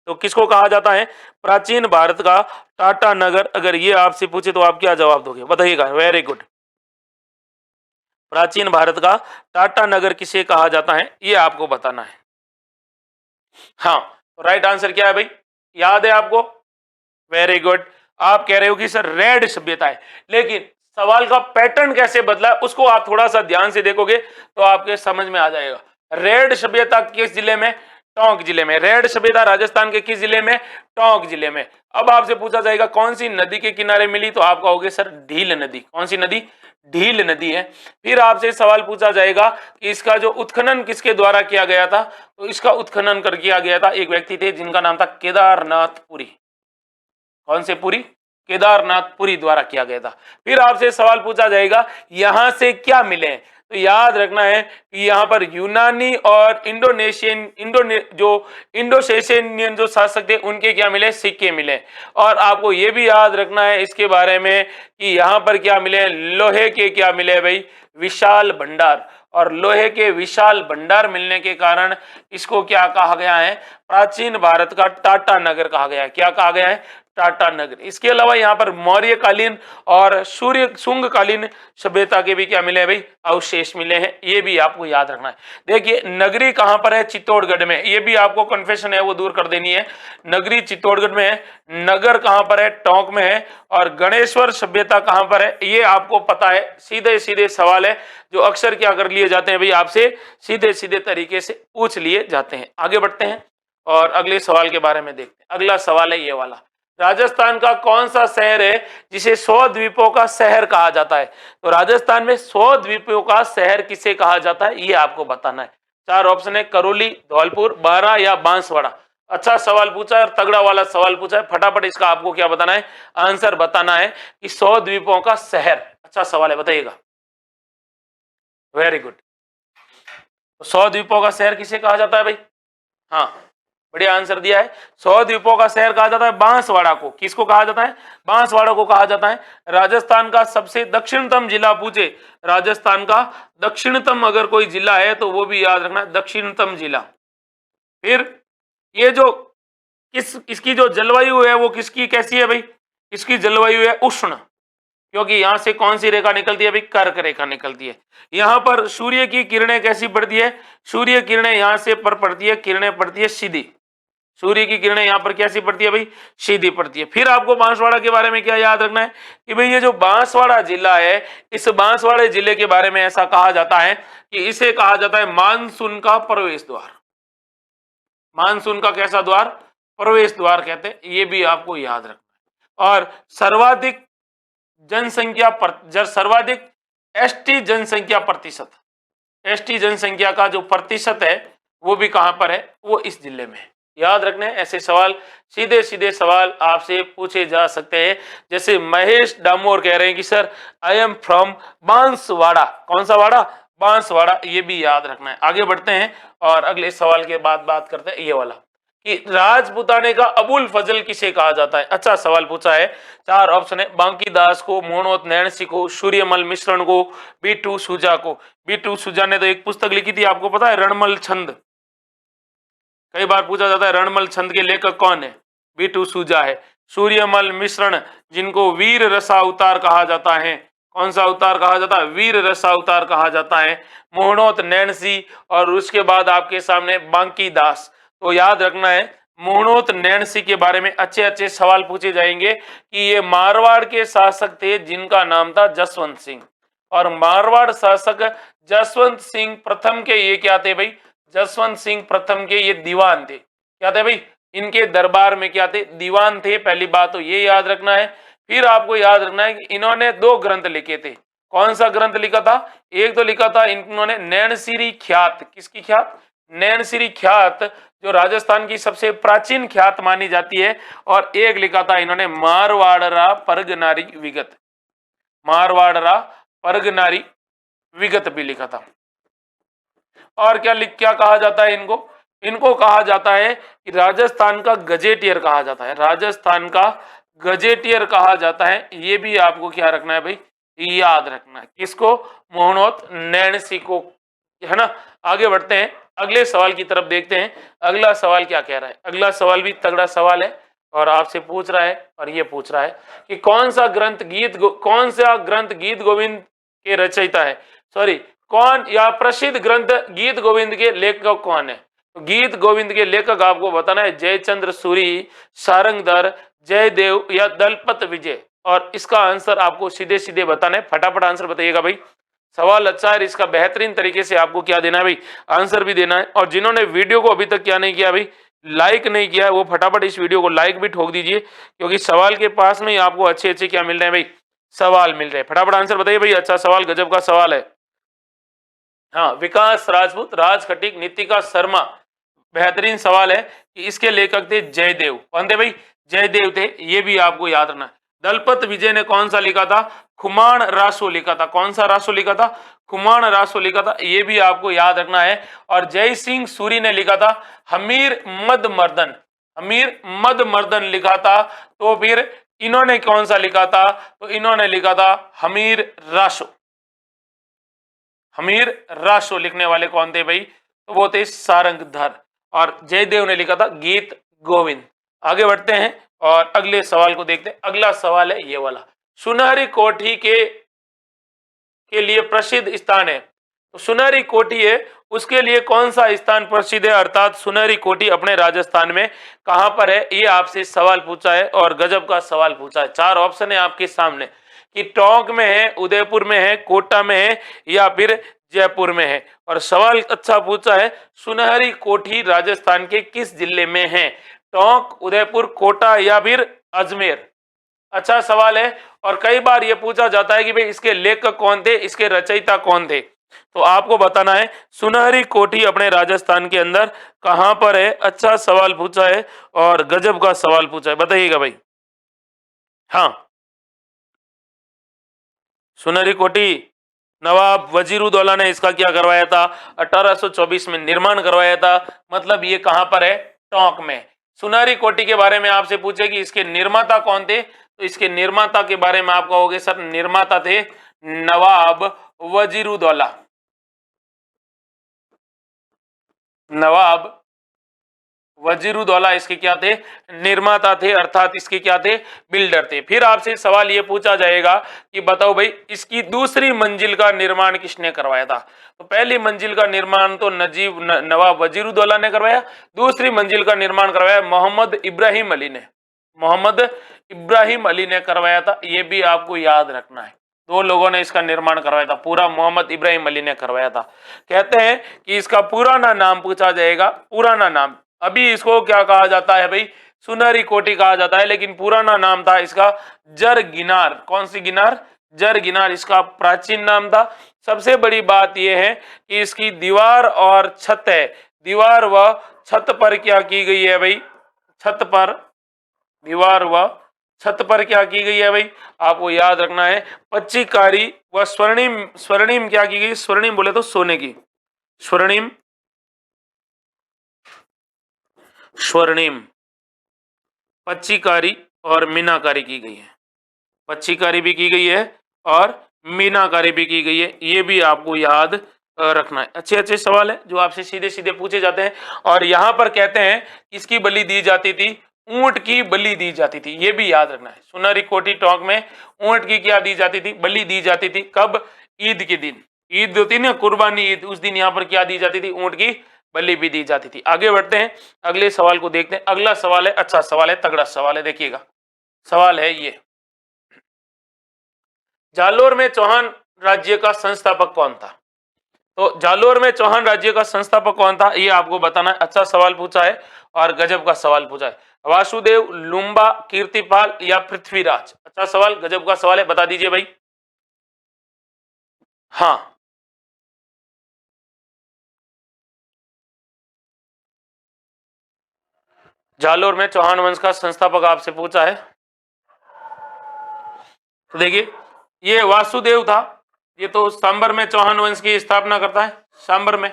तो किसको कहा जाता है, प्राचीन भारत का टाटा नगर। अगर ये आपसे पूछे तो आप क्या जवाब दोगे, बताइएगा। वेरी गुड, प्राचीन भारत का टाटा नगर किसे कहा जाता है, ये आपको बताना है। हाँ, तो राइट आंसर क्या है भाई, याद है आपको। वेरी गुड, आप कह रहे हो कि सर रेड सभ्यता है, लेकिन सवाल का पैटर्न कैसे बदला उसको आप थोड़ा सा ध्यान से देखोगे तो आपके समझ में आ जाएगा। रेड सभ्यता किस जिले में, टोंक जिले में। रेड सभ्यता राजस्थान के किस जिले में? टोंक जिले में। अब आपसे पूछा जाएगा कौन सी नदी के किनारे मिली, तो आप कहोगे सर ढील नदी। कौन सी नदी? ढील नदी है। फिर आपसे सवाल पूछा जाएगा कि इसका जो उत्खनन किसके द्वारा किया गया था, तो इसका उत्खनन कर किया गया था, एक व्यक्ति थे जिनका नाम था केदारनाथ पुरी। कौन से पुरी? केदारनाथ पुरी द्वारा किया गया था। फिर आपसे सवाल पूछा जाएगा यहां से क्या मिले, तो याद रखना है कि यहाँ पर यूनानी और इंडोनेशियन जो शासक थे उनके क्या मिले? सिक्के मिले। और आपको ये भी याद रखना है इसके बारे में कि यहाँ पर क्या मिले? लोहे के क्या मिले भाई? विशाल भंडार। और लोहे के विशाल भंडार मिलने के कारण इसको क्या कहा गया है? प्राचीन भारत का टाटा नगर कहा गया है। क्या कहा गया है? टाटा नगर। इसके अलावा यहाँ पर मौर्य कालीन और सूर्य शुंग कालीन सभ्यता के भी क्या मिले हैं भाई? अवशेष मिले हैं। ये भी आपको याद रखना है। देखिए नगरी कहां पर है? चित्तौड़गढ़ में। ये भी आपको कन्फ्यूजन है वो दूर कर देनी है। नगरी चित्तौड़गढ़ में है। नगर कहां पर है? टोंक में है। और गणेश्वर सभ्यता कहां पर है? ये आपको पता है। सीधे सीधे सवाल है जो अक्सर क्या कर लिए जाते हैं भाई? आपसे सीधे सीधे तरीके से पूछ लिए जाते हैं। आगे बढ़ते हैं और अगले सवाल के बारे में देखते हैं। अगला सवाल है ये वाला, राजस्थान का कौन सा शहर है जिसे 100 द्वीपों का शहर कहा जाता है? तो राजस्थान में 100 द्वीपों का शहर किसे कहा जाता है, ये आपको बताना है। 4 ऑप्शन है, करौली, धौलपुर, बारां या बांसवाड़ा। अच्छा सवाल पूछा है और तगड़ा वाला सवाल पूछा है। फटाफट इसका आपको क्या बताना है? आंसर बताना है कि 100 द्वीपों का शहर। अच्छा सवाल है, बताइएगा। Very good. 100 द्वीपों का शहर किसे कहा जाता है भाई? हाँ, बढ़िया आंसर दिया है। 100 द्वीपों का शहर कहा जाता है बांसवाड़ा को। किसको कहा जाता है? बांसवाड़ा को कहा जाता है। राजस्थान का सबसे दक्षिणतम जिला पूछे, राजस्थान का दक्षिणतम अगर कोई जिला है तो वो भी याद रखना, दक्षिणतम जिला। फिर ये जो इसकी जो जलवायु है वो किसकी कैसी है भाई? इसकी जलवायु है उष्ण, क्योंकि यहां से कौन सी रेखा निकलती है भाई? कर्क रेखा निकलती है। यहां पर सूर्य की किरणें कैसी पड़ती है? सूर्य किरणें यहां से पर पड़ती है, किरणें पड़ती है सीधी। सूर्य की किरणें यहां पर कैसी पड़ती है भाई? सीधी पड़ती है। फिर आपको बांसवाड़ा के बारे में क्या याद रखना है कि भाई ये जो बांसवाड़ा जिला है, इस बांसवाड़े जिले के बारे में ऐसा कहा जाता है कि इसे कहा जाता है मानसून का प्रवेश द्वार। मानसून का कैसा द्वार? प्रवेश द्वार कहते हैं। ये भी आपको याद रखना है। और सर्वाधिक सर्वाधिक एसटी जनसंख्या प्रतिशत, एसटी जनसंख्या का जो प्रतिशत है वो भी कहां पर है? वो इस जिले में है। याद रखने ऐसे सवाल, सीधे सीधे सवाल आपसे पूछे जा सकते हैं। जैसे महेश डामोर कह रहे हैं कि sir I am from Banswara. कौन सा वाड़ा? बांसवाड़ा। ये भी याद रखना है। आगे बढ़ते हैं और अगले सवाल के बाद बात करते हैं ये वाला कि राजपुताने का अबुल फजल किसे कहा जाता है? अच्छा सवाल पूछा है। 4 ऑप्शन है, बांकी दास को, मोहनोत नैणसी को, सूर्यमल मिश्रण को, बीटू सुजा को। बीटू सुजा ने तो एक पुस्तक लिखी थी, आपको पता है, रणमल छंद। कई बार पूछा जाता है रणमल छंद के लेखक कौन है? बीटू सुजा है। सूर्यमल मिश्रण जिनको वीर रसावतार कहा जाता है, कौन सा अवतार कहा जाता है? वीर रसावतार कहा जाता है। मोहनोत नैणसी और उसके बाद आपके सामने बांकी दास। तो याद रखना है मोहनोत नैणसी के बारे में अच्छे अच्छे सवाल पूछे जाएंगे कि ये मारवाड़ के शासक थे जिनका नाम था जसवंत सिंह। और मारवाड़ शासक जसवंत सिंह प्रथम के ये क्या थे भाई? जसवंत सिंह प्रथम के ये दीवान थे। क्या थे भाई? इनके दरबार में क्या थे? दीवान थे। पहली बात तो ये याद रखना है। फिर आपको याद रखना है कि इन्होंने 2 ग्रंथ लिखे थे। कौन सा ग्रंथ लिखा था? एक तो लिखा था इन्होंने नैणसीरी ख्यात। किसकी ख्यात? नैणसीरी ख्यात, जो राजस्थान की सबसे प्राचीन ख्यात मानी जाती है। और एक लिखा था इन्होंने मारवाड़रा परगनारी विगत। मारवाड़रा परगनारी विगत भी लिखा था। और क्या कहा जाता है इनको? इनको कहा जाता है कि राजस्थान का गजेटियर कहा जाता है। राजस्थान का गजेटियर कहा जाता है। ये भी आपको क्या रखना है भाई? याद रखना है। किसको? मोहनोत नैणसी को, है ना। आगे बढ़ते हैं, अगले सवाल की तरफ देखते हैं। अगला सवाल क्या कह रहा है? अगला सवाल भी तगड़ा सवाल है और आपसे पूछ रहा है और ये पूछ रहा है कि कौन सा ग्रंथ गीत गोविंद के रचयिता है? सॉरी, कौन या प्रसिद्ध ग्रंथ गीत गोविंद के लेखक कौन है? तो गीत गोविंद के लेखक आपको बताना है जयचंद्र सूरी, सारंगधर, जयदेव या दलपत विजय। और इसका आंसर आपको सीधे सीधे बताना है। फटाफट आंसर बताइएगा भाई। सवाल अच्छा है, इसका बेहतरीन तरीके से आपको क्या देना है भाई, आंसर भी देना है। और जिन्होंने वीडियो को अभी तक क्या नहीं किया भाई, लाइक नहीं किया है, वो फटाफट इस वीडियो को लाइक भी ठोक दीजिए, क्योंकि सवाल के पास में ही आपको अच्छे अच्छे क्या मिल रहे हैं भाई, सवाल मिल रहे हैं। फटाफट आंसर बताइए भाई, अच्छा सवाल, गजब का सवाल है। हाँ, विकास राजपूत, राज खटीक, नीतिका शर्मा। बेहतरीन सवाल है कि इसके लेखक थे जयदेव। कौन थे भाई, जयदेव थे, ये भी आपको याद रखना है। दलपत विजय ने कौन सा लिखा था, खुमान रासो लिखा था। कौन सा रासो लिखा था, खुमान रासो लिखा था, ये भी आपको याद रखना है। और जय सिंह सूरी ने लिखा था हमीर मद मर्दन, हमीर मद मर्दन लिखा था। तो फिर इन्होंने कौन सा लिखा था, तो इन्होंने लिखा था हमीर रासो। हमीर रासो लिखने वाले कौन थे भाई, तो वो थे सारंगधर। और जयदेव ने लिखा था गीत गोविंद। आगे बढ़ते हैं और अगले सवाल को देखते हैं। अगला सवाल है ये वाला, सुनहरी कोठी के लिए प्रसिद्ध स्थान है। तो सुनहरी कोठी है, उसके लिए कौन सा स्थान प्रसिद्ध है, अर्थात सुनहरी कोठी अपने राजस्थान में कहां पर है, ये आपसे सवाल पूछा है और गजब का सवाल पूछा है। चार ऑप्शन है आपके सामने कि टोंक में है, उदयपुर में है, कोटा में है या फिर जयपुर में है। और सवाल अच्छा पूछा है, सुनहरी कोठी राजस्थान के किस जिले में है, टोंक, उदयपुर, कोटा या फिर अजमेर। अच्छा सवाल है। और कई बार यह पूछा जाता है कि भाई इसके लेखक कौन थे, इसके रचयिता कौन थे। तो आपको बताना है सुनहरी कोठी अपने राजस्थान के अंदर कहां पर है। अच्छा सवाल पूछा है और गजब का सवाल पूछा है, बताइएगा भाई। हाँ, सुनहरी कोठी नवाब वजीरुद्दौला ने इसका क्या करवाया था, 1824 में निर्माण करवाया था। मतलब ये कहां पर है, टोंक में। सुनहरी कोठी के बारे में आपसे पूछे कि इसके निर्माता कौन थे, तो इसके निर्माता के बारे में आप कहोगे सर निर्माता थे नवाब वजीरुद्दौला। नवाब वजीरुद्दौला इसके क्या थे, निर्माता थे, अर्थात इसके क्या थे, बिल्डर थे। फिर आपसे सवाल ये पूछा जाएगा कि बताओ भाई इसकी दूसरी मंजिल का निर्माण किसने करवाया था। तो पहली मंजिल का निर्माण तो नवाब वजीरुद्दौला ने करवाया, दूसरी मंजिल का निर्माण करवाया मोहम्मद इब्राहिम अली ने, मोहम्मद इब्राहिम अली ने करवाया था। ये भी आपको याद रखना है, दो लोगों ने इसका निर्माण करवाया था, पूरा मोहम्मद इब्राहिम अली ने करवाया था। कहते हैं कि इसका पुराना नाम पूछा जाएगा, पुराना नाम, अभी इसको क्या कहा जाता है भाई, सुनहरी कोठी कहा जाता है, लेकिन पुराना नाम था इसका जरगिनार। कौन सी गिनार, जरगिनार इसका प्राचीन नाम था। सबसे बड़ी बात यह है कि इसकी दीवार और छत है, दीवार व छत पर क्या की गई है भाई, छत पर, दीवार व छत पर क्या की गई है भाई, आपको याद रखना है पच्चीकारी व स्वर्णिम, स्वर्णिम क्या की गई, स्वर्णिम बोले तो सोने की, स्वर्णिम, स्वर्णिम पच्चीकारी और मीनाकारी की गई है, पच्चीकारी भी की गई है और मीनाकारी भी की गई है। ये भी आपको याद रखना है। अच्छे अच्छे सवाल है जो आपसे सीधे सीधे पूछे जाते हैं। और यहाँ पर कहते हैं किसकी बलि दी जाती थी, ऊंट की बलि दी जाती थी, ये भी याद रखना है। सुनहरी कोठी टोंक में ऊंट की क्या दी जाती थी, बलि दी जाती थी। कब, ईद के दिन, ईद होती ना कुर्बानी ईद, उस दिन यहाँ पर क्या दी जाती थी, ऊंट की बलि भी दी जाती थी। आगे बढ़ते हैं, अगले सवाल को देखते हैं। अगला सवाल है, अच्छा सवाल है, तगड़ा सवाल है, देखिएगा। सवाल है ये, जालोर में चौहान राज्य का संस्थापक कौन था। तो जालोर में चौहान राज्य का संस्थापक कौन था, ये आपको बताना है। अच्छा सवाल पूछा है और गजब का सवाल पूछा है। वासुदेव, लुम्बा, कीर्तिपाल या पृथ्वीराज। अच्छा सवाल, गजब का सवाल है, बता दीजिए भाई। हाँ, जालोर में चौहान वंश का संस्थापक आपसे पूछा है, तो देखिए ये वासुदेव था, ये तो सांबर में चौहान वंश की स्थापना करता है, सांबर में।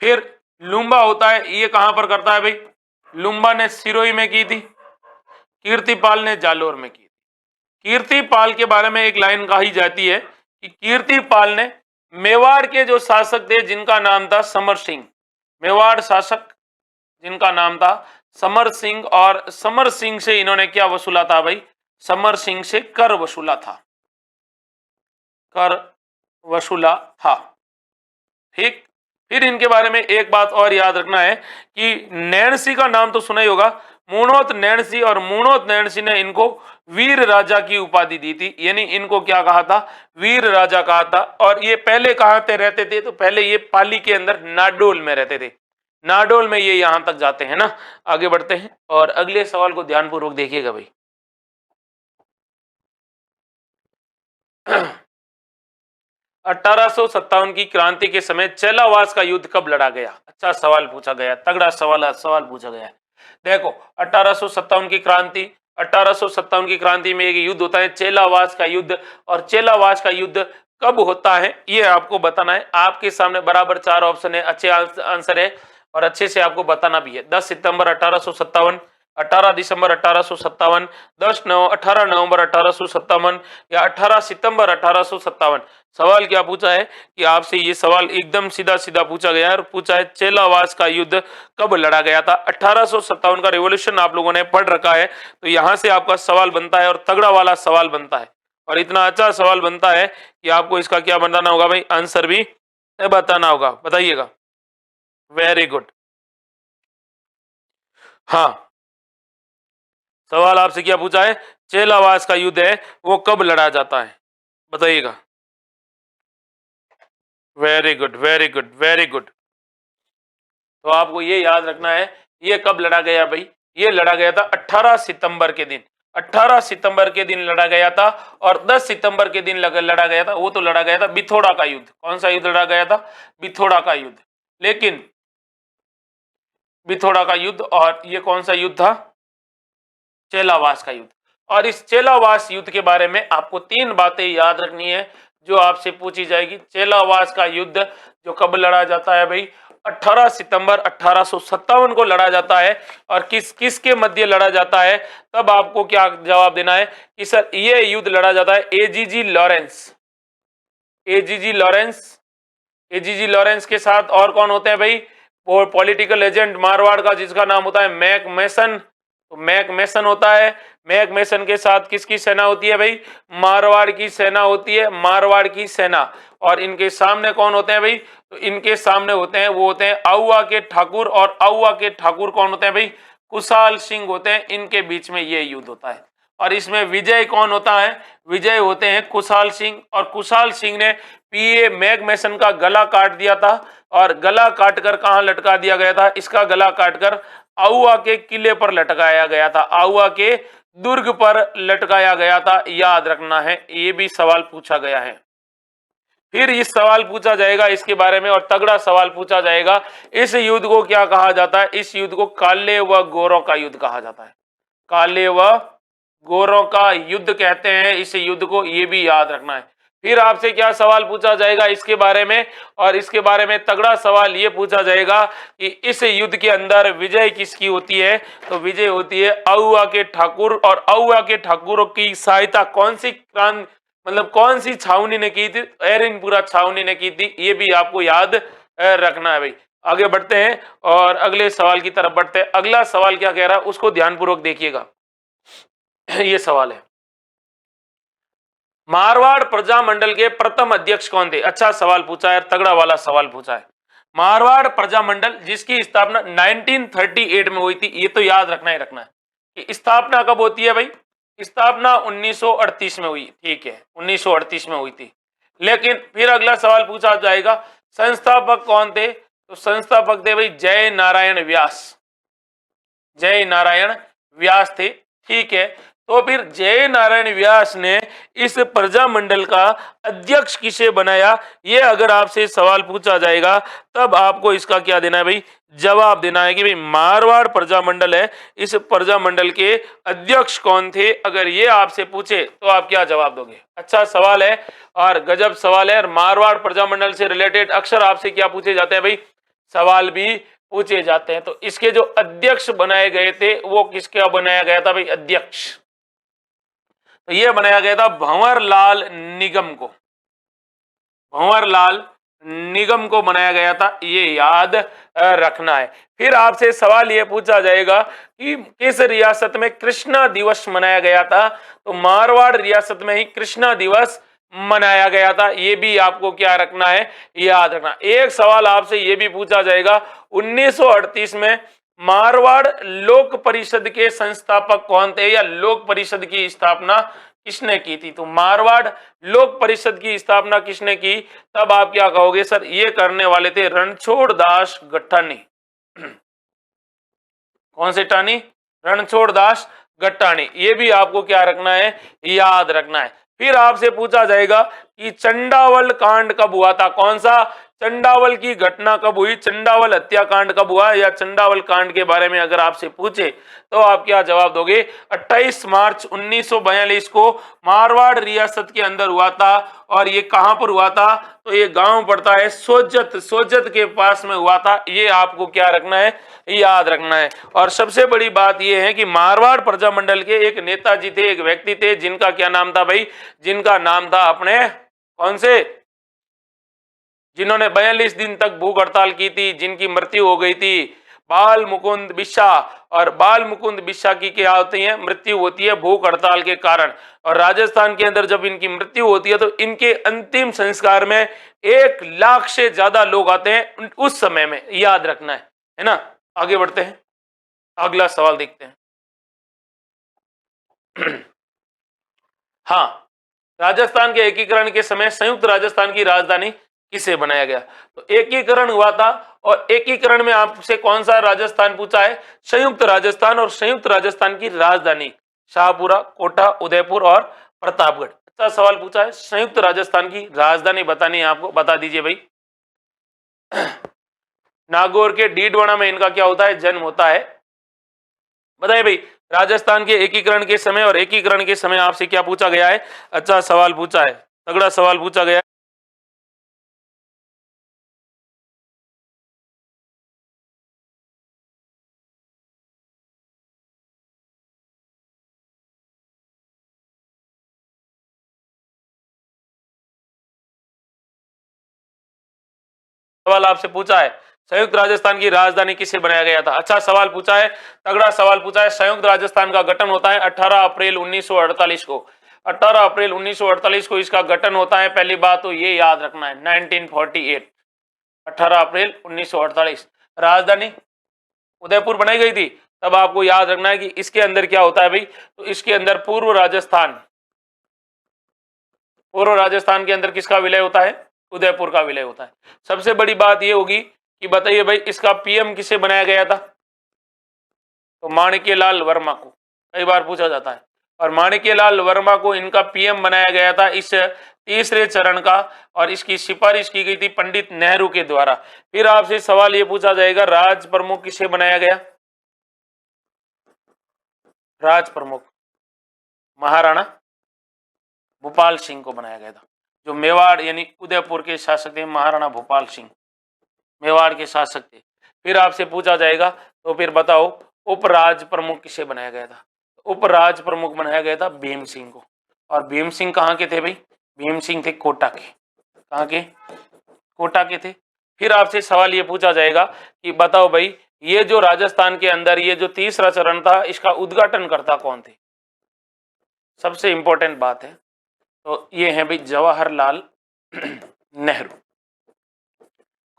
फिर लुम्बा होता है, ये कहां पर करता है भाई, लुम्बा ने सिरोही में की थी, कीर्तिपाल ने जालोर में की थी। कीर्तिपाल के बारे में एक लाइन कही जाती है कि कीर्तिपाल ने मेवाड़ के जो शासक थे जिनका नाम था समर सिंह, मेवाड़ शासक जिनका नाम था समर सिंह, और समर सिंह से इन्होंने क्या वसूला था भाई, समर सिंह से कर वसूला था, कर वसूला था। ठीक, फिर इनके बारे में एक बात और याद रखना है कि नैणसी का नाम तो सुना ही होगा, मुणोत नैणसी, और मुणोत नैणसी ने इनको वीर राजा की उपाधि दी थी, यानी इनको क्या कहा था, वीर राजा कहा था। और ये पहले कहाँ पे रहते थे, तो पहले ये पाली के अंदर नाडोल में रहते थे, नाडोल में ये यहां तक जाते हैं ना। आगे बढ़ते हैं और अगले सवाल को ध्यानपूर्वक देखिएगा भाई। 1857 की क्रांति के समय चेलावास का युद्ध कब लड़ा गया? अच्छा सवाल पूछा गया, तगड़ा सवाल पूछा गया। देखो 1857 की क्रांति, 1857 की क्रांति में एक युद्ध होता है चेलावास का युद्ध, और चेलावास का युद्ध कब होता है ये आपको बताना है। आपके सामने बराबर 4 ऑप्शन है, अच्छे आंसर है और अच्छे से आपको बताना भी है। 10 सितंबर 1857, 18 दिसंबर 1857, 18 नवंबर 1857 या 18 सितंबर 1857। सवाल क्या पूछा है कि आपसे ये सवाल एकदम सीधा सीधा पूछा गया है, और पूछा है चेलावास का युद्ध कब लड़ा गया था। 1857 का रिवॉल्यूशन आप लोगों ने पढ़ रखा है, तो यहां से आपका सवाल बनता है और तगड़ा वाला सवाल बनता है, और इतना अच्छा सवाल बनता है कि आपको इसका क्या बताना होगा भाई, आंसर भी बताना होगा। बताइएगा। Very good. हाँ, सवाल आपसे क्या पूछा है, चेलावास का युद्ध है वो कब लड़ा जाता है, बताइएगा। Very good, very good, very good. तो आपको ये याद रखना है, ये कब लड़ा गया भाई, ये लड़ा गया था 18 सितंबर के दिन, 18 सितंबर के दिन लड़ा गया था। और 10 सितंबर के दिन लड़ा गया था, वो तो लड़ा गया था बिथोड़ा का युद्ध। कौन सा युद्ध लड़ा गया था, बिथोड़ा का युद्ध। लेकिन बिथोड़ा का युद्ध, और ये कौन सा युद्ध था, चेलावास का युद्ध। और इस चेलावास युद्ध के बारे में आपको 3 बातें याद रखनी है जो आपसे पूछी जाएगी। चेलावास का युद्ध जो कब लड़ा जाता है भाई, 18 सितंबर 1857 को लड़ा जाता है। और किस के मध्य लड़ा जाता है, तब आपको क्या जवाब देना है कि सर ये युद्ध लड़ा जाता है AGG Lawrence, AGG Lawrence, AGG Lawrence के साथ और कौन होते हैं भाई, वो पॉलिटिकल एजेंट मारवाड़ का जिसका नाम होता है मैक मैसन। तो मैक मैसन होता है, मैक मैसन के साथ किसकी सेना होती है भाई, मारवाड़ की सेना होती है, मारवाड़ की सेना। और इनके सामने कौन होते हैं भाई, तो इनके सामने होते हैं, वो होते हैं आउवा के ठाकुर। और आउवा के ठाकुर कौन होते हैं भाई, कुशाल सिंह होते हैं। इनके बीच में ये युद्ध होता है, और इसमें विजय कौन होता है, विजय होते हैं कुशाल सिंह। और कुशाल सिंह ने पीए मैक मैसन का गला काट दिया था, और गला काटकर कहां लटका दिया गया था, इसका गला काटकर आउवा के किले पर लटकाया गया था, आउवा के दुर्ग पर लटकाया गया था। याद रखना है, ये भी सवाल पूछा गया है। फिर इस सवाल पूछा जाएगा इसके बारे में, और तगड़ा सवाल पूछा जाएगा, इस युद्ध को क्या कहा जाता है, इस युद्ध को काले व गोरों का युद्ध कहा जाता है, काले व गोरों का युद्ध कहते हैं इस युद्ध को, ये भी याद रखना है। फिर आपसे क्या सवाल पूछा जाएगा इसके बारे में, और इसके बारे में तगड़ा सवाल ये पूछा जाएगा कि इस युद्ध के अंदर विजय किसकी होती है, तो विजय होती है आउवा के ठाकुर। और आउवा के ठाकुरों की सहायता कौन सी क्रांति, मतलब कौन सी छावनी ने की थी, एरनपुरा छावनी ने की थी, ये भी आपको याद रखना है भाई। आगे बढ़ते हैं और अगले सवाल की तरफ बढ़ते हैं। अगला सवाल क्या कह रहा है उसको ध्यानपूर्वक देखिएगा। ये सवाल है, मारवाड़ प्रजामंडल के प्रथम अध्यक्ष कौन थे। अच्छा सवाल पूछा है, तगड़ा वाला सवाल पूछा है। मारवाड़ प्रजामंडल जिसकी स्थापना 1938 में हुई थी, ये तो याद रखना ही रखना है कि स्थापना कब होती है भाई, स्थापना 1938 में हुई, ठीक है 1938 में हुई थी। लेकिन फिर अगला सवाल पूछा जाएगा संस्थापक कौन थे, तो संस्थापक थे भाई जय नारायण व्यास, जय नारायण व्यास थे, ठीक है। तो फिर जय नारायण व्यास ने इस प्रजामंडल का अध्यक्ष किसे बनाया, ये अगर आपसे सवाल पूछा जाएगा तब आपको इसका क्या देना है भाई, जवाब देना है कि भाई मारवाड़ प्रजामंडल है, इस प्रजामंडल के अध्यक्ष कौन थे। अगर ये आपसे पूछे तो आप क्या जवाब दोगे। अच्छा सवाल है और गजब सवाल है, और मारवाड़ प्रजामंडल से रिलेटेड अक्सर आपसे क्या पूछे जाते हैं भाई, सवाल भी पूछे जाते हैं। तो इसके जो अध्यक्ष बनाए गए थे वो किसका बनाया गया था भाई, अध्यक्ष, तो ये बनाया गया था भंवरलाल निगम को, भंवरलाल निगम को बनाया गया था, ये याद रखना है। फिर आपसे सवाल ये पूछा जाएगा कि किस रियासत में कृष्णा दिवस मनाया गया था, तो मारवाड़ रियासत में ही कृष्णा दिवस मनाया गया था, ये भी आपको क्या रखना है, याद रखना। एक सवाल आपसे ये भी पूछा जाएगा 1938 में मारवाड़ लोक परिषद के संस्थापक कौन थे, या लोक परिषद की स्थापना किसने की थी? तो मारवाड़ लोक परिषद की स्थापना किसने की? तब आप क्या कहोगे सर, ये करने वाले थे रणछोड़ दास गट्टानी। कौन से टानी? रणछोड़ दास गट्टानी। ये भी आपको क्या रखना है, याद रखना है। फिर आपसे पूछा जाएगा कि चंडावल कांड कब हुआ था? कौन सा? चंडावल की घटना कब हुई, चंडावल हत्याकांड कब हुआ, या चंडावल कांड के बारे में अगर आपसे पूछे तो आप क्या जवाब दोगे? 28 मार्च 1942 को मारवाड़ रियासत के अंदर हुआ था। और ये कहां पर हुआ था? तो ये गांव पड़ता है सोजत, सोजत के पास में हुआ था। ये आपको क्या रखना है, याद रखना है। और सबसे बड़ी बात यह है कि मारवाड़ प्रजामंडल के एक नेताजी थे, एक व्यक्ति थे, जिनका क्या नाम था भाई? जिनका नाम था अपने कौन से? जिन्होंने 42 दिन तक भूख हड़ताल की थी, जिनकी मृत्यु हो गई थी, बाल मुकुंद बिस्सा। और बाल मुकुंद बिस्सा की क्या होती है? मृत्यु होती है भूख हड़ताल के कारण। और राजस्थान के अंदर जब इनकी मृत्यु होती है तो इनके अंतिम संस्कार में 1 लाख से ज्यादा लोग आते हैं उस समय में, याद रखना है ना। आगे बढ़ते हैं, अगला सवाल देखते हैं। हाँ, राजस्थान के एकीकरण के समय संयुक्त राजस्थान की राजधानी किसे बनाया गया? तो एकीकरण हुआ था, और एकीकरण में आपसे कौन सा राजस्थान पूछा है? संयुक्त राजस्थान। और संयुक्त राजस्थान की राजधानी शाहपुरा, कोटा, उदयपुर और प्रतापगढ़। अच्छा सवाल पूछा है, संयुक्त राजस्थान की राजधानी बतानी है आपको, बता दीजिए भाई। नागौर के डीडवाना में इनका क्या होता है? जन्म होता है। बताइए भाई, राजस्थान के एकीकरण के समय और एकीकरण के समय आपसे क्या पूछा गया है? अच्छा सवाल पूछा है, तगड़ा सवाल पूछा गया है। सवाल आपसे पूछा है, संयुक्त राजस्थान की राजधानी किसे बनाया गया था? अच्छा सवाल पूछा है, तगड़ा सवाल पूछा है। संयुक्त राजस्थान का गठन होता है 18 अप्रैल 1948 को। 18 अप्रैल 1948 को इसका गठन होता है। पहली बात तो ये याद रखना है, 1948, 18 अप्रैल 1948। राजधानी उदयपुर बनाई गई थी। तब आपको याद रखना है कि इसके अंदर क्या होता है भाई? तो इसके अंदर पूर्व राजस्थान, पूर्व राजस्थान के अंदर किसका विलय होता है? उदयपुर का विलय होता है। सबसे बड़ी बात यह होगी कि बताइए भाई, इसका पीएम किसे बनाया गया था? तो माणिक्यलाल वर्मा को, कई बार पूछा जाता है। और माणिक्यलाल वर्मा को इनका पीएम बनाया गया था इस तीसरे चरण का, और इसकी सिफारिश की गई थी पंडित नेहरू के द्वारा। फिर आपसे सवाल यह पूछा जाएगा, राज प्रमुख किसे बनाया गया? राज प्रमुख महाराणा भूपाल सिंह को बनाया गया था, जो मेवाड़ यानी उदयपुर के शासक थे। महाराणा भूपाल सिंह मेवाड़ के शासक थे। फिर आपसे पूछा जाएगा, तो फिर बताओ उपराज प्रमुख किसे बनाया गया था? उपराज प्रमुख बनाया गया था भीम सिंह को। और भीम सिंह कहाँ के थे भाई? भीम सिंह थे कोटा के। कहाँ के? कोटा के थे। फिर आपसे सवाल ये पूछा जाएगा कि बताओ भाई, ये जो राजस्थान के अंदर ये जो तीसरा चरण था, इसका उद्घाटन करता कौन थे? सबसे इंपॉर्टेंट बात है। तो ये है भाई जवाहरलाल नेहरू।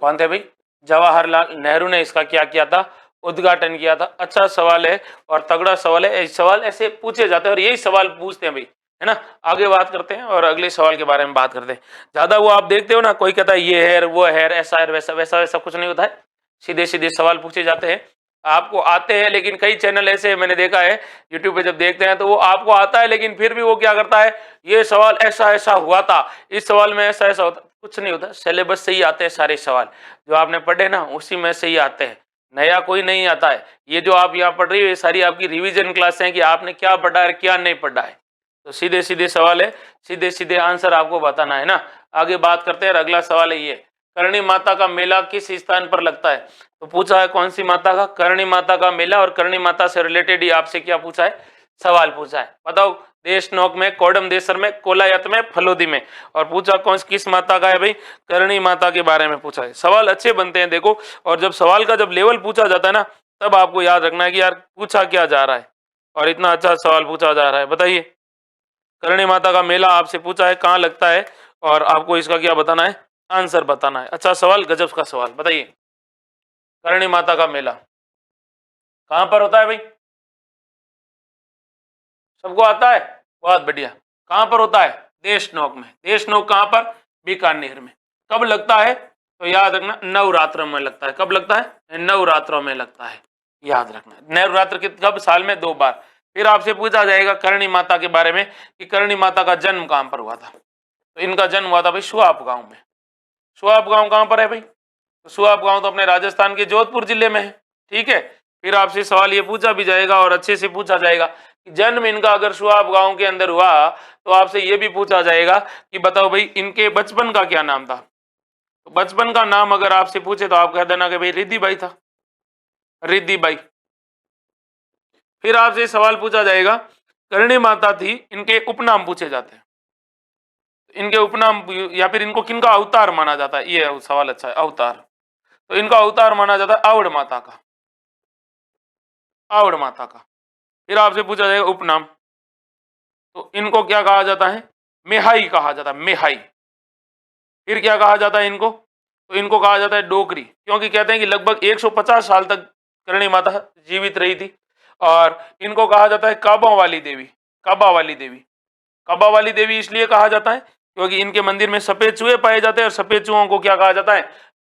कौन थे भाई? जवाहरलाल नेहरू ने इसका क्या किया था? उद्घाटन किया था। अच्छा सवाल है और तगड़ा सवाल है। सवाल ऐसे पूछे जाते हैं और यही सवाल पूछते हैं भाई, है ना। आगे बात करते हैं और अगले सवाल के बारे में बात करते हैं। ज्यादा वो आप देखते हो ना, कोई कहता है ये है वो है, ऐसा है वैसा, वैसा वैसा कुछ नहीं होता है। सीधे सीधे सवाल पूछे जाते हैं, आपको आते हैं। लेकिन कई चैनल ऐसे मैंने देखा है यूट्यूब पे जब देखते हैं तो वो आपको आता है, लेकिन फिर भी वो क्या करता है, ये सवाल ऐसा ऐसा हुआ था, इस सवाल में ऐसा ऐसा होता। कुछ नहीं होता, सिलेबस से ही आते हैं सारे सवाल। जो आपने पढ़े ना उसी में से ही आते हैं, नया कोई नहीं आता है। ये जो आप यहाँ पढ़ रही हो ये सारी आपकी रिवीजन क्लास है कि आपने क्या पढ़ा है क्या नहीं पढ़ा है। तो सीधे सीधे सवाल है, सीधे सीधे आंसर आपको बताना है ना। आगे बात करते हैं। अगला सवाल है ये, करणी माता का मेला किस स्थान पर लगता है? तो पूछा है कौन सी माता का? करणी माता का मेला। और करणी माता से रिलेटेड ही आपसे क्या पूछा है? सवाल पूछा है। बताओ, देशनोक में, कोडम देसर में, कोलायत में, फलोदी में। और पूछा कौन किस माता का है भाई? करणी माता के बारे में पूछा है। सवाल अच्छे बनते हैं देखो। और जब सवाल का जब लेवल पूछा जाता है ना, तब आपको याद रखना है कि यार पूछा क्या जा रहा है और इतना अच्छा सवाल पूछा जा रहा है। बताइए, करणी माता का मेला आपसे पूछा है, कहाँ लगता है? और आपको इसका क्या बताना है? आंसर बताना है। अच्छा सवाल, गजब का सवाल। बताइए, करणी माता का मेला कहां पर होता है भाई? सबको आता है? बहुत बढ़िया। कहां पर होता है? देशनोक में। देशनोक कहां पर? बीकानेर में। कब लगता है? तो याद रखना नवरात्रों में लगता है। कब लगता है? नवरात्रों में लगता है, याद रखना। नवरात्र के कब? साल में 2 बार। फिर आपसे पूछा जाएगा करणी माता के बारे में कि करणी माता का जन्म कहां पर हुआ था। तो इनका जन्म हुआ था भाई सुआप गांव में। सुआप गांव कहां पर है भाई? तो सुआप गांव तो अपने राजस्थान के जोधपुर जिले में है। ठीक है। फिर आपसे सवाल ये पूछा भी जाएगा और अच्छे से पूछा जाएगा कि जन्म इनका अगर सुआप गांव के अंदर हुआ तो आपसे ये भी पूछा जाएगा कि बताओ भाई इनके बचपन का क्या नाम था। तो बचपन का नाम अगर आपसे पूछे तो आप कह देना कि भाई रिद्धि बाई था, रिद्धि बाई। फिर आपसे सवाल पूछा जाएगा करणी माता थी, इनके उपनाम पूछे जाते हैं। इनके उपनाम या फिर इनको किनका अवतार माना जाता है, ये सवाल अच्छा है। अवतार, तो इनका अवतार माना जाता है आवड़ माता का, आवड़ माता का। फिर आपसे पूछा जाएगा उपनाम, तो इनको क्या कहा जाता है? मेहाई कहा जाता है, मेहाई। फिर क्या कहा जाता है इनको? तो इनको कहा जाता है डोकरी, क्योंकि कहते हैं कि लगभग 150 साल तक करणी माता जीवित रही थी। और इनको कहा जाता है काबा वाली देवी, काबा वाली देवी। काबा वाली देवी इसलिए कहा जाता है क्योंकि इनके मंदिर में सफेद चूहे पाए जाते हैं और सफेद चूहों को क्या कहा जाता है?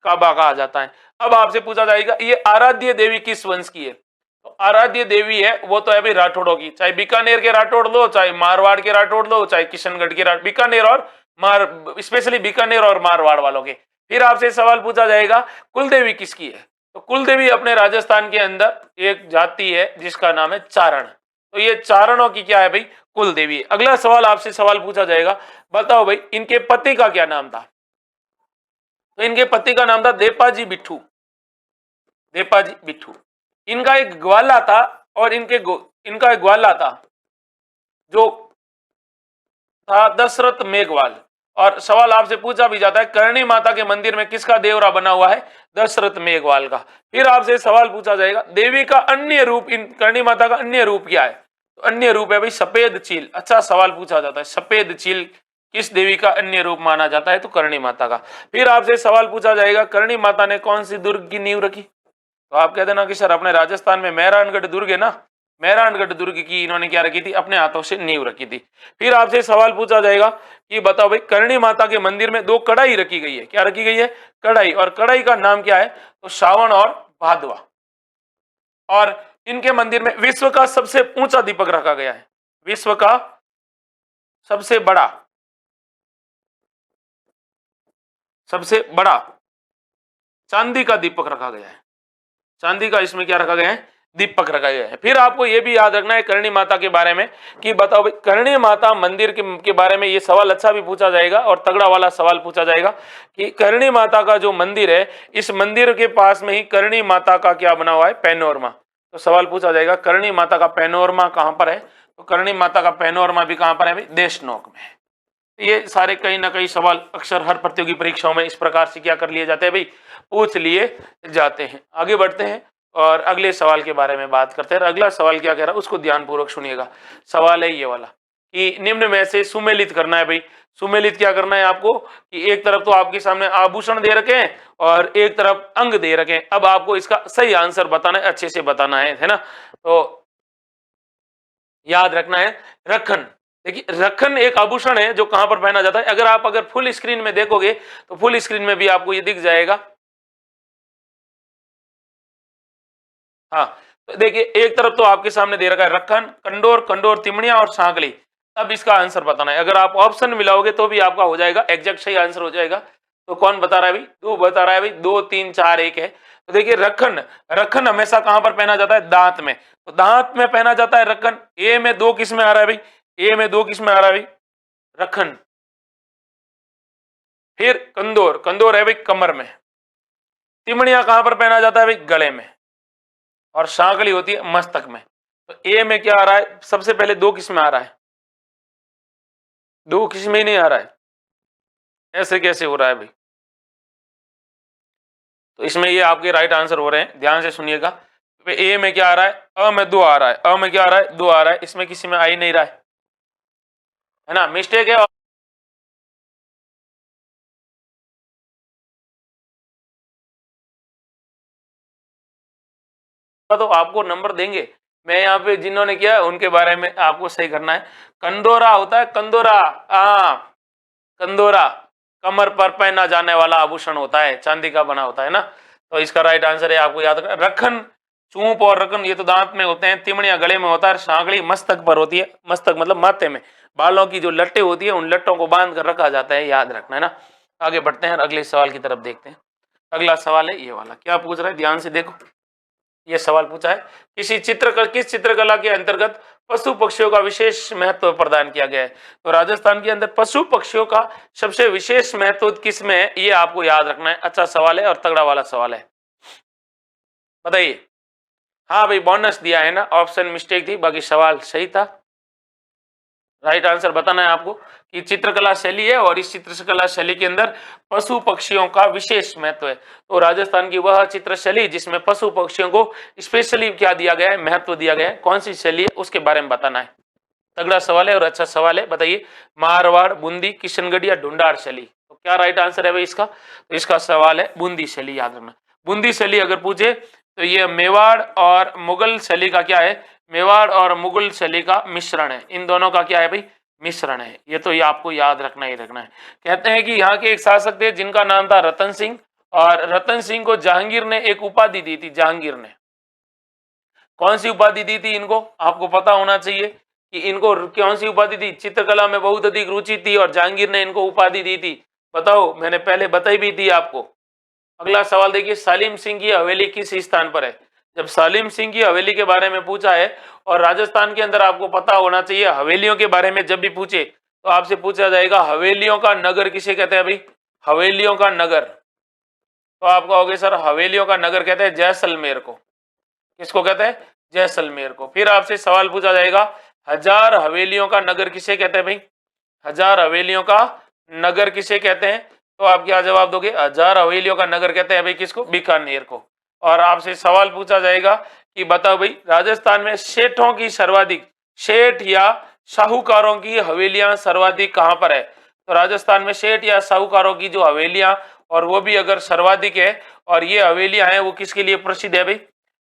काबा कहा जाता है। अब आपसे पूछा जाएगा ये आराध्य देवी किस वंश की है। तो आराध्य देवी है वो तो है भाई राठौड़ों की, चाहे बीकानेर के राठौड़ लो, चाहे मारवाड़ के राठौड़ लो, चाहे किशनगढ़ के बीकानेर और मार, स्पेशली बीकानेर और मारवाड़ वालों के। फिर आपसे सवाल पूछा जाएगा कुल देवी किसकी है। तो कुल देवी अपने राजस्थान के अंदर एक जाति है जिसका नाम है चारण। तो ये चारणों की क्या है भाई? कुल देवी। अगला सवाल आपसे सवाल पूछा जाएगा, बताओ भाई इनके पति का क्या नाम था। तो इनके पति का नाम था देपाजी बिट्ठू, देपाजी बिट्ठू। इनका एक ग्वाला था और इनका एक ग्वाला था जो था दशरथ मेघवाल। और सवाल आपसे पूछा भी जाता है करणी माता के मंदिर में किसका देवरा बना हुआ है? दशरथ मेघवाल का। फिर आपसे सवाल पूछा जाएगा देवी का अन्य रूप, इन करणी माता का अन्य रूप क्या है? तो अन्य रूप है भाई सफेद चील। अच्छा सवाल पूछा जाता है, सफेद चील किस देवी का अन्य रूप माना जाता है? तो करणी माता का। फिर आपसे सवाल पूछा जाएगा करणी माता ने कौन सी दुर्ग की नींव रखी। तो आप कहते ना कि सर अपने राजस्थान में मेहरानगढ़ दुर्ग है ना, मेहरानगढ़ दुर्ग की इन्होंने क्या रखी थी? अपने हाथों से नींव रखी थी। फिर आपसे सवाल पूछा जाएगा कि बताओ भाई करणी माता के मंदिर में 2 कढ़ाई रखी गई है। क्या रखी गई है? कढ़ाई। और कढ़ाई का नाम क्या है? तो श्रावण और भादवा। और इनके मंदिर में विश्व का सबसे ऊंचा दीपक रखा गया है, विश्व का सबसे बड़ा, सबसे बड़ा चांदी का दीपक रखा गया है। चांदी का इसमें क्या रखा गया है? दीपक रखा गया है। फिर आपको यह भी याद रखना है करणी माता के बारे में कि बताओ भाई करणी माता मंदिर के बारे में ये सवाल अच्छा भी पूछा जाएगा और तगड़ा वाला सवाल पूछा जाएगा कि करणी माता का जो मंदिर है, इस मंदिर के पास में ही करणी माता का क्या बना हुआ है? पैनोरमा। तो सवाल पूछा जाएगा करणी माता का पैनोरमा कहां पर है? तो करणी माता का पैनोरमा भी कहां पर है भाई? देशनोक में। ये सारे कहीं ना कहीं सवाल अक्सर हर प्रतियोगी परीक्षाओं में इस प्रकार से क्या कर लिए जाते हैं भाई? पूछ लिए जाते हैं। आगे बढ़ते हैं और अगले सवाल के बारे में बात करते हैं। अगला सवाल क्या कह रहा है उसको ध्यानपूर्वक सुनिएगा। सवाल है ये वाला कि निम्न में से सुमेलित करना है भाई। सुमेलित क्या करना है आपको कि एक तरफ तो आपके सामने आभूषण दे रखे हैं और एक तरफ अंग दे रखे हैं। अब आपको इसका सही आंसर बताना है, अच्छे से बताना है ना। तो याद रखना है रखन। देखिए रखन एक आभूषण है जो कहां पर पहना जाता है। अगर फुल स्क्रीन में देखोगे तो फुल स्क्रीन में भी आपको ये दिख जाएगा। हाँ, तो देखिए एक तरफ तो आपके सामने दे रखा है रखन, कंडोर, कंडोर तिमड़िया और सांकली। अब इसका आंसर बताना है। अगर आप ऑप्शन मिलाओगे तो भी आपका हो जाएगा, एग्जैक्ट सही आंसर हो जाएगा। तो कौन बता रहा है भाई? दो बता रहा है भाई, 2 3 4 1 है। तो देखिए रखन, रखन हमेशा कहां पर पहना जाता है? दांत में। तो दांत में पहना जाता है रखन। ए में 2 किस में आ रहा है भाई? ए में 2 किस में आ रहा है भाई? रखन। फिर कंदोर, कंदोर है भाई कमर में। तिमड़िया कहां पर पहना जाता है भाई? गले में। और सांकली होती है मस्तक में। तो ए में क्या आ रहा है? सबसे पहले 2 किस में आ रहा है? 2 किस में ही नहीं आ रहा है, ऐसे कैसे हो रहा है भाई? तो इसमें ये आपके राइट आंसर हो रहे हैं, ध्यान से सुनिएगा। ए में क्या आ रहा है? अ में 2 आ रहा है, अ में क्या आ रहा है? 2 आ रहा है। इसमें किसी में आ ही नहीं रहा है ना, मिस्टेक है। तो आपको नंबर देंगे। मैं यहाँ पे जिन्होंने किया उनके बारे में आपको सही करना है। कंदोरा होता है, कंदोरा, हाँ कंदोरा कमर पर पहना जाने वाला आभूषण होता है, चांदी का बना होता है ना। तो इसका राइट आंसर है, आपको याद रखना। रखन, चूप और रकन ये तो दांत में होते हैं, तिमड़िया गले में होता है, सांगड़ी मस्तक पर होती है। मस्तक मतलब माथे में, बालों की जो लट्टे होती है उन लट्टों को बांध कर रखा जाता है, याद रखना है ना। आगे बढ़ते हैं, अगले सवाल की तरफ देखते हैं। अगला सवाल है ये वाला, क्या पूछ रहा है ध्यान से देखो। ये सवाल पूछा है, किस चित्रकला के अंतर्गत पशु पक्षियों का विशेष महत्व प्रदान किया गया है। तो राजस्थान के अंदर पशु पक्षियों का सबसे विशेष महत्व किस में है, ये आपको याद रखना है। अच्छा सवाल है और तगड़ा वाला सवाल है, बताइए। हाँ भाई बोनस दिया है ना, ऑप्शन मिस्टेक थी, बाकी सवाल सही था। राइट आंसर बताना है आपको कि चित्रकला शैली है और इस चित्रकला शैली के अंदर पशु पक्षियों का विशेष महत्व है। तो राजस्थान की वह चित्र शैली जिसमें पशु पक्षियों को स्पेशली क्या दिया गया है, महत्व दिया गया है, कौन सी शैली है उसके बारे में बताना है। तगड़ा सवाल है और अच्छा सवाल है, बताइए। मारवाड़, बूंदी, किशनगढ़ या ढूंढार शैली। तो क्या राइट आंसर है भाई इसका, तो इसका सवाल है बूंदी शैली, याद रखना। बूंदी शैली अगर पूछे तो ये मेवाड़ और मुगल शैली का क्या है, मेवाड़ और मुगल शैली का मिश्रण है। इन दोनों का क्या है भाई, मिश्रण है। ये तो ये आपको याद रखना ही रखना है। कहते हैं कि यहाँ के एक शासक थे जिनका नाम था रतन सिंह, और रतन सिंह को जहांगीर ने एक उपाधि दी थी। जहांगीर ने कौन सी उपाधि दी थी इनको, आपको पता होना चाहिए कि इनको कौन सी उपाधि दी। चित्रकला में बहुत अधिक रुचि थी और जहांगीर ने इनको उपाधि दी थी, बताओ। मैंने पहले बताई भी थी आपको। अगला सवाल देखिए, सालिम सिंह की हवेली किस स्थान पर है। जब सालिम सिंह की हवेली के बारे में पूछा है, और राजस्थान के अंदर आपको पता होना चाहिए हवेलियों के बारे में जब भी पूछे तो आपसे पूछा जाएगा हवेलियों का नगर किसे कहते हैं भाई, हवेलियों का नगर। तो आप कहोगे सर हवेलियों का नगर कहते हैं जैसलमेर को। किसको कहते हैं, जैसलमेर को। फिर आपसे सवाल पूछा जाएगा हजार हवेलियों का नगर किसे कहते हैं भाई, हजार हवेलियों का नगर किसे कहते हैं। तो आप क्या जवाब दोगे, हजार हवेलियों का नगर कहते हैं भाई किसको, बीकानेर को। और आपसे सवाल पूछा जाएगा कि बताओ भाई राजस्थान में सेठों की सर्वाधिक, सेठ या साहूकारों की हवेलियां सर्वाधिक कहां पर है। तो राजस्थान में सेठ या साहूकारों की जो हवेलियां, और वो भी अगर सर्वाधिक है, और ये हवेलियां हैं वो किसके लिए प्रसिद्ध है भाई,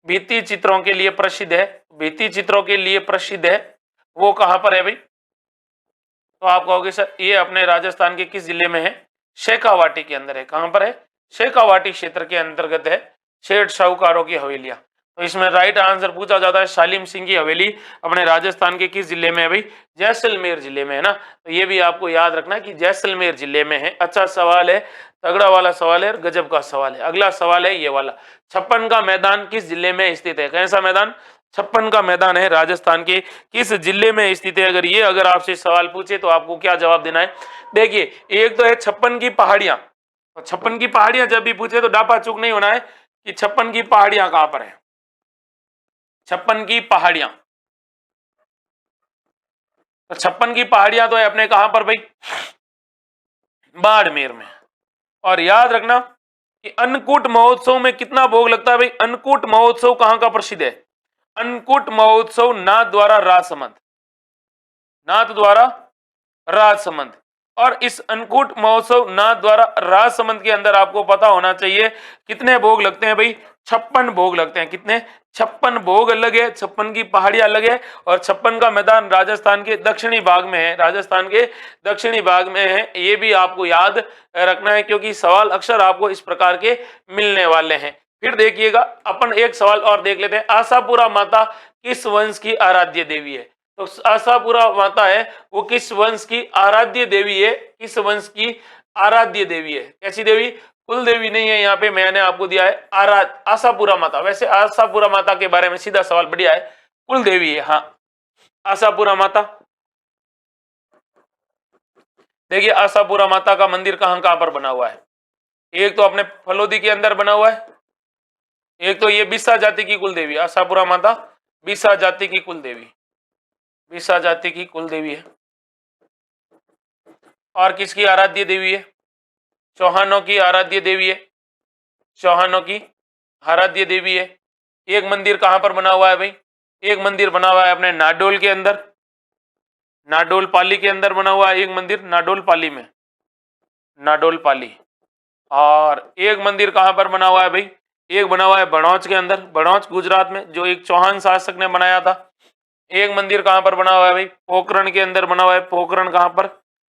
भित्ति चित्रों के लिए प्रसिद्ध है। भित्ति चित्रों के लिए प्रसिद्ध है, वो कहां पर है भाई। तो आप कहोगे सर ये अपने राजस्थान के किस जिले में है, शेखावाटी के अंदर है। कहां पर है, शेखावाटी क्षेत्र के अंतर्गत है सेठ साहूकारों की हवेलियां। तो इसमें राइट आंसर पूछा जाता है सालिम सिंह की हवेली अपने राजस्थान के किस जिले में है भाई, जैसलमेर जिले में है ना। तो ये भी आपको याद रखना है कि जैसलमेर जिले में है। अच्छा सवाल है, तगड़ा वाला सवाल है और गजब का सवाल है। अगला सवाल है ये वाला, छप्पन का मैदान किस जिले में स्थित है। कैसा मैदान, छप्पन का मैदान है राजस्थान के किस जिले में स्थित है। अगर आपसे सवाल पूछे तो आपको क्या जवाब देना है। देखिए एक तो है छप्पन की पहाड़ियां, तो छप्पन की पहाड़ियां जब भी पूछे तो डापा चूक नहीं होना है कि छप्पन की पहाड़ियां कहां पर है। छप्पन की पहाड़ियां, तो छप्पन की पहाड़ियां तो है अपने कहां पर भाई, बाड़मेर में। और याद रखना कि अन्नकूट महोत्सव में कितना भोग लगता है भाई। अन्नकूट महोत्सव कहां का प्रसिद्ध है, अन्नकूट महोत्सव नाथ द्वारा राजसमंद, नाथ द्वारा राजसमंद। और इस अन्नकूट महोत्सव नाथ द्वारा राजसमंद के अंदर आपको पता होना चाहिए कितने भोग लगते हैं भाई, 56 भोग लगते हैं। कितने, 56 भोग अलग है, 56 की पहाड़ियां अलग है, और 56 का मैदान राजस्थान के दक्षिणी भाग में है, राजस्थान के दक्षिणी भाग में है। ये भी आपको याद रखना है क्योंकि सवाल अक्सर आपको इस प्रकार के मिलने वाले हैं। फिर देखिएगा अपन एक सवाल और देख लेते हैं, आशापुरा माता किस वंश की आराध्य देवी है। तो आशापुरा माता है वो किस वंश की आराध्य देवी है, किस वंश की आराध्य देवी है। कैसी देवी, कुल देवी नहीं है, यहाँ पे मैंने आपको दिया है आशापुरा माता। वैसे आशापुरा माता के बारे में सीधा सवाल बढ़िया है, कुल देवी है। हाँ आशापुरा माता, देखिए आशापुरा माता का मंदिर कहां कहां पर बना हुआ है। एक तो अपने फलोदी के अंदर बना हुआ है, एक तो ये बिस्सा जाति की कुल देवी आशापुरा माता, बिस्सा जाति की कुल देवी, बिस्सा जाति की कुल देवी है। और किसकी आराध्य देवी है, चौहानों की आराध्य देवी है, चौहानों की आराध्य देवी है। एक मंदिर कहां पर बना हुआ है भाई, एक मंदिर बना हुआ है अपने नाडोल के अंदर, नाडोल पाली के अंदर बना हुआ है एक मंदिर, नाडोल पाली में, नाडोल पाली। और एक मंदिर कहां पर बना हुआ है भाई, एक बना हुआ है बड़ौच के अंदर, बड़ौच गुजरात में, जो एक चौहान शासक ने बनाया था। एक मंदिर कहाँ पर बना हुआ है भाई? पोखरण के अंदर बना हुआ है। पोखरण कहाँ पर?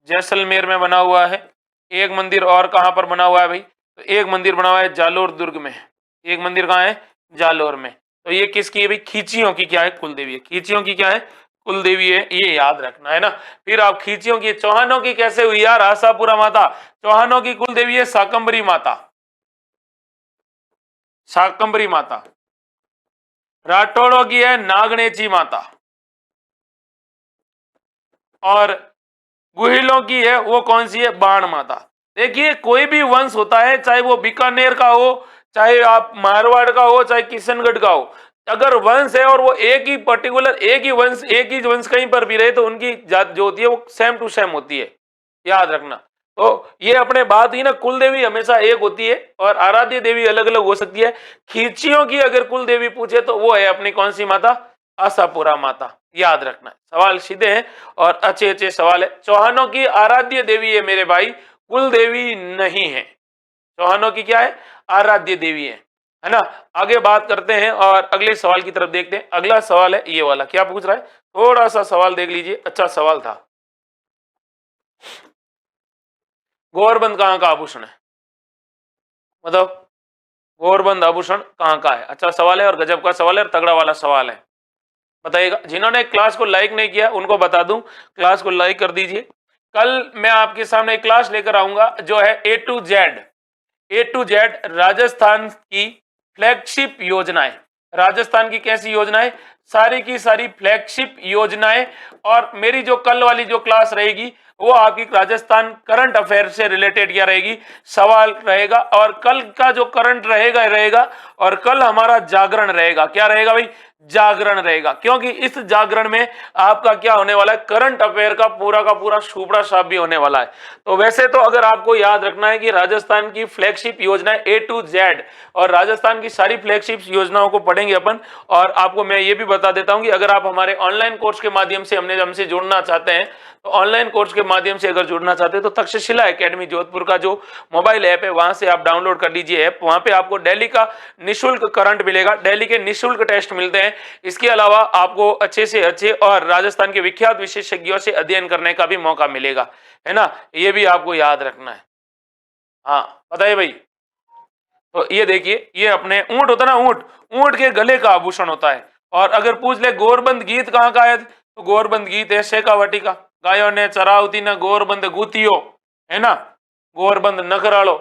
जैसलमेर में बना हुआ है। एक मंदिर और कहाँ पर बना हुआ है भाई? तो एक मंदिर बना हुआ है जालोर दुर्ग में। एक मंदिर कहाँ है? जालोर में। तो ये किसकी है भाई? खींचियों की क्या है? कुलदेवी है। खींचियों की क्या है? कुलदेवी है, ये याद रखना है ना। फिर आप खींचियों की, चौहानों की कैसे हुई यार? आशापुरा माता। चौहानों की कुलदेवी है शाकंभरी माता, शाकंभरी माता। राठौड़ों की है नागणेची माता, और गुहिलों की है वो कौन सी है? बाण माता। देखिए कोई भी वंश होता है, चाहे वो बीकानेर का हो, चाहे आप मारवाड़ का हो, चाहे किशनगढ़ का हो, अगर वंश है और वो एक ही पर्टिकुलर एक ही वंश कहीं पर भी रहे तो उनकी जात जो होती है वो सेम टू सेम होती है, याद रखना। तो ये अपने बात ही ना, कुल देवी हमेशा एक होती है और आराध्य देवी अलग अलग हो सकती है। खींचियों की अगर कुल देवी पूछे तो वो है अपनी कौन सी माता? आशापुरा माता, याद रखना है। सवाल सीधे हैं और अच्छे अच्छे सवाल है। चौहानों की आराध्य देवी है मेरे भाई, कुल देवी नहीं है। चौहानों की क्या है? आराध्य देवी है ना। आगे बात करते हैं और अगले सवाल की तरफ देखते हैं। अगला सवाल है ये वाला, क्या पूछ रहा है? थोड़ा सा सवाल देख लीजिए, अच्छा सवाल था। गौरबंद कहाँ का आभूषण है? मतलब गौरबंद आभूषण कहाँ का है? अच्छा सवाल है और गजब का सवाल है और तगड़ा वाला सवाल है। बताइएगा। जिन्होंने क्लास को लाइक नहीं किया उनको बता दूं, क्लास को लाइक कर दीजिए। कल मैं आपके सामने एक क्लास लेकर आऊंगा जो है ए टू जेड राजस्थान की फ्लैगशिप योजनाएं। राजस्थान की कैसी योजनाएं? सारी की सारी फ्लैगशिप योजनाएं। और मेरी जो कल वाली जो क्लास रहेगी वो आपकी राजस्थान करंट अफेयर से रिलेटेड क्या रहेगी? सवाल रहेगा। और कल का जो करंट रहेगा और कल हमारा जागरण रहेगा। क्या रहेगा भाई? जागरण रहेगा। क्योंकि इस जागरण में आपका क्या होने वाला है? करंट अफेयर का पूरा सुपड़ा साफ भी होने वाला है। तो वैसे तो अगर आपको याद रखना है कि राजस्थान की फ्लैगशिप योजना A to Z, और राजस्थान की सारी फ्लैगशिप योजनाओं को पढ़ेंगे अपन। और आपको मैं ये भी बता देता हूं कि अगर आप हमारे ऑनलाइन कोर्स के माध्यम से हमसे जुड़ना चाहते हैं, तो ऑनलाइन कोर्स के माध्यम से अगर जुड़ना चाहते हैं तो तक्षशिला एकेडमी जोधपुर का जो मोबाइल ऐप है वहां से आप डाउनलोड कर लीजिए ऐप। वहां पे आपको डेली का निःशुल्क करंट मिलेगा, डेली के निःशुल्क टेस्ट मिलते हैं। इसके अलावा आपको अच्छे से अच्छे और राजस्थान के विख्यात विशेषज्ञों से अध्ययन करने का भी मौका मिलेगा, है ना। ये भी आपको याद रखना है। हाँ बताइए भाई। तो ये देखिए, ये अपने ऊंट होता ना, ऊंट, ऊंट के गले का आभूषण होता है। और अगर पूछ ले गोरबंद गीत कहाँ का है, तो गोरबंद गीत है शेखावटी का। गायों ने चरावती न गोरबंद गूतियो, है ना, गोरबंद नखरालो,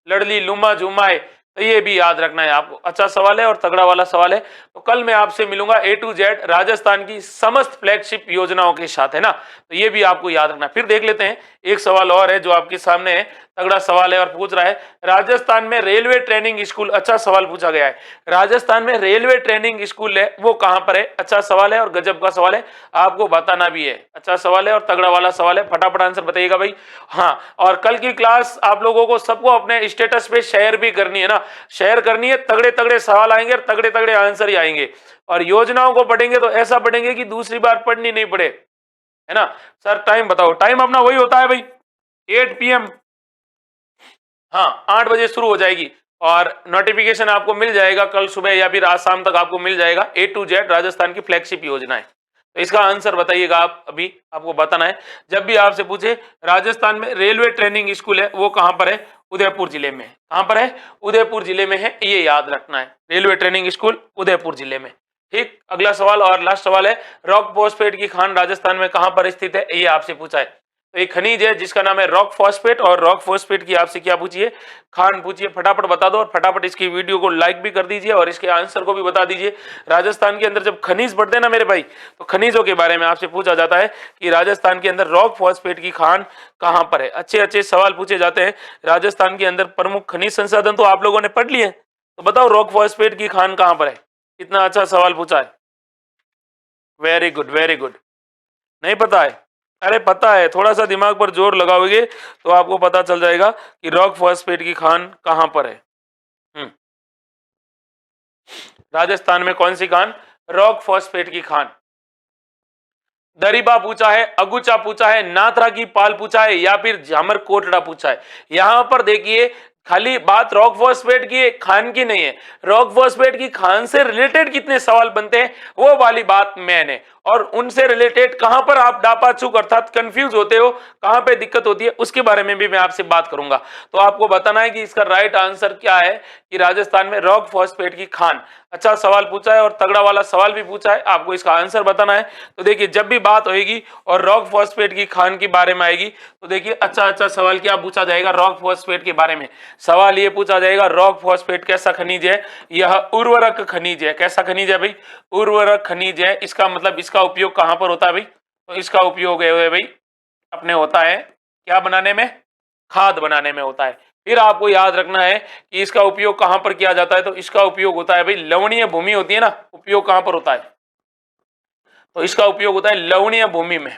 लड़ली लुमा झुमाए। तो ये भी याद रखना है आपको। अच्छा सवाल है और तगड़ा वाला सवाल है। तो कल मैं आपसे मिलूंगा A to Z राजस्थान की समस्त फ्लैगशिप योजनाओं के साथ, है ना। तो ये भी आपको याद रखना है। फिर देख लेते हैं एक सवाल और है जो आपके सामने है, तगड़ा सवाल है और पूछ रहा है राजस्थान में रेलवे ट्रेनिंग स्कूल। अच्छा सवाल पूछा गया है, राजस्थान में रेलवे ट्रेनिंग स्कूल है वो कहां पर है? अच्छा सवाल है और गजब का सवाल है, आपको बताना भी है। अच्छा सवाल है और तगड़ा वाला सवाल है, फटाफट आंसर बताइएगा भाई। हाँ, और कल की क्लास आप लोगों को सबको अपने स्टेटस पे शेयर भी करनी है ना, शेयर करनी है। तगड़े तगड़े सवाल आएंगे और तगड़े तगड़े आंसर ही आएंगे। और योजनाओं को पढ़ेंगे तो ऐसा पढ़ेंगे कि दूसरी बार पढ़नी नहीं पड़े, है ना। सर टाइम बताओ। टाइम अपना वही होता है भाई, 8 PM। हाँ 8 बजे शुरू हो जाएगी और नोटिफिकेशन आपको मिल जाएगा कल सुबह या फिर आज शाम तक आपको मिल जाएगा। A to Z राजस्थान की फ्लैगशिप योजना है। तो इसका आंसर बताइएगा आप, अभी आपको बताना है। जब भी आपसे पूछे राजस्थान में रेलवे ट्रेनिंग स्कूल है वो कहां पर है? उदयपुर जिले में। कहां पर है? उदयपुर जिले में है, ये याद रखना है। रेलवे ट्रेनिंग स्कूल उदयपुर जिले में। ठीक, अगला सवाल और लास्ट सवाल है, रॉक फॉस्फेट की खान राजस्थान में कहां पर स्थित है? ये आपसे पूछा है। तो एक खनिज है जिसका नाम है रॉक फॉस्फेट, और रॉक फॉस्फेट की आपसे क्या पूछिए? खान पूछिए। फटाफट बता दो और फटाफट इसकी वीडियो को लाइक भी कर दीजिए और इसके आंसर को भी बता दीजिए। राजस्थान के अंदर जब खनिज पढ़ते हैं ना मेरे भाई, तो खनिजों के बारे में आपसे पूछा जाता है कि राजस्थान के अंदर रॉक फॉस्फेट की खान कहां पर है। अच्छे अच्छे सवाल पूछे जाते हैं। राजस्थान के अंदर प्रमुख खनिज संसाधन तो आप लोगों ने पढ़ लिए, तो बताओ रॉक फॉस्फेट की खान कहां पर है? कितना अच्छा सवाल पूछा है, वेरी गुड वेरी गुड। नहीं पता है? अरे पता है, थोड़ा सा दिमाग पर जोर लगाओगे तो आपको पता चल जाएगा कि रॉक फॉस्फेट की खान कहां पर है। राजस्थान में कौन सी खान? रॉक फॉस्फेट की खान। दरीबा पूछा है, अगुचा पूछा है, नाथरा की पाल पूछा है या फिर झामर कोटड़ा पूछा है। यहां पर देखिए खाली बात रॉक फॉस्फेट की खान की नहीं है, रॉक फॉस्फेट की खान से रिलेटेड कितने सवाल बनते हैं वो वाली बात मैंने, और उनसे रिलेटेड कहां पर आप डापाचूक अर्थात कंफ्यूज होते हो, कहां पे दिक्कत होती है, उसके बारे में भी मैं आपसे बात करूंगा। तो आपको बताना है कि इसका राइट आंसर क्या है कि राजस्थान में रॉक फॉस्फेट की खान। अच्छा सवाल पूछा है और तगड़ा वाला सवाल भी पूछा है, आपको इसका आंसर बताना है। तो देखिए जब भी बात होगी और रॉक फॉस्फेट की खान के बारे में आएगी तो देखिए अच्छा सवाल क्या पूछा जाएगा रॉक फॉस्फेट के बारे में। सवाल ये पूछा जाएगा रॉक फॉस्फेट कैसा खनिज है, यह उर्वरक खनिज है। कैसा खनिज है भाई, उर्वरक खनिज है। इसका मतलब इसका उपयोग कहां पर होता है भाई, तो इसका उपयोग है भाई अपने होता है क्या बनाने में, खाद बनाने में होता है। फिर आपको याद रखना है कि इसका उपयोग कहां पर किया जाता है, तो इसका उपयोग होता है भाई लवणीय भूमि होती है ना, उपयोग कहां पर होता है, तो इसका उपयोग होता है लवणीय भूमि में।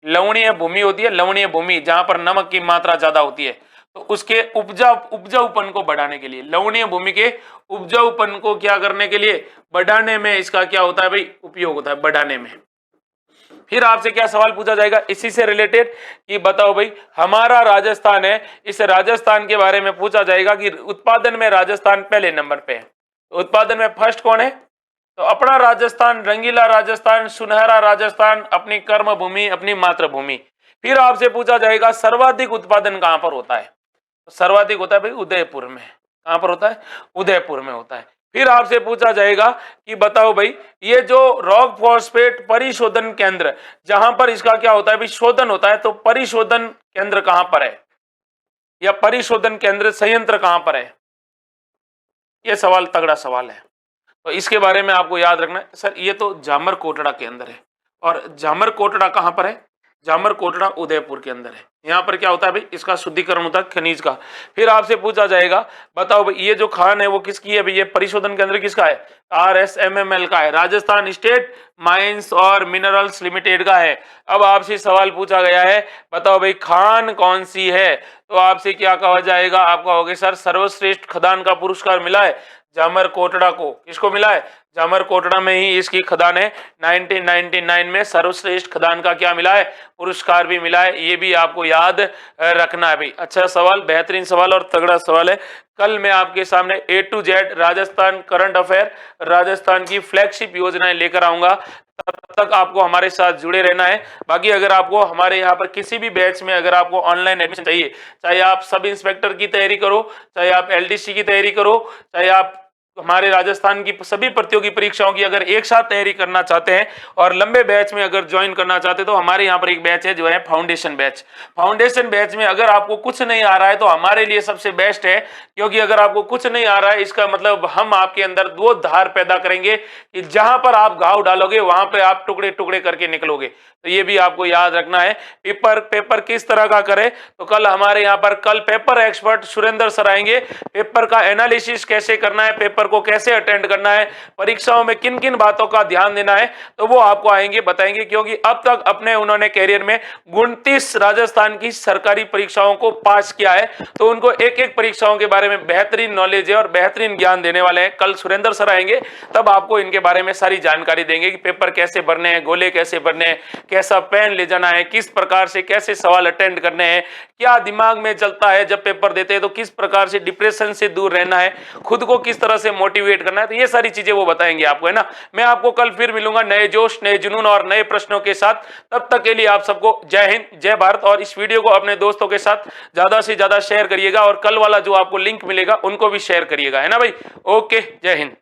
लवणीय भूमि होती है, लवणीय भूमि जहां पर नमक की मात्रा ज्यादा होती है, तो उसके उपजाऊपन को बढ़ाने के लिए, लवणीय भूमि के उपजाऊपन को क्या करने के लिए, बढ़ाने में इसका क्या होता है भाई, उपयोग होता है बढ़ाने में। फिर आपसे क्या सवाल पूछा जाएगा इसी से रिलेटेड कि बताओ भाई हमारा राजस्थान है, इस राजस्थान के बारे में पूछा जाएगा कि उत्पादन में राजस्थान पहले नंबर पे है। तो उत्पादन में फर्स्ट कौन है, तो अपना राजस्थान, रंगीला राजस्थान, सुनहरा राजस्थान, अपनी कर्म भूमि, अपनी मातृभूमि। फिर आपसे पूछा जाएगा सर्वाधिक उत्पादन कहां पर होता है, तो सर्वाधिक होता है भाई उदयपुर में। कहां पर होता है, उदयपुर में होता है। फिर आपसे पूछा जाएगा कि बताओ भाई ये जो रॉक फॉस्फेट परिशोधन केंद्र जहां पर इसका क्या होता है भाई शोधन होता है, तो परिशोधन केंद्र कहां पर है, या परिशोधन केंद्र संयंत्र कहां पर है, यह सवाल तगड़ा सवाल है। तो इसके बारे में आपको याद रखना है सर ये तो जामर कोटड़ा के अंदर है, और जामर कोटड़ा कहां पर है, जामर कोटड़ा उदयपुर के अंदर है। यहाँ पर क्या होता है भाई इसका शुद्धिकरण होता है खनिज का। फिर आपसे पूछा जाएगा बताओ भाई ये जो खान है वो किसकी है भाई, ये परिशोधन केंद्र किसका है, RSMML का है, राजस्थान स्टेट माइंस और मिनरल्स लिमिटेड का है। अब आपसे सवाल पूछा गया है बताओ भाई खान कौन सी है, तो आपसे क्या कहा जाएगा, आप कहोगे सर सर्वश्रेष्ठ खदान का पुरस्कार मिला है जामर कोटड़ा को। किसको मिला है, जामर कोटड़ा में ही इसकी खदान है, 1999 में सर्वश्रेष्ठ खदान का क्या मिला है, पुरस्कार भी मिला है। ये भी आपको याद रखना है भाई। अच्छा सवाल, बेहतरीन सवाल और तगड़ा सवाल है। कल मैं आपके सामने A to Z Rajasthan current affair, Rajasthan की फ्लैगशिप योजनाएं लेकर आऊंगा। तब तक आपको हमारे साथ जुड़े रहना है। बाकी अगर आपको हमारे यहाँ पर किसी भी बैच में अगर आपको ऑनलाइन एडमिशन चाहिए, चाहे आप सब इंस्पेक्टर की तैयारी करो, चाहे आप LDC की तैयारी करो, चाहे आप हमारे राजस्थान की सभी प्रतियोगी परीक्षाओं की अगर एक साथ तैयारी करना चाहते हैं और लंबे बैच में अगर ज्वाइन करना चाहते हैं, तो हमारे यहाँ पर एक बैच है जो है फाउंडेशन बैच। फाउंडेशन बैच में अगर आपको कुछ नहीं आ रहा है तो हमारे लिए सबसे बेस्ट है, क्योंकि अगर आपको कुछ नहीं आ रहा है इसका मतलब हम आपके अंदर वो धार पैदा करेंगे कि जहां पर आप घाव डालोगे वहां पे आप टुकड़े टुकड़े करके निकलोगे। तो ये भी आपको याद रखना है। पेपर किस तरह का करें, तो कल हमारे यहाँ पर कल पेपर एक्सपर्ट सुरेंद्र सर आएंगे। पेपर का एनालिसिस कैसे करना है, पेपर को कैसे अटेंड करना है, परीक्षाओं में किन किन बातों का ध्यान देना है, तो वो आपको आएंगे बताएंगे। क्योंकि अब तक अपने उन्होंने कैरियर में 29 राजस्थान की सरकारी परीक्षाओं को पास किया है, तो उनको एक एक परीक्षाओं के बारे में बेहतरीन नॉलेज है और बेहतरीन ज्ञान देने वाले हैं। कल सुरेंद्र सर आएंगे, तब आपको इनके बारे में सारी जानकारी देंगे कि पेपर कैसे भरने हैं, गोले कैसे भरने हैं, कैसा पेन ले जाना है, किस प्रकार से कैसे सवाल अटेंड करने हैं, क्या दिमाग में चलता है जब पेपर देते हैं, तो किस प्रकार से डिप्रेशन से दूर रहना है, खुद को किस तरह से मोटिवेट करना है, तो ये सारी चीजें वो बताएंगे आपको, है ना। मैं आपको कल फिर मिलूंगा नए जोश, नए जुनून और नए प्रश्नों के साथ। तब तक के लिए आप सबको जय हिंद, जय भारत। और इस वीडियो को अपने दोस्तों के साथ ज्यादा से ज्यादा शेयर करिएगा, और कल वाला जो आपको लिंक मिलेगा उनको भी शेयर करिएगा, है ना भाई। ओके, जय हिंद।